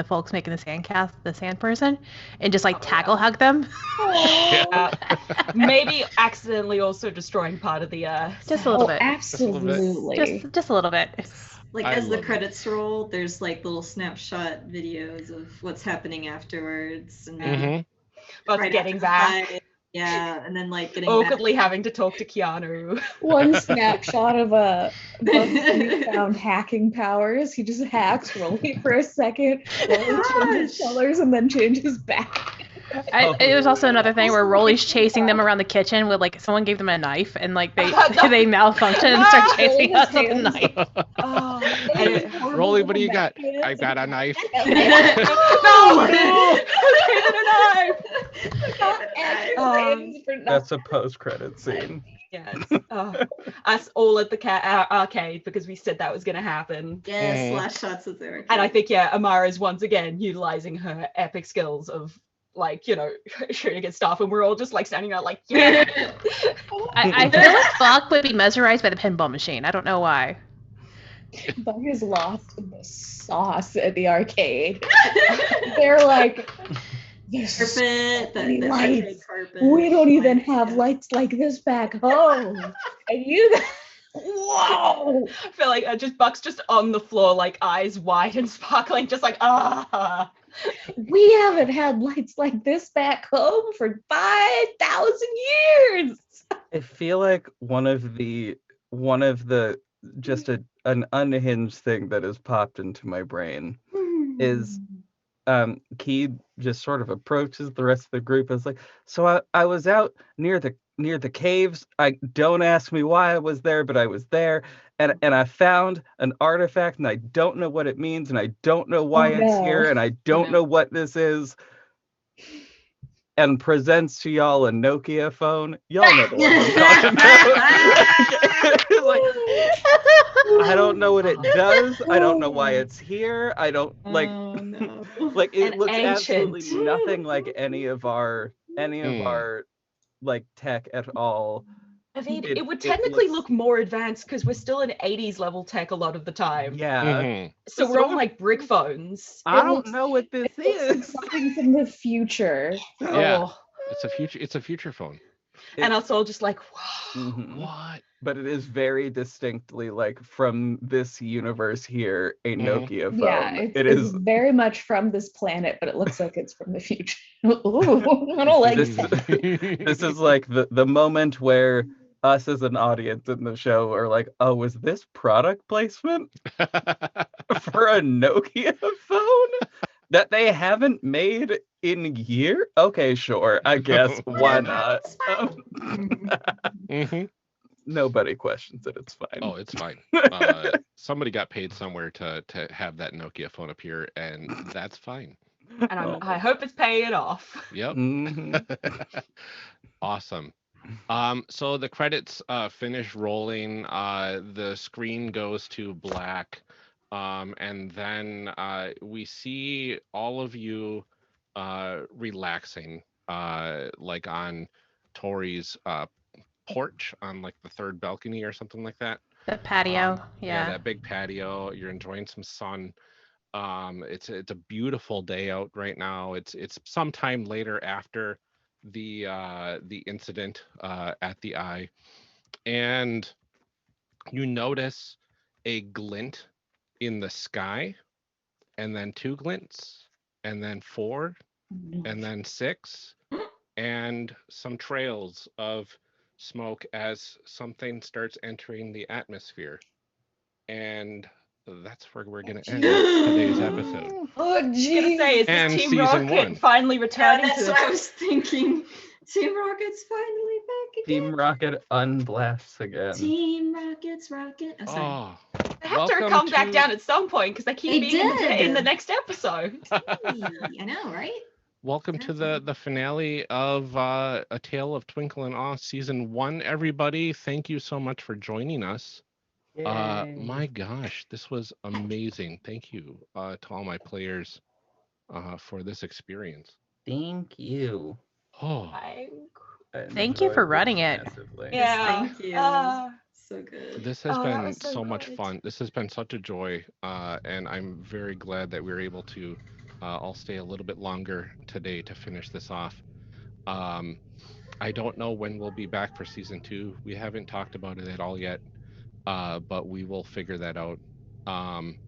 folks making the sand person, and just like tackle-hug them. Maybe accidentally also destroying part of the just a little bit. Absolutely. Just a little bit. Like as the credits roll, there's like little snapshot videos of what's happening afterwards, and but getting back. Yeah, and then like getting awkwardly having to talk to Keanu. One snapshot of newfound hacking powers. He just hacks Rolly for a second, Rolly changes colors, and then changes back. There's also another thing where Rolly's chasing them around the kitchen with like someone gave them a knife, and like they malfunction and start chasing us with a knife. Rolly, what do you got? I got a knife. That's a post-credit scene. Yes. Us all at the arcade because we said that was going to happen. Yes, last shots of there. And I think Amara is once again utilizing her epic skills of like, shooting at stuff, and we're all just like standing there like, yeah. I feel like Buck would be mesmerized by the pinball machine. I don't know why. Buck is lost in the sauce at the arcade. They're like, there's carpet, the lights. Carpet. We don't even have lights like this back home. And you Whoa! I feel like Buck's just on the floor, like eyes wide and sparkling, just like We haven't had lights like this back home for 5,000 years. I feel like one of the just an unhinged thing that has popped into my brain is Key just sort of approaches the rest of the group as like, so I was out near the caves. I don't ask me why I was there, but I was there, and I found an artifact, and I don't know what it means, and I don't know why it's here, and I don't know what this is. And presents to y'all a Nokia phone. Y'all know the one I'm talking about. Like, I don't know what it does. I don't know why it's here. I don't like. Oh, no. Like it looks ancient. absolutely nothing like any of our like tech at all. I mean, it would technically look more advanced because we're still in 80s level tech a lot of the time. Yeah. So we're on like brick phones. I don't know what this is. Something from the future. Yeah. Oh. It's a future phone. And us all just like, whoa. What? But it is very distinctly like from this universe here, a Nokia phone. Yeah, it's very much from this planet, but it looks like it's from the future. Ooh, I don't like that. This is like the moment where us as an audience in the show are like, oh, was this product placement for a Nokia phone that they haven't made in year? Okay, sure, I guess. Why not? Nobody questions it. It's fine. Oh, it's fine. Somebody got paid somewhere to have that Nokia phone appear, and that's fine. And I hope it's paying off. Yep. Awesome. So the credits finish rolling. The screen goes to black, and then we see all of you relaxing, like on Tori's porch on like the third balcony or something like that. The patio. Yeah, that big patio. You're enjoying some sun. It's a beautiful day out right now. It's sometime later after the incident at the Eye, and you notice a glint in the sky, and then 2 glints, and then 4, and then 6, and some trails of smoke as something starts entering the atmosphere. And that's where we're going to end today's episode. Oh, geez. Is this Team Rocket finally returning? Yeah, that's what I was thinking. Team Rocket's finally back again. Team Rocket unblasts again. Team Rocket's rocket. Oh, sorry. Oh, They have to come back down at some point because they keep being in the next episode. I know, right? Welcome to the finale of A Tale of Twinkle and Awe Season 1, everybody. Thank you so much for joining us. My gosh, this was amazing. Thank you to all my players for this experience. Thank you. Oh, thank you for running it. Massively. Yeah, thank you. So good. This has been so much fun. This has been such a joy, and I'm very glad that we were able to all stay a little bit longer today to finish this off. I don't know when we'll be back for Season 2. We haven't talked about it at all yet, but we will figure that out.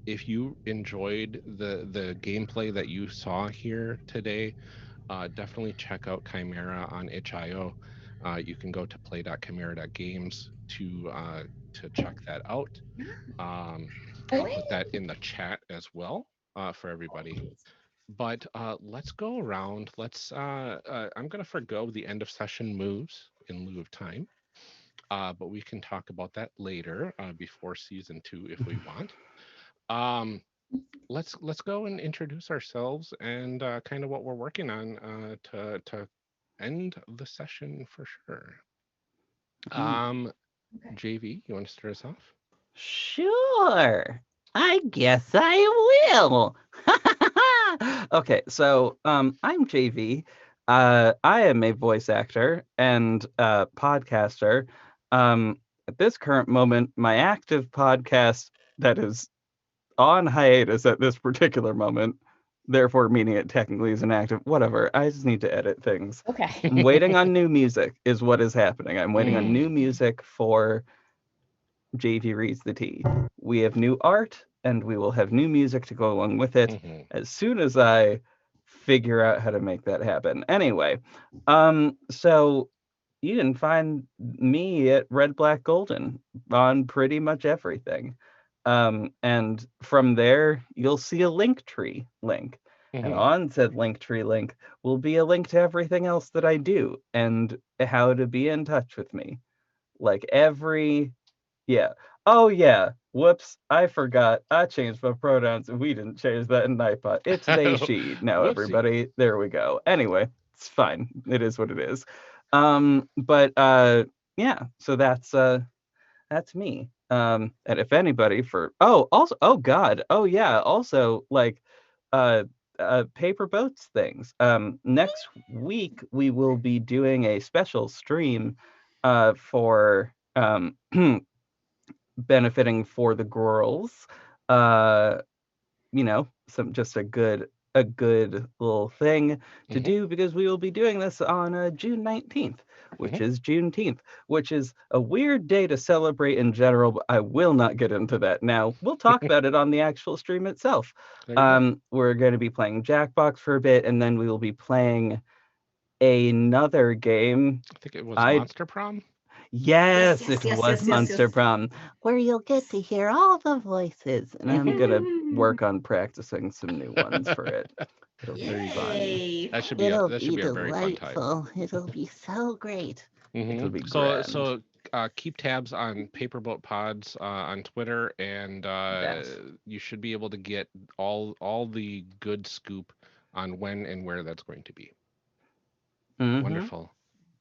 If you enjoyed the gameplay that you saw here today, definitely check out Chimera on itch.io. You can go to play.chimera.games to check that out. I'll put that in the chat as well for everybody. But let's go around. I'm going to forgo the end of session moves in lieu of time. But we can talk about that later before Season 2 if we want. Let's go and introduce ourselves and kind of what we're working on to end the session for sure. JV, you want to start us off? Sure. I guess I will. Okay, so I'm JV. I am a voice actor and podcaster. At this current moment, my active podcast that is on hiatus at this particular moment, therefore meaning it technically is inactive. Whatever. I just need to edit things. Okay. I'm waiting on new music is what is happening. I'm waiting on new music for JV reads the tea. We have new art, and we will have new music to go along with it as soon as I figure out how to make that happen. Anyway, so you can find me at Red Black Golden on pretty much everything. And from there, you'll see a Linktree link. And on said Linktree link will be a link to everything else that I do and how to be in touch with me. Like Oh yeah. Whoops. I forgot. I changed my pronouns and we didn't change that in Nightbot. It's they, she. Now, everybody. There we go. Anyway, it's fine. It is what it is. Yeah, so that's me. And if anybody also like paper boats things. Next week we will be doing a special stream for benefiting for the girls. Just a good little thing to do, because we will be doing this on June 19th, which is Juneteenth, which is a weird day to celebrate in general, but I will not get into that now. We'll talk about it on the actual stream itself. We're going to be playing Jackbox for a bit, and then we will be playing another game. I think it was Monster Prom. Yes, it was Monster Prom, where you'll get to hear all the voices, and I'm gonna work on practicing some new ones for it. It'll be fun. That should be a very fun time. It'll be so great. It'll be grand. So keep tabs on Paperboat Pods on Twitter, and you should be able to get all the good scoop on when and where that's going to be. Wonderful.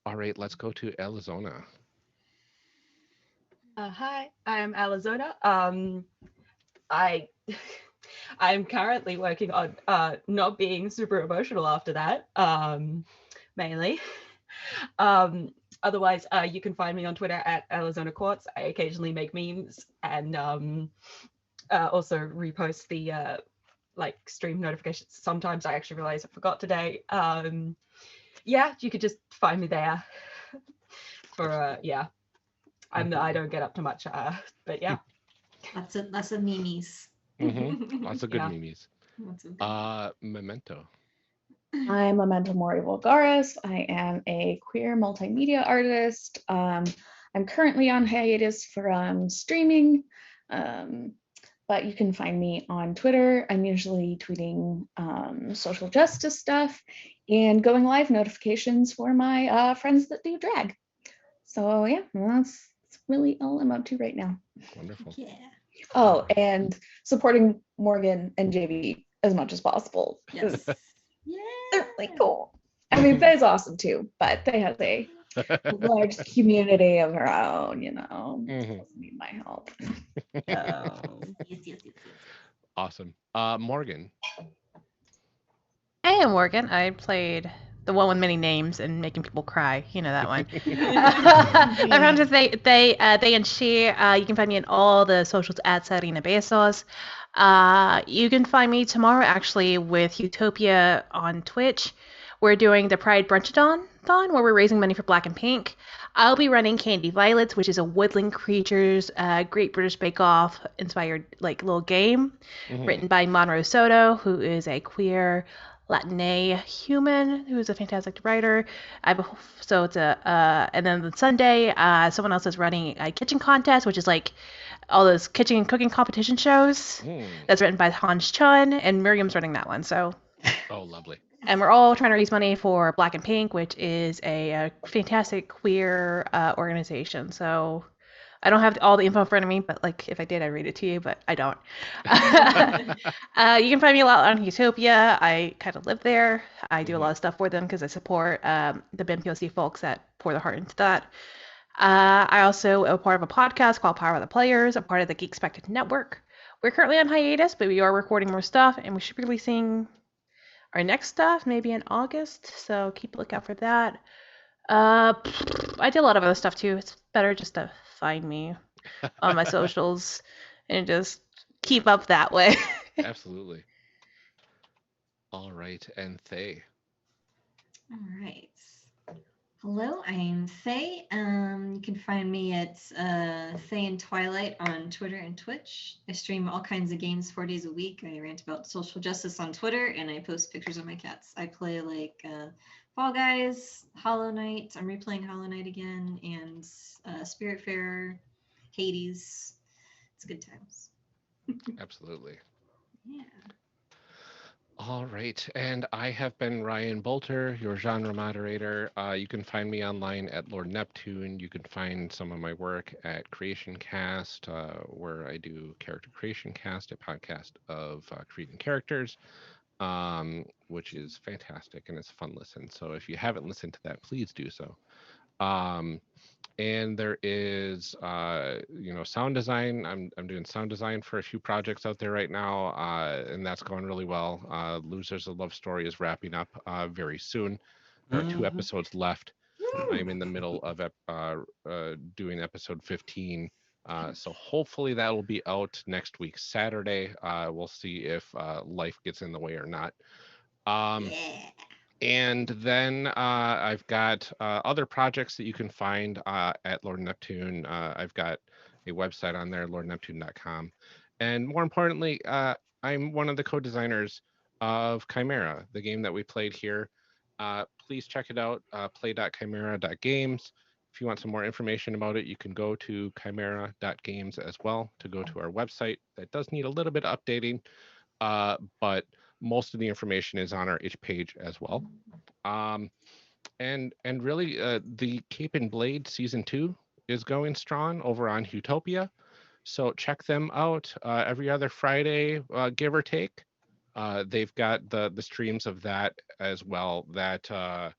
All right, let's go to Alyzona. Hi, I'm Alyzona. I'm currently working on not being super emotional after that, mainly. Otherwise, you can find me on Twitter at Alyzona Quartz. I occasionally make memes and also repost the stream notifications. Sometimes I actually realize I forgot today. Yeah, you could just find me there for I don't get up to much, but yeah. Lots of memes. Lots of good memes. Memento. I'm Memento Mori Vulgaris. I am a queer multimedia artist. I'm currently on hiatus for streaming, but you can find me on Twitter. I'm usually tweeting social justice stuff and going live notifications for my friends that do drag. So yeah, that's really all I'm up to right now. Wonderful. Yeah. Oh, and supporting Morgan and JV as much as possible. Yes. Yeah. They're really cool. I mean, Thae's awesome too, but Thae has a large community of her own, doesn't need my help. Yes. Awesome. Morgan. Hey, I'm Morgan. I played the one with many names and making people cry. You know that one. I'm friends with they and she. You can find me in all the socials at Sarina Besos. You can find me tomorrow actually with Huetopia on Twitch. We're doing the Pride Brunchathon where we're raising money for Black and Pink. I'll be running Candy Violets, which is a woodland creatures Great British Bake Off inspired little game written by Monroe Soto, who is a queer Latina human who's a fantastic writer. So it's and then on Sunday, someone else is running a kitchen contest, which is all those kitchen and cooking competition shows. That's written by Hans Chun, and Miriam's running that one. So. Oh, lovely. And we're all trying to raise money for Black and Pink, which is a fantastic queer organization. So I don't have all the info in front of me, but if I did, I'd read it to you, but I don't. You can find me a lot on Huetopia. I kind of live there. I do a lot of stuff for them because I support the BIM-POC folks that pour their heart into that. I also am a part of a podcast called Power of the Players, a part of the Geek Spectator Network. We're currently on hiatus, but we are recording more stuff, and we should be releasing our next stuff maybe in August, so keep a lookout for that. I did a lot of other stuff too. It's better just to find me on my socials and just keep up that way. Absolutely. All right, and Thae. All right. Hello, I'm Thae. You can find me at Thae and Twilight on Twitter and Twitch. I stream all kinds of games 4 days a week. I rant about social justice on Twitter, and I post pictures of my cats. I play like Fall Guys, Hollow Knight. I'm replaying Hollow Knight again, and Spiritfarer, Hades. It's good times. Absolutely. Yeah. All right, and I have been Ryan Boelter, your genre moderator. You can find me online at Lord Neptune. You can find some of my work at Creation Cast, where I do character creation cast, a podcast of creating characters, which is fantastic and it's a fun listen. So if you haven't listened to that, please do so. And there is sound design. I'm doing sound design for a few projects out there right now, and that's going really well. Losers of Love Story is wrapping up very soon. There are 2 episodes left. I'm in the middle of doing episode 15, so hopefully that will be out next week Saturday. We'll see if life gets in the way or not. Yeah. And then I've got other projects that you can find at Lord Neptune. I've got a website on there, lordneptune.com. And more importantly, I'm one of the co-designers of Chimera, the game that we played here. Please check it out, play.chimera.games. If you want some more information about it, you can go to chimera.games as well to go to our website. That does need a little bit of updating, but most of the information is on our itch page as well. And really, the Cape and Blade season 2 is going strong over on Huetopia, so check them out every other Friday, give or take. They've got the streams of that as well. That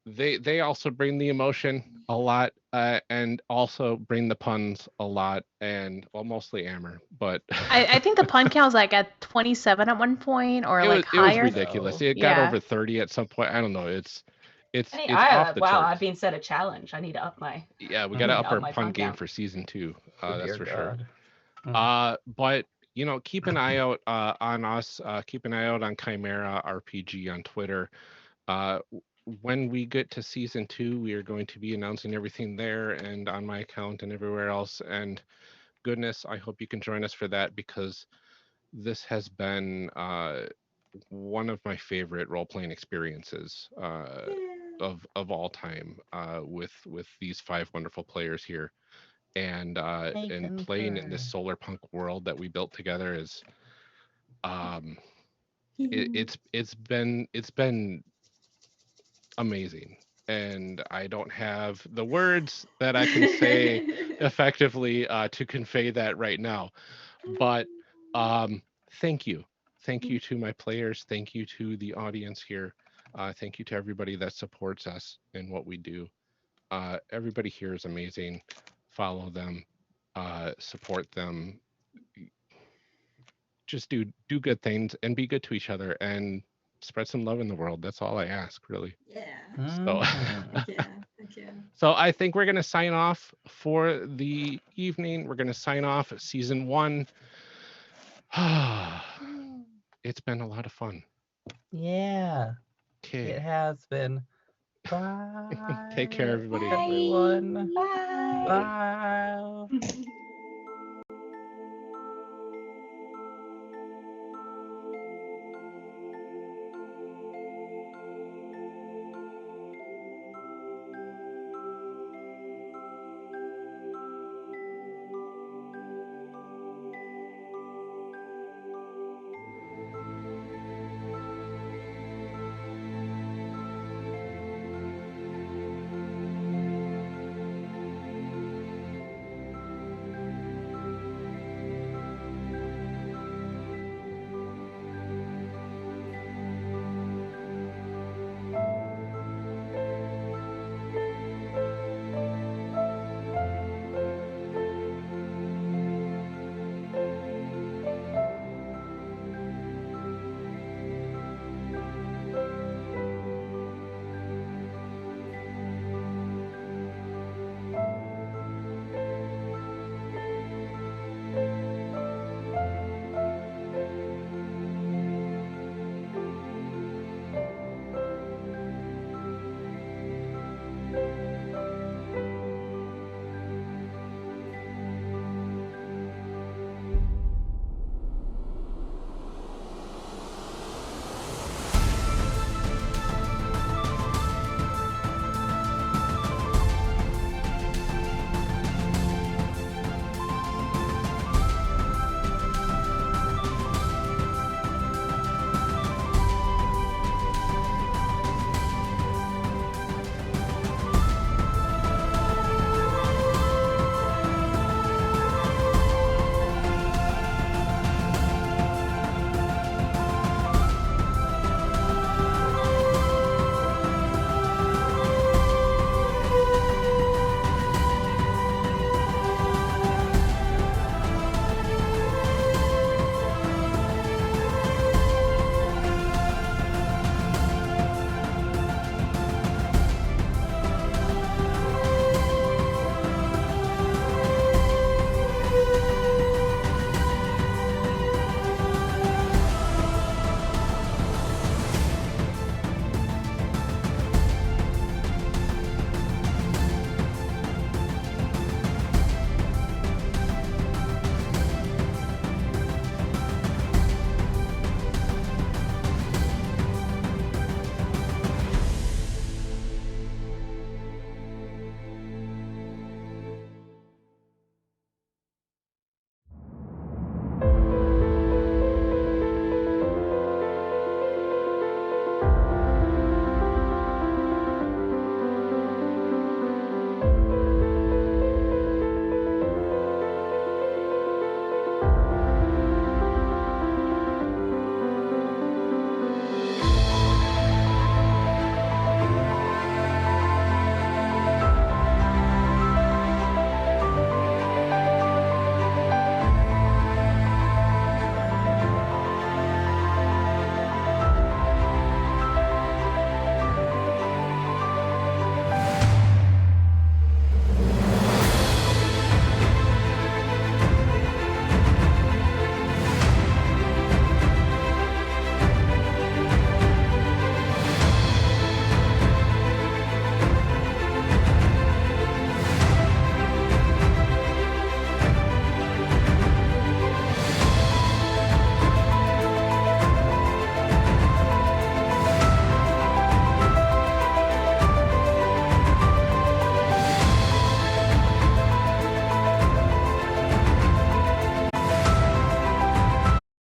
they also bring the emotion a lot, and also bring the puns a lot, and well, mostly Amr, but I think the pun count was like at 27 at one point, or it higher. was ridiculous. It got over 30 at some point. I don't know. It's off the charts. I've been set a challenge. I need to up my. Yeah, we got to up our pun game for season 2. That's for sure. But keep an eye out on us. Keep an eye out on Chimera RPG on Twitter. When we get to season 2, we are going to be announcing everything there and on my account and everywhere else. And goodness, I hope you can join us for that, because this has been one of my favorite role-playing experiences of all time, with these 5 wonderful players here, and playing in this solar punk world that we built together is it's been amazing, and I don't have the words that I can say effectively to convey that right now, but thank you to my players, thank you to the audience here, thank you to everybody that supports us in what we do. Everybody here is amazing. Follow them, support them, just do good things and be good to each other and spread some love in the world. That's all I ask, really. Yeah. So Yeah. Okay. So I think we're going to sign off for the evening. We're going to sign off season 1. It's been a lot of fun. Yeah. Okay. It has been. Bye. Take care, everybody. Everyone. Bye. Bye.